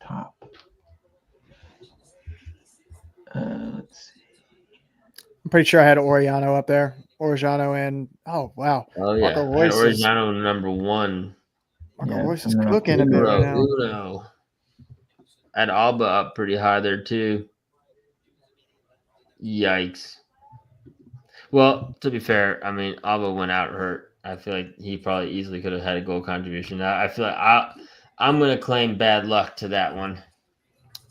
top? Let's see. I'm pretty sure I had Oriano up there. Oriano and oh wow, Oh yeah, Marco I had Royce is Orellano number 1. Yeah, cooking a bit right now. Uno. I had Alba up pretty high there too. Yikes. Well, to be fair, I mean Alba went out hurt. I feel like he probably easily could have had a goal contribution. I feel like I'm gonna claim bad luck to that one.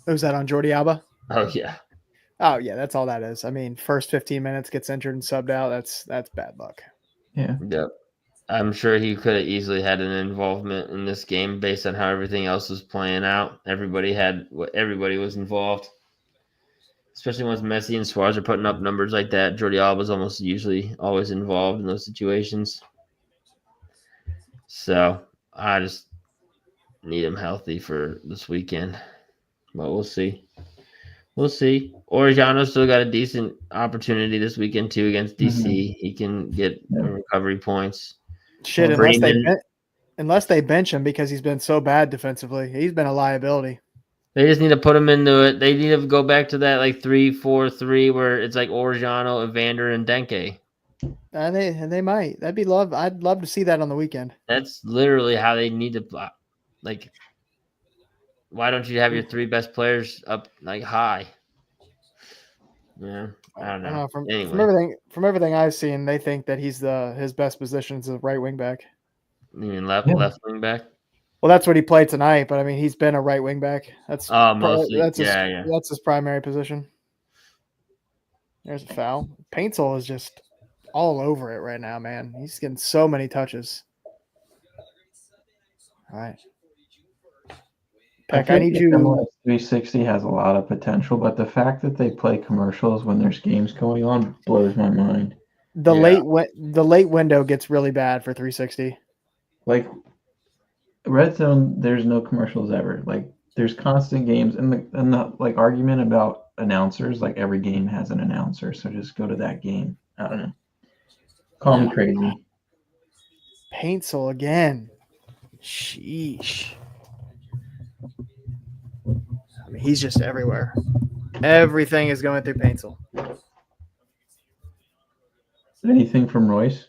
Was that on Jordi Alba? Oh yeah. Oh yeah, that's all that is. I mean, first 15 minutes gets injured and subbed out. That's bad luck. Yeah. Yep. I'm sure he could have easily had an involvement in this game based on how everything else was playing out. Everybody was involved. Especially once Messi and Suarez are putting up numbers like that. Jordi Alba's almost usually always involved in those situations. So I just need him healthy for this weekend. But we'll see. We'll see. Orellano still got a decent opportunity this weekend too against DC. He can get recovery points. Shit, Freeman, unless they bench him because he's been so bad defensively. He's been a liability. they just need to put him into it. They need to go back to that like 3-4-3 where it's like Orellano, Evander, and Denke. And they might. That'd be love. I'd love to see that on the weekend. That's literally how they need to like. Why don't you have your 3 best players up like high? Yeah, I don't know. From everything I've seen, they think that his best position is a right wing back. You mean left wing back? Well, that's what he played tonight, but I mean he's been a right wing back. That's mostly. That's his primary position. There's a foul. Paintsel is just all over it right now, man. He's getting so many touches. All right. Peck, I need you. 360 has a lot of potential, but the fact that they play commercials when there's games going on blows my mind. The late window gets really bad for 360. Like Red Zone, there's no commercials ever. Like there's constant games, and the like argument about announcers. Like every game has an announcer, so just go to that game. I don't know. Call me crazy. Paintsel again. Sheesh. I mean, he's just everywhere. Everything is going through Paintsel. Anything from Royce?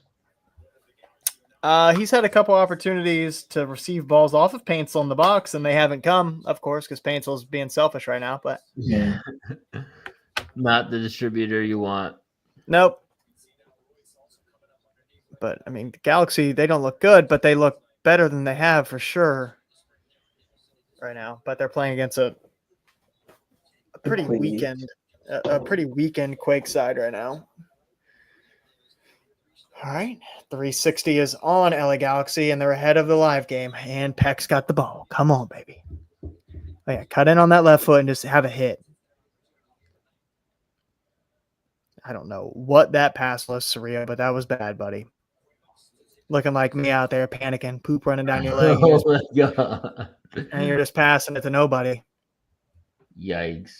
He's had a couple opportunities to receive balls off of Paintsel in the box, and they haven't come, of course, because Paintsel's being selfish right now. But yeah, not the distributor you want. Nope. But I mean, the Galaxy, they don't look good, but they look better than they have for sure right now. But they're playing against a pretty weakened Quake side right now. All right, 360 is on LA Galaxy, and they're ahead of the live game. And Peck's got the ball. Come on, baby. Oh yeah, cut in on that left foot and just have a hit. I don't know what that pass was, Surreal, but that was bad, buddy. Looking like me out there panicking, poop running down your leg. Oh my god! And you're just passing it to nobody. Yikes!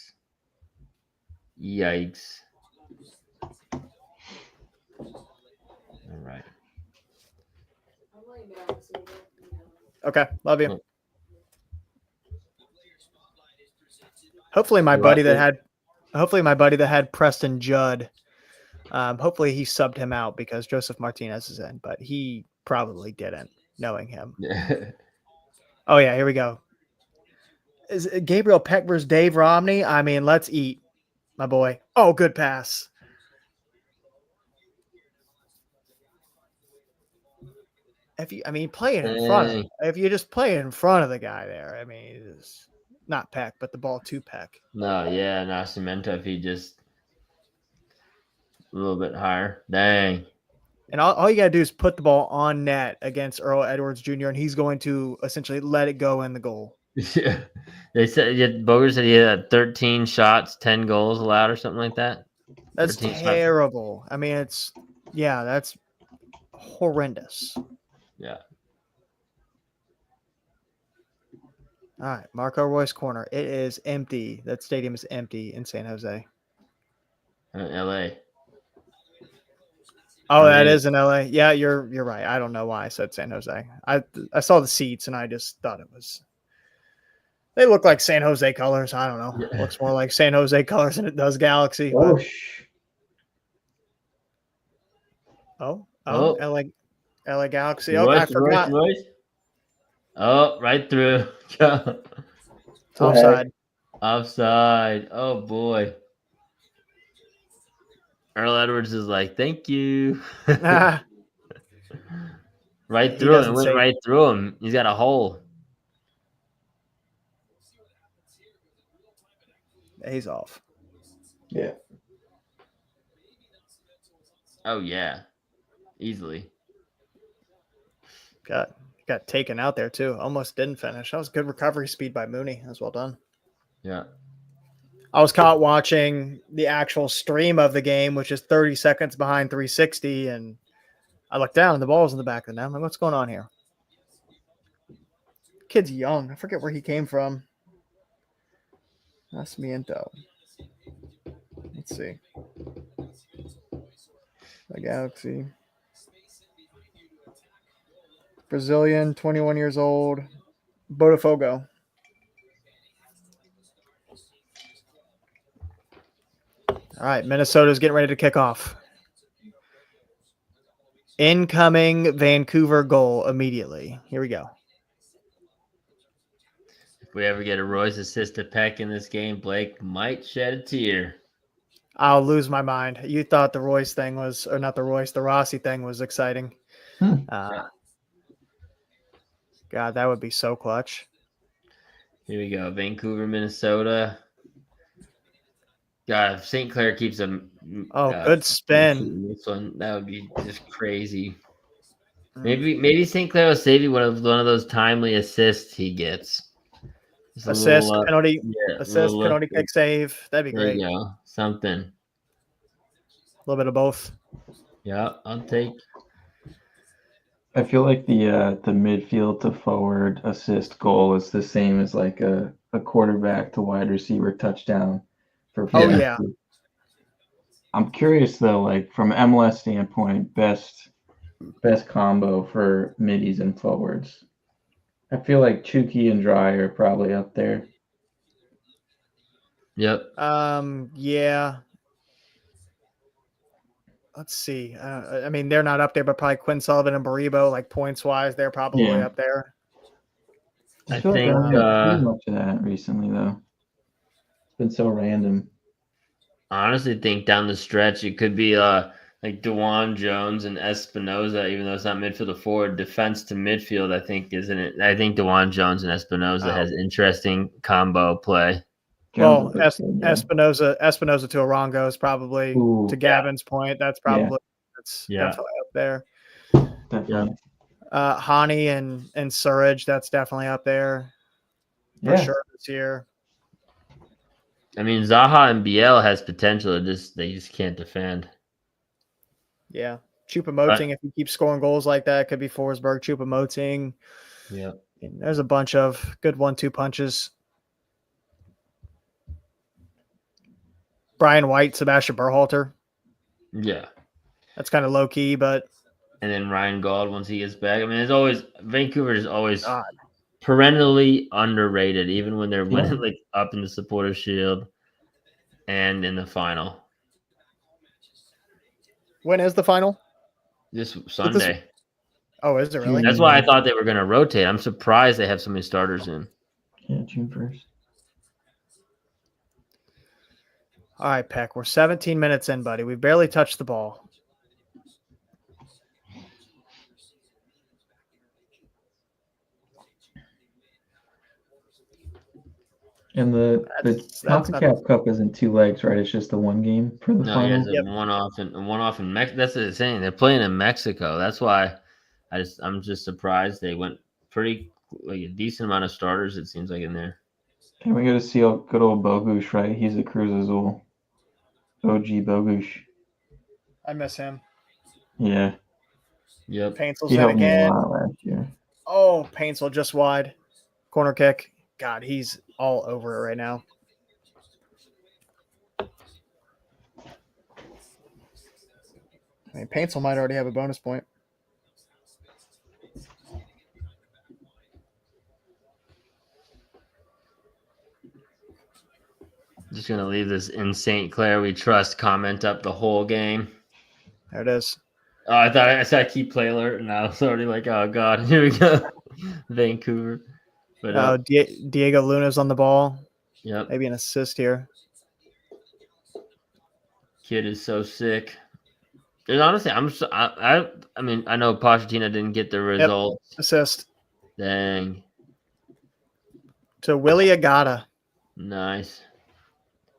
All right. Okay, love you. Hopefully my buddy that had Preston Judd, hopefully he subbed him out because Joseph Martinez is in, but he probably didn't, knowing him. Oh yeah, here we go. Is it Gabriel Peck versus Dave Romney? I mean, let's eat, my boy. Oh, good pass. Play it in front. If you just play it in front of the guy there, I mean, it's not Peck, but the ball to Peck. Nascimento if he just a little bit higher. Dang. And all you got to do is put the ball on net against Earl Edwards Jr., and he's going to essentially let it go in the goal. Yeah. They said Boger said he had 13 shots, 10 goals allowed or something like that. That's terrible. Shots. I mean, that's horrendous. Yeah. All right, Marco Royce corner. It is empty. That stadium is empty in San Jose. LA. Oh, that is in LA. Yeah, you're right. I don't know why I said San Jose. I saw the seats and I just thought it They look like San Jose colors. I don't know. Yeah. It looks more like San Jose colors than it does Galaxy. Oh, But, Oh. LA Galaxy. Oh, I Royce, Royce, forgot. Royce. Oh, right through. Offside. Offside. Oh boy. Earl Edwards is like, thank you. Ah, Right he through him. It doesn't went say right through him. He's got a hole. he's off. Yeah. Oh yeah. Easily. Got taken out there too. Almost didn't finish. That was good recovery speed by Mooney. That was well done. Yeah. I was caught watching the actual stream of the game, which is 30 seconds behind 360, and I looked down and the ball's in the back of the net. I'm like, what's going on here? Kid's young. I forget where he came from. Nacimiento. Let's see. The Galaxy. Brazilian, 21 years old. Botafogo. All right, Minnesota's getting ready to kick off. Incoming Vancouver goal immediately. Here we go. If we ever get a Royce assist to Peck in this game, Blake might shed a tear. I'll lose my mind. You thought the Royce thing was, or not the Royce, the Rossi thing was exciting. Yeah. God, that would be so clutch. Here we go. Vancouver, Minnesota. God, if St. Clair keeps a Good spin. this one, that would be just crazy. Mm. Maybe St. Clair will save you one of those timely assists he gets. Just a Assist, little, penalty, little penalty kick save. That'd be There great. you go. Something. A little bit of both. Yeah, I'll take. I feel like the midfield to forward assist goal is the same as like a quarterback to wide receiver touchdown for Oh, fantasy. yeah. I'm curious though, like from MLS standpoint, best combo for middies and forwards. I feel like Chucky and Dry are probably up there. Yep. Yeah. Let's see. I mean, they're not up there, but probably Quinn Sullivan and Baribo, like points wise, they're probably up there. I think feel like I haven't seen much of that recently though. It's been so random. I honestly think down the stretch it could be like DeJuan Jones and Espinoza, even though it's not midfield to forward, defense to midfield. I think isn't it? I think DeJuan Jones and Espinoza has interesting combo play. Well, Espinoza to Arango is probably to Gavin's point. That's probably definitely up there. Definitely. Hani and Surridge, that's definitely up there for sure this year. I mean, Zaha and Biel has potential. They just can't defend. Yeah. Choupo-Moting, if he keeps scoring goals like that, could be Forsberg, Choupo-Moting. Yeah. There's a bunch of good 1-2 punches. Brian White, Sebastian Berhalter. Yeah. That's kind of low key, but. And then Ryan Gauld once he gets back. I mean, it's always Vancouver is always perennially underrated, even when they're winning like up in the Supporters Shield and in the final. When is the final? This Sunday. Oh, is it really? That's why I thought they were going to rotate. I'm surprised they have so many starters in. Yeah, June 1st. All right, Peck. We're 17 minutes in, buddy. We've barely touched the ball. And the CONCACAF Cup isn't 2 legs, right? It's just the one game for the final. No, one off in Mexico. That's what they're saying. They're playing in Mexico. That's why I'm just surprised they went pretty like a decent amount of starters. It seems like in there. And we got to see good old Bogusz, right? He's a Cruz Azul OG Bogusz. I miss him. Yeah. Yep. Painsel's in again. Last year. Oh, Painsel just wide. Corner kick. God, he's all over it right now. I mean, Painsel might already have a bonus point. Just gonna leave this "In St. Clair We Trust" comment up the whole game. There it is. Oh, I said keep play alert, and I was already like, oh god, here we go, Vancouver. But Diego Luna's on the ball. yep, Maybe an assist here. kid is so sick. And honestly, I mean, I know Pochettino didn't get the results. Assist Dang, to Willie Agata. nice.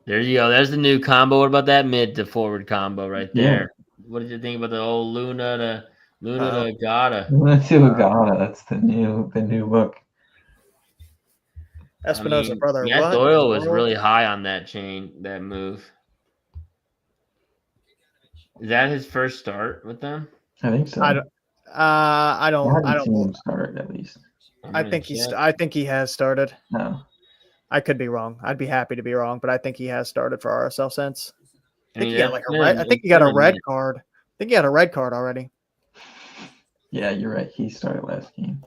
There you go. There's the new combo. What about that mid to forward combo right there? What did you think about the old Luna to Agata? Luna to Agata. That's the new look. Espinosa, brother. Matt What? Doyle was really high on that move. Is that his first start with them? I think so. I don't seen him start at least. I think he has started. No. I could be wrong. I'd be happy to be wrong, but I think he has started for RSL since. I think he got a red card. I think he had a red card already. Yeah, you're right. He started last game.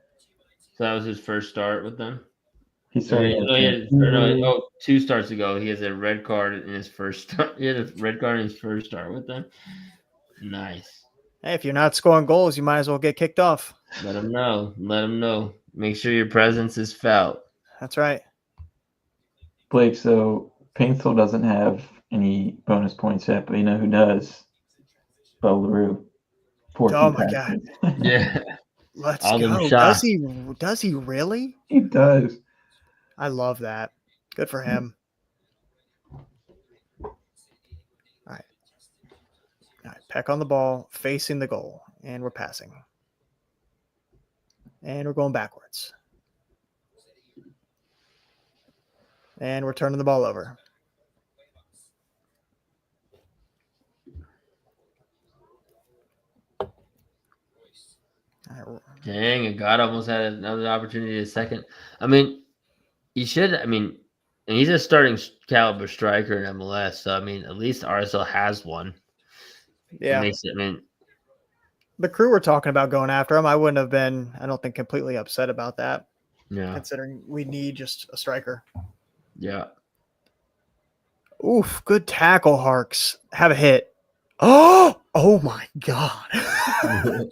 So that was his first start with them? He started. 2 starts ago. He has a red card in his first start. He had a red card in his first start with them. Nice. Hey, if you're not scoring goals, you might as well get kicked off. Let him know. Make sure your presence is felt. That's right. Blake, so Painful doesn't have any bonus points yet, but you know who does? Bo LaRue. Oh my god. Yeah. Let's go. Does he really? He does. I love that. Good for him. All right. Peck on the ball, facing the goal, and we're passing. And we're going backwards. And we're turning the ball over. Dang, God almost had another opportunity a second. I mean, he should. I mean, and he's a starting caliber striker in MLS. So I mean, at least RSL has one. Yeah. The Crew were talking about going after him. I wouldn't have been, I don't think, completely upset about that. Yeah. Considering we need just a striker. Yeah. Oof, good tackle, Harks. Have a hit. Oh my God.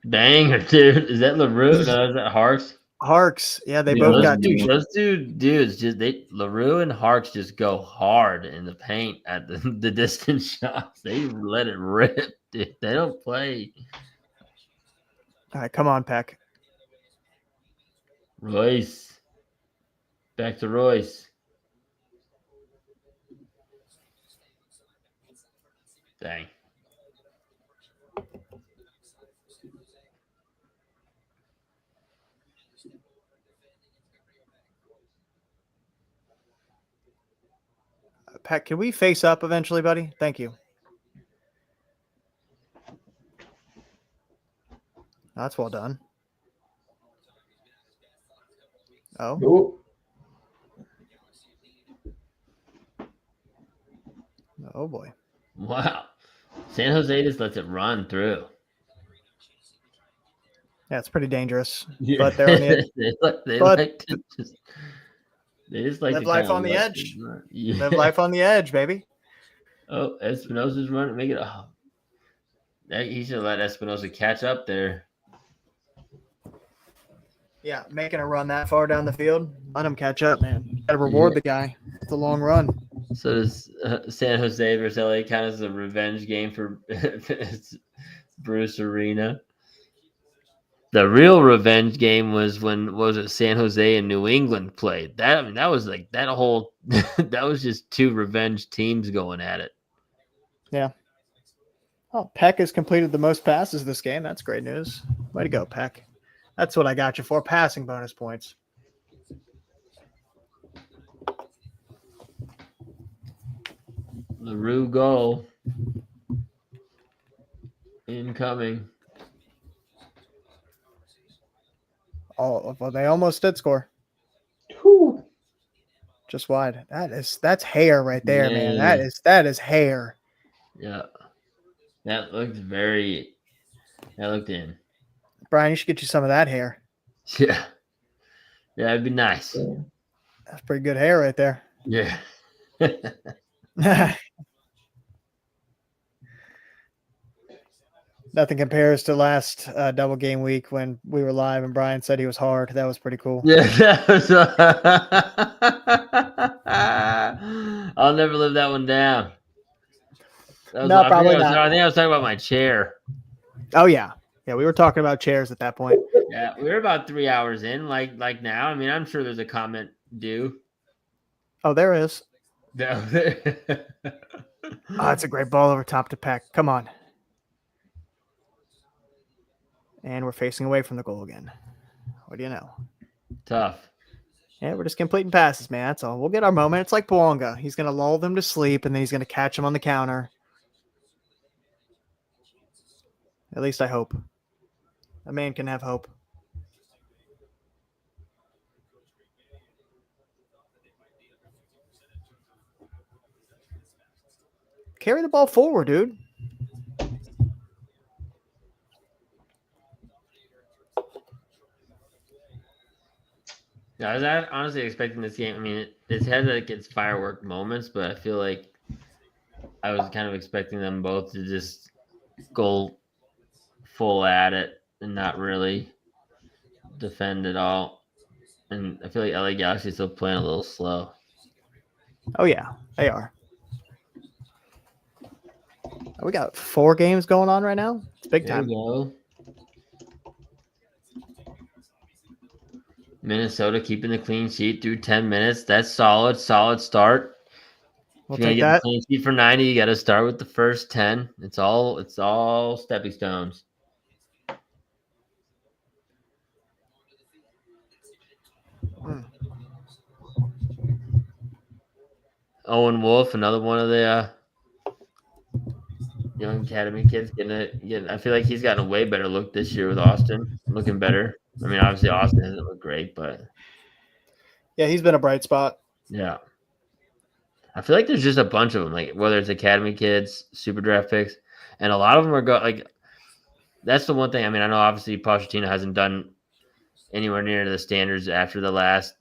Banger, dude. Is that LaRue? No, is that Harks? Harks. Yeah, they both got those two dudes LaRue and Harks just go hard in the paint at the distance shots. They let it rip, dude. They don't play. All right, come on, Peck. Royce. Back to Royce. Dang. Peck, can we face up eventually, buddy? Thank you. That's well done. Oh. Oh, boy. Wow. San Jose just lets it run through. Yeah, it's pretty dangerous. Yeah. But they're on the edge. They just like live to life on the edge. Yeah. Live life on the edge, baby. Oh, Espinosa's running. Make it. Oh. He should let Espinosa catch up there. Yeah, making a run that far down the field. Let him catch up, man. Got to reward the guy. It's a long run. So does San Jose versus LA count as a revenge game for Bruce Arena? The real revenge game was when San Jose and New England played. That was like that whole that was just two revenge teams going at it. Yeah. Oh, Peck has completed the most passes this game. That's great news. Way to go, Peck. That's what I got you for, passing bonus points. LaRue goal. Incoming. Oh, well, they almost did score. Whew. Just wide. That's hair right there, man. That is hair. Yeah. That looked in. Brian, you should get you some of that hair. Yeah. Yeah, it'd be nice. That's pretty good hair right there. Yeah. Nothing compares to last double game week when we were live and Brian said he was hard. That was pretty cool. Yeah, that was, I'll never live that one down. That was, No, I probably think not. I was talking about my chair. Oh yeah, yeah. We were talking about chairs at that point. Yeah, we were about 3 hours in, like now. I mean, I'm sure there's a comment due. Oh, there is. No. Oh, it's a great ball over top to Peck. Come on. And we're facing away from the goal again. What do you know? Tough. Yeah, we're just completing passes, man. That's all. We'll get our moment. It's like Bwonga. He's going to lull them to sleep, and then he's going to catch them on the counter. At least I hope. A man can have hope. Carry the ball forward, dude. Yeah, I was honestly expecting this game. I mean, it has like its firework moments, but I feel like I was kind of expecting them both to just go full at it and not really defend at all. And I feel like LA Galaxy is still playing a little slow. Oh, yeah, they are. We got 4 games going on right now. It's big time. There we go. Minnesota keeping the clean sheet through 10 minutes. That's solid start. We'll If you're take gonna get that. the clean sheet for 90, you got to start with the first 10. It's all stepping stones. Owen Wolf, another one of the young academy kids, getting. I feel like he's gotten a way better look this year with Austin, looking better. I mean, obviously Austin hasn't looked great, but Yeah, he's been a bright spot. yeah. I feel like there's just a bunch of them, like whether it's academy kids, super draft picks, and a lot of them are like. That's the one thing. I mean, I know obviously Pochettino hasn't done anywhere near the standards after the last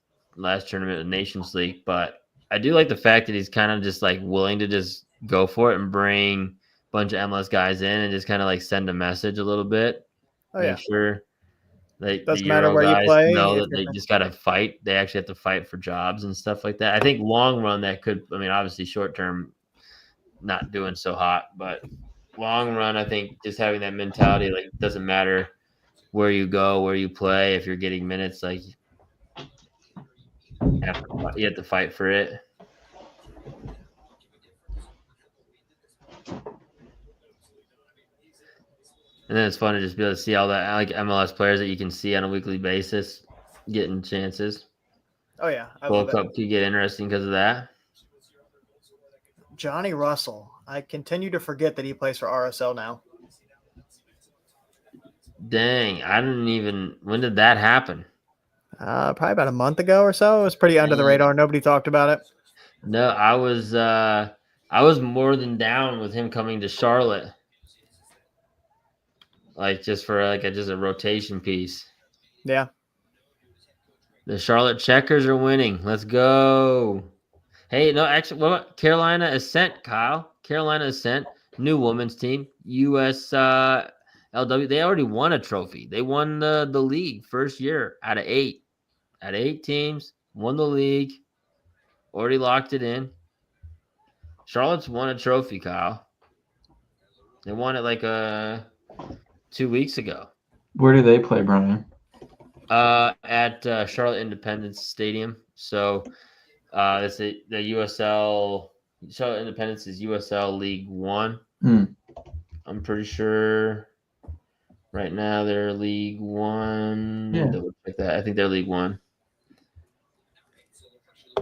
tournament of Nations League, but I do like the fact that he's kind of just like willing to just go for it and bring a bunch of MLS guys in and just kind of like send a message a little bit. Oh, Make yeah. sure like the Doesn't matter Euro where you guys play. know If that you're they just got to fight. They actually have to fight for jobs and stuff like that. I think long run that could, I mean, obviously short term, not doing so hot, but long run, I think just having that mentality, like it doesn't matter where you go, where you play, if you're getting minutes, like you have to fight for it. And then it's fun to just be able to see all that, like MLS players that you can see on a weekly basis getting chances. Oh, yeah. I World love it. Cup could get interesting because of that. Johnny Russell. I continue to forget that he plays for RSL now. Dang, I didn't even. When did that happen? Probably about a month ago or so. It was pretty under the radar. Nobody talked about it. No, I was more than down with him coming to Charlotte. Like just for like just a rotation piece. Yeah. The Charlotte Checkers are winning. Let's go. Hey, no, actually, what about Carolina Ascent, Kyle? Carolina Ascent, new women's team, US LW. They already won a trophy. They won the league first year out of 8. Out of 8 teams, won the league. Already locked it in. Charlotte's won a trophy, Kyle. They won it like 2 weeks ago. Where do they play, Brian? At Charlotte Independence Stadium. So it's the USL. Charlotte Independence is USL League 1. I'm pretty sure right now they're League 1. Yeah. Double check that. I think they're League 1.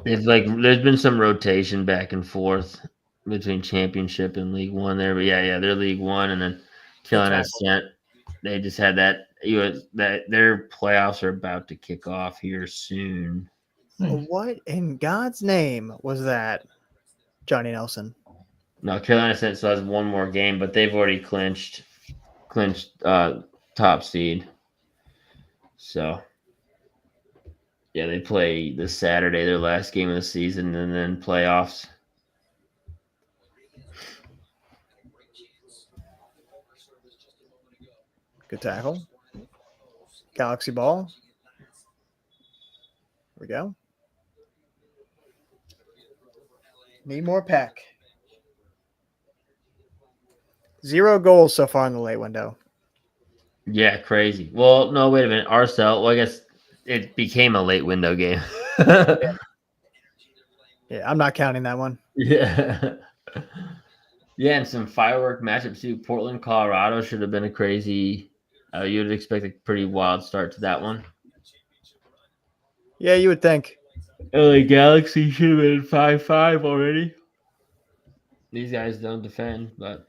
It's like there's been some rotation back and forth between Championship and League 1 there, but yeah, they're League 1, and then Carolina Ascent. They just had that their playoffs are about to kick off here soon. What in God's name was that, Johnny Nelson? No, Carolina Ascent still has one more game, but they've already clinched top seed. So Yeah, they play this Saturday, their last game of the season, and then playoffs. Good tackle. Galaxy ball. Here we go. Need more pack. 0 goals so far in the late window. Yeah, crazy. Well, no, wait a minute. Arcel, well, I guess it became a late window game. Yeah, I'm not counting that one. Yeah. Yeah, and some firework matchups too. Portland, Colorado should have been a crazy. You'd expect a pretty wild start to that one. Yeah, you would think. LA Galaxy should have been 5-5 already. These guys don't defend, but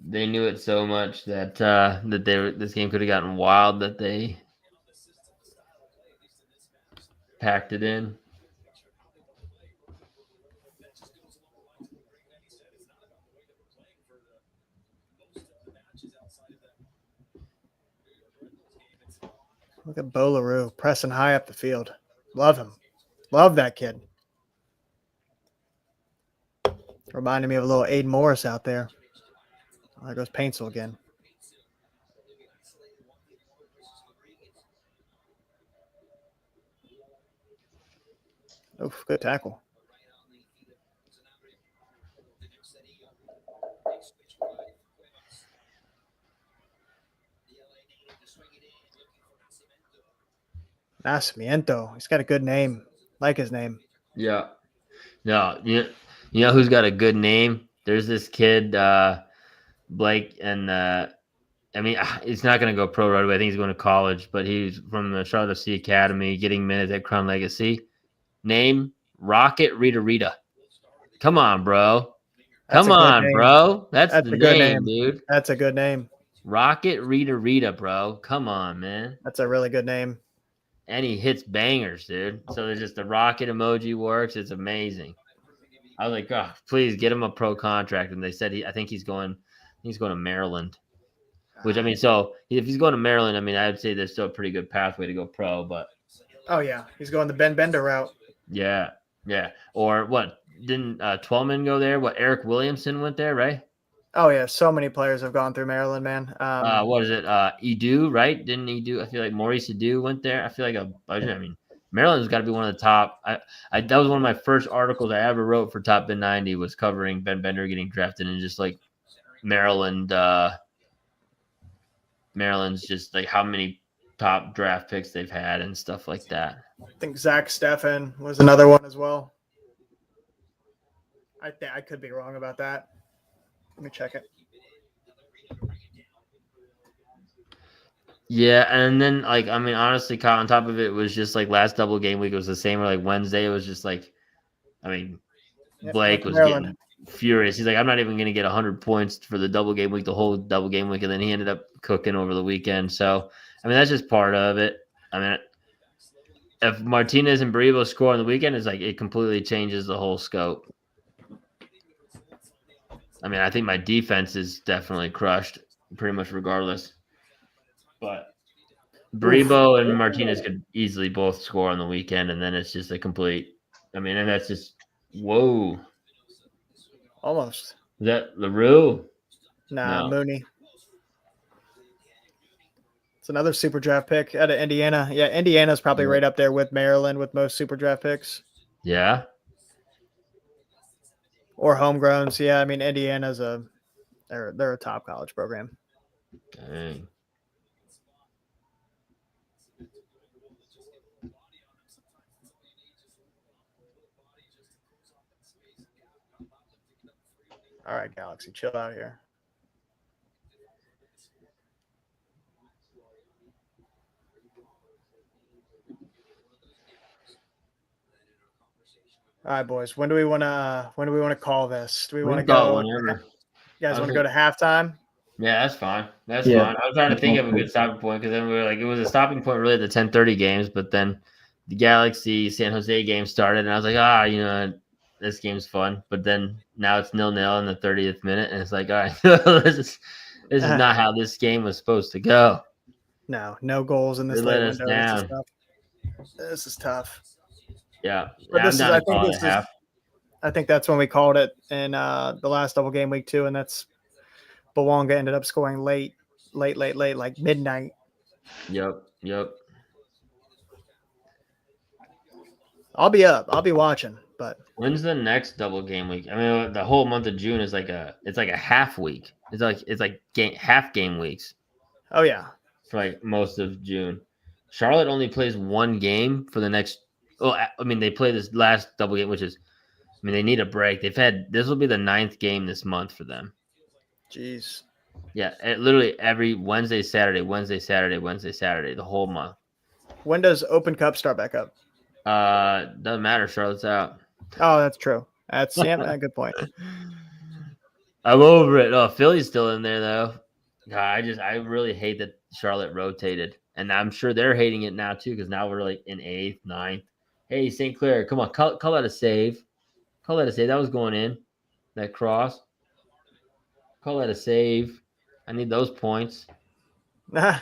they knew it so much that this game could have gotten wild that they packed it in. Look at Bo LaRue pressing high up the field. Love him. Love that kid. Reminded me of a little Aiden Morris out there. Oh, there goes Paintsel again. Oof, good tackle. Nacimiento. He's got a good name. Like his name. Yeah. No, you know who's got a good name? There's this kid, Blake, and I mean, he's not going to go pro right away. I think he's going to college, but he's from the Charlotte FC Academy, getting minutes at Crown Legacy. Name Rocket Rita Rita. Come on, bro. Come on, bro. That's the a good name, dude. That's a good name. Rocket Rita Rita, bro. Come on, man. That's a really good name. And he hits bangers, dude. So there's just the rocket emoji works. It's amazing. I was like, oh, please get him a pro contract. And they said I think he's going to Maryland. Which, I mean, so if he's going to Maryland, I mean, I would say there's still a pretty good pathway to go pro, but. Oh, yeah. He's going the Ben Bender route. Yeah. Yeah. Or what? Didn't Twelman go there? What? Eric Williamson went there, right? Oh, yeah. So many players have gone through Maryland, man. What is it? Edu, right? Didn't Edu? I feel like Maurice Edu went there. I feel like I mean, Maryland's got to be one of the top. That was one of my first articles I ever wrote for Top Ben 90 was covering Ben Bender getting drafted and just like Maryland. Maryland's just like how many top draft picks they've had and stuff like that. I think Zach Steffen was another one as well. I could be wrong about that. Let me check it. Yeah, and then like I mean, honestly, Kyle, on top of it was just like last double game week was the same. Or like Wednesday, it was just like, I mean, Blake was getting furious. He's like, I'm not even going to get 100 points for the double game week, the whole double game week, and then he ended up cooking over the weekend. So I mean, that's just part of it. I mean, if Martinez and Baribo score on the weekend, it's like it completely changes the whole scope. I mean, I think my defense is definitely crushed, pretty much regardless. But Baribo and Martinez could easily both score on the weekend, and then it's just a complete. I mean, and that's just whoa. Almost. Is that LaRue? Nah, no. Mooney. It's another super draft pick out of Indiana. Yeah, Indiana's probably right up there with Maryland with most super draft picks. Yeah. Or homegrowns. Yeah, I mean Indiana's they're a top college program. Dang. All right, Galaxy, chill out here. All right, boys. When do we want to call this? Do we want to go? Whenever. You guys want to go to halftime? Yeah, that's fine. That's fine. I was trying to think of a good stopping point because then we were like, it was a stopping point really at the 10:30 games, but then the Galaxy San Jose game started, and I was like, this game's fun. But then now it's 0-0 in the 30th minute, and it's like, all right, this is not how this game was supposed to go. No goals in They this let late us window. down. This is tough. Yeah, But I'm this is, down I to think call it this a is, half. I think that's when we called it in the last double game week 2, and that's Belonga ended up scoring late, like midnight. Yep. I'll be up. I'll be watching. But When's the next double game week? I mean, the whole month of June is like a half week. It's like half game weeks oh yeah, for like most of June. Charlotte only plays one game for the next. Oh, I mean, they play this last double game, which is, I mean, they need a break. This will be the 9th game this month for them. jeez. Yeah, literally every Wednesday, Saturday, Wednesday, Saturday, Wednesday, Saturday, the whole month. When does Open Cup start back up? Doesn't matter. Charlotte's out. Oh, that's true. That's a good point. I'm over it. Oh, Philly's still in there though. God, I really hate that Charlotte rotated, and I'm sure they're hating it now too because now we're like in 8th, 9th. Hey, St. Clair, come on, call that a save. Call that a save. That was going in. That cross. Call that a save. I need those points. Yeah,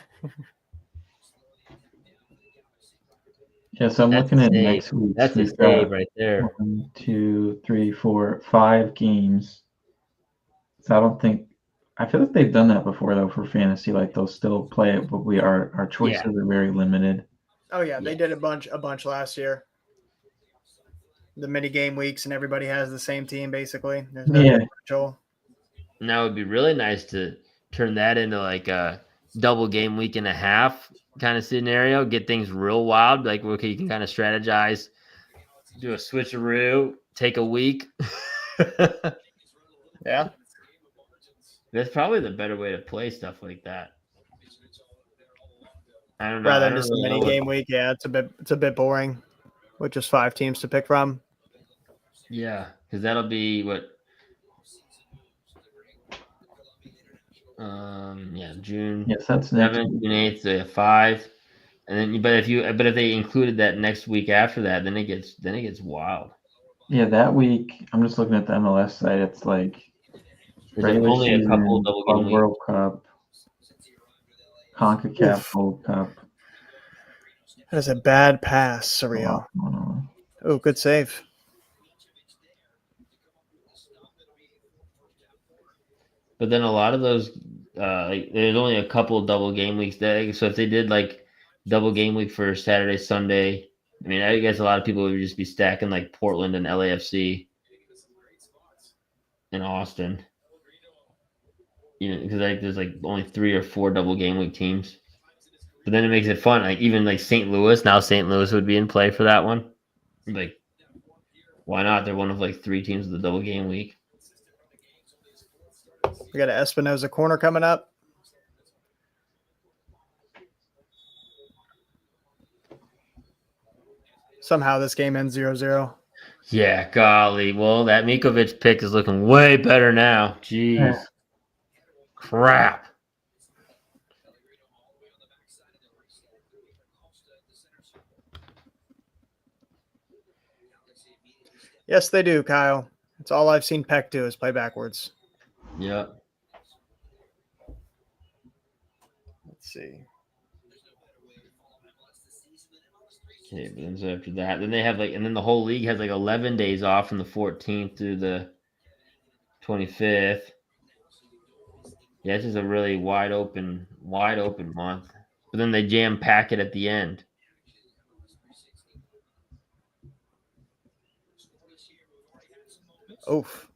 so I'm That's looking a at save. next week's. That's a We've save got right there. 1, 2, 3, 4, 5 games. So I feel like they've done that before though for fantasy. Like they'll still play it, but our choices are very limited. Oh yeah, they Yeah. did a bunch last year. The mini game weeks, and everybody has the same team basically. There's no Yeah. differential. Now it'd be really nice to turn that into like a double game week and a half kind of scenario. Get things real wild. Like, okay, you can kind of strategize, do a switcheroo, take a week. Yeah. That's probably the better way to play stuff like that. I don't know. Rather I than don't just a really know mini game week, yeah, it's a bit boring with just 5 teams to pick from. Yeah, because that'll be what. Yeah, June Yes, that's next 7th, week. June 8th, they have 5, and then but if they included that next week after that, then it gets wild. Yeah, that week I'm just looking at the MLS site. It's like There's regular only a couple season, double Club game weeks. World Cup, CONCACAF Oof. Gold Cup. That is a bad pass, A lot Surreal. going on. Oh, good save. But then a lot of those, there's only a couple of double game weeks. So if they did like double game week for Saturday, Sunday, I mean, I guess a lot of people would just be stacking like Portland and LAFC in Austin. You know, because like there's like only 3 or 4 double game week teams. But then it makes it fun. Like even like St. Louis, now St. Louis would be in play for that one. Like, why not? They're one of like 3 teams with a double game week. We got an Espinoza corner coming up. Somehow this game ends 0-0. Yeah, golly. Well, that Mikovic pick is looking way better now. Jeez. Yeah. Crap. Yes, they do, Kyle. That's all I've seen Peck do is play backwards. Yep. Let's see. Okay, but then so after that, then they have like, and then the whole league has like 11 days off from the 14th through the 25th. Yeah, it's just a really wide open month. But then they jam pack it at the end. Oof.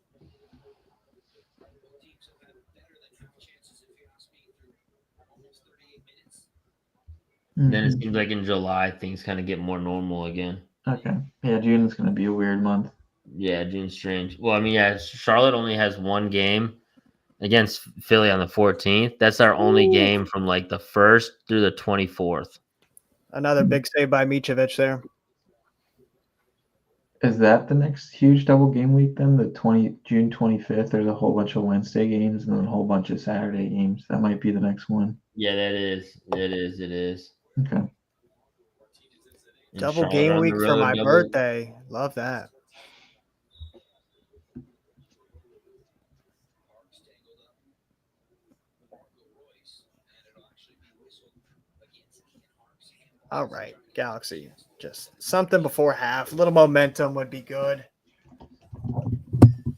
Then it Mhm. seems like in July things kind of get more normal again. Okay. Yeah, June is going to be a weird month. Yeah, June's strange. Well, I mean, yeah, Charlotte only has one game against Philly on the 14th. That's our only game from like the 1st through the 24th. Another big save by Mitrovic there. Is that the next huge double game week then? June 25th. There's a whole bunch of Wednesday games and then a whole bunch of Saturday games. That might be the next one. Yeah, that is. It is. Okay. And Double Charlotte game on the week for road, my double- birthday. Love that. All right, Galaxy. Just something before half. A little momentum would be good.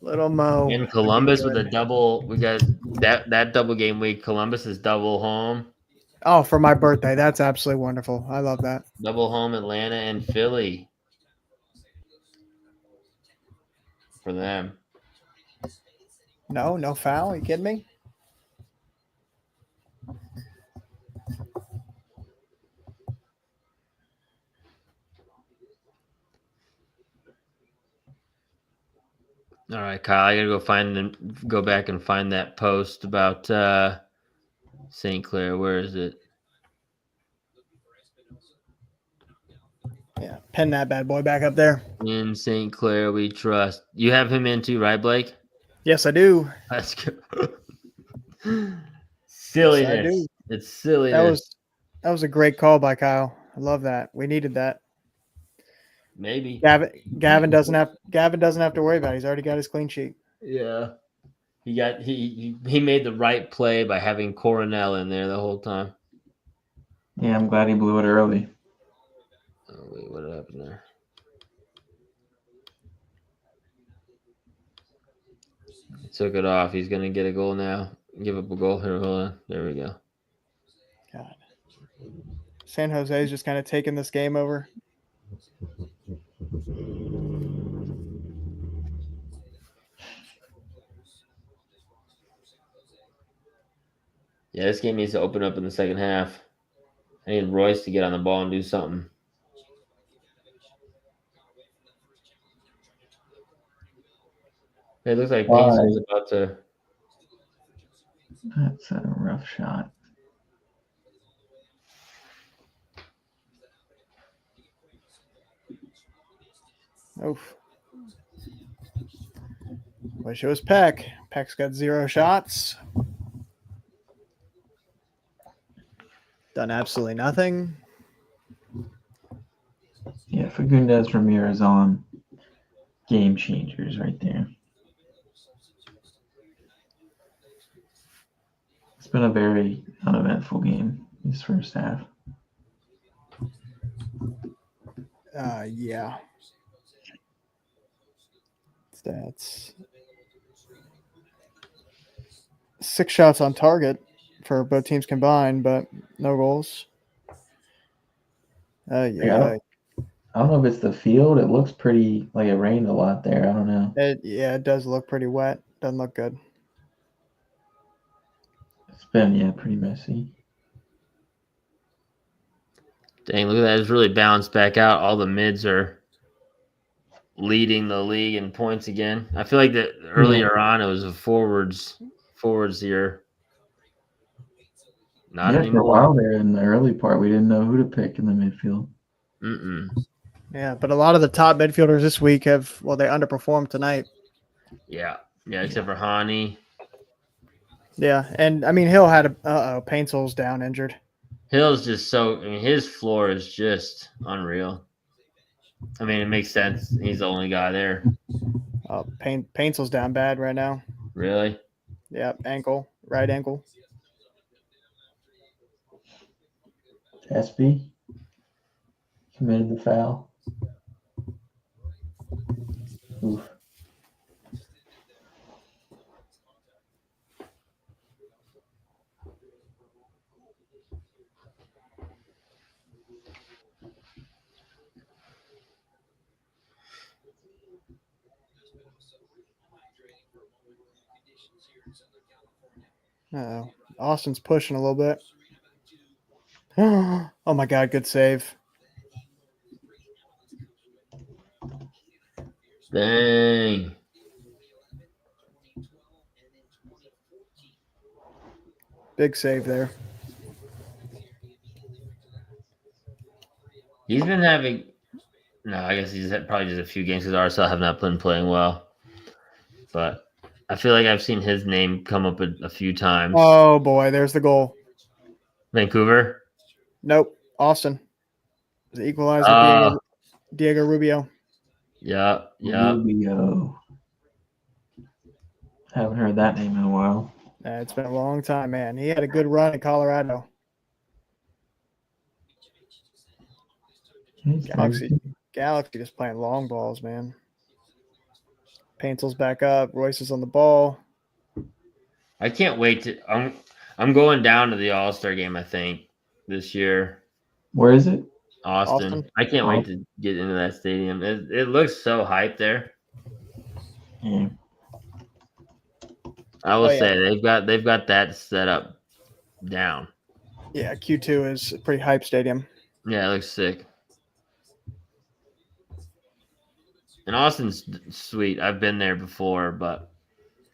Little Mo. In Columbus with a double, we got that double game week. Columbus is double home. Oh, for my birthday. That's absolutely wonderful. I love that. Double home Atlanta and Philly for them. No foul. Are you kidding me? All right, Kyle, I gotta go back and find that post about St. Clair. Where is it? Yeah, pin that bad boy back up there. In St. Clair, we trust. You have him in too, right, Blake? Yes, I do. Let's go. Yes, I Silliness. do. It's silliness. That was a great call by Kyle. I love that. We needed that. Maybe. Gavin doesn't have to worry about it. He's already got his clean sheet. Yeah. He made the right play by having Coronel in there the whole time. Yeah, I'm glad he blew it early. Oh wait, what happened there? He took it off. He's gonna get a goal now. Give up a goal here. Hold on. There we go. God. San Jose's just kind of taking this game over. Yeah, this game needs to open up in the second half. I need Royce to get on the ball and do something. It looks like Painter's about to. That's a rough shot. Oof. Wish it was Peck. Peck's got 0 shots. Done absolutely nothing. Yeah, Fagundes Ramirez on game changers right there. It's been a very uneventful game this first half. Yeah. Stats. 6 shots on target for both teams combined, but no goals. Yeah. I don't know if it's the field. It looks pretty like it rained a lot there. I don't know. It does look pretty wet. Doesn't look good. It's been, pretty messy. Dang, look at that. It's really balanced back out. All the mids are leading the league in points again. I feel like that earlier on it was a forwards here. Not anymore. For a while there in the early part, we didn't know who to pick in the midfield. Yeah, but a lot of the top midfielders this week they underperformed tonight. Yeah, except for Hani. Yeah, and I mean Hill had Painsel's down injured. Hill's just his floor is just unreal. I mean, it makes sense. He's the only guy there. Painsel's down bad right now. Really? Yeah, right ankle. SB committed the foul. Oof. Austin's pushing a little bit. Oh my God, good save. Dang. Big save there. He's been having. No, I guess he's had probably just a few games because RSL have not been playing well. But I feel like I've seen his name come up a few times. Oh boy, there's the goal. Vancouver? Nope. Austin. The equalizer, Diego Rubio. Yeah. Rubio. Haven't heard that name in a while. It's been a long time, man. He had a good run in Colorado. Galaxy just playing long balls, man. Paintel's back up. Royce is on the ball. I can't wait to. I'm going down to the All-Star game. I think this year. Where is it? Austin. I can't wait to get into that stadium. It looks so hyped there. Yeah. I will say they've got that set up down. Yeah, Q2 is a pretty hype stadium. Yeah, it looks sick. And Austin's sweet. I've been there before, but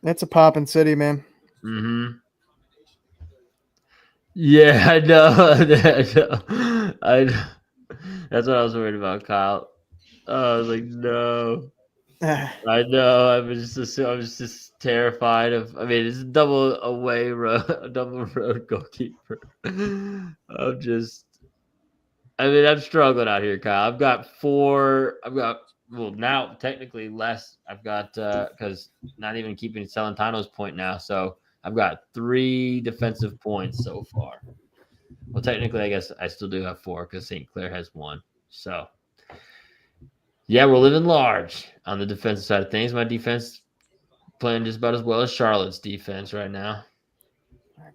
it's a poppin' city, man. Mm-hmm. Yeah, I know. That's what I was worried about, Kyle. I was like, no. I know. I was just terrified of. I mean, it's a double road goalkeeper. I'm struggling out here, Kyle. I've got now technically less. I've got because not even keeping Celentano's point now, so I've got 3 defensive points so far. Well, technically, I guess I still do have 4 because St. Clair has 1. So, yeah, we're living large on the defensive side of things. My defense playing just about as well as Charlotte's defense right now.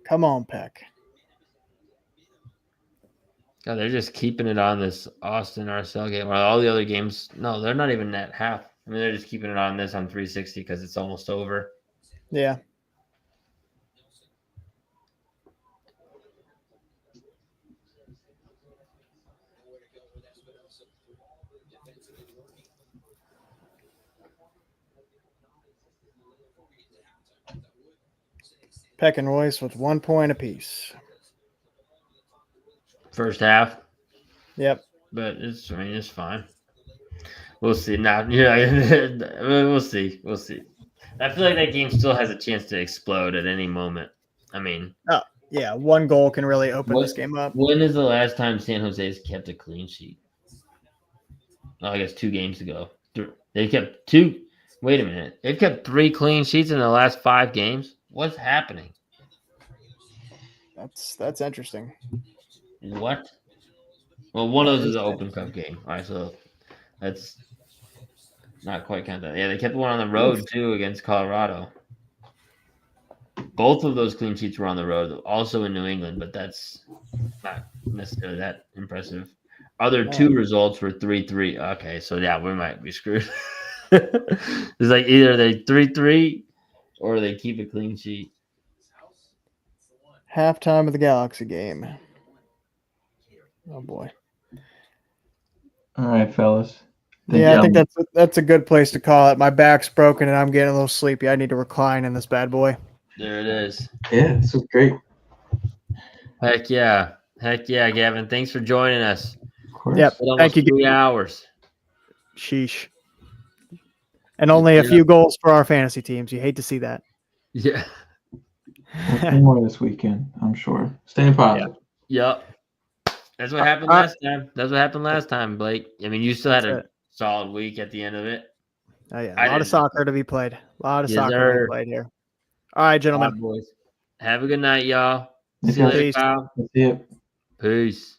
Come on, Peck. God, they're just keeping it on this Austin RSL game. While all the other games, no, they're not even at half. I mean, they're just keeping it on this on 360 because it's almost over. Yeah. Peck and Royce with 1 point apiece. First half. Yep. But it's fine. We'll see. We'll see. We'll see. I feel like that game still has a chance to explode at any moment. I mean, yeah, 1 goal can really open this game up. When is the last time San Jose's kept a clean sheet? Oh, I guess 2 games ago. They kept 2. Wait a minute. They've kept 3 clean sheets in the last 5 games. What's happening? That's interesting. What? Well, one of those is an Open Cup game. All right, so that's not quite count that. Yeah, they kept one on the road too against Colorado. Both of those clean sheets were on the road, also in New England, but that's not necessarily that impressive. Other 2 results were 3-3. Okay, so yeah, we might be screwed. It's like either they 3-3 or they keep a clean sheet. Halftime of the Galaxy game. Oh boy. All right, fellas. I think that's a good place to call it. My back's broken and I'm getting a little sleepy. I need to recline in this bad boy. There it is. Yeah, this was great. Heck yeah, Gavin. Thanks for joining us. Of course. Yep. Thank you. 3 hours. Sheesh. And only a few goals for our fantasy teams. You hate to see that. Yeah. More this weekend, I'm sure. Staying positive. Yep. That's what happened last time. Blake. I mean, you still had a solid week at the end of it. Oh yeah, a lot of soccer to be played. Here. All right, gentlemen. Boys. Have a good night, y'all. See you later, pal. See you. Peace.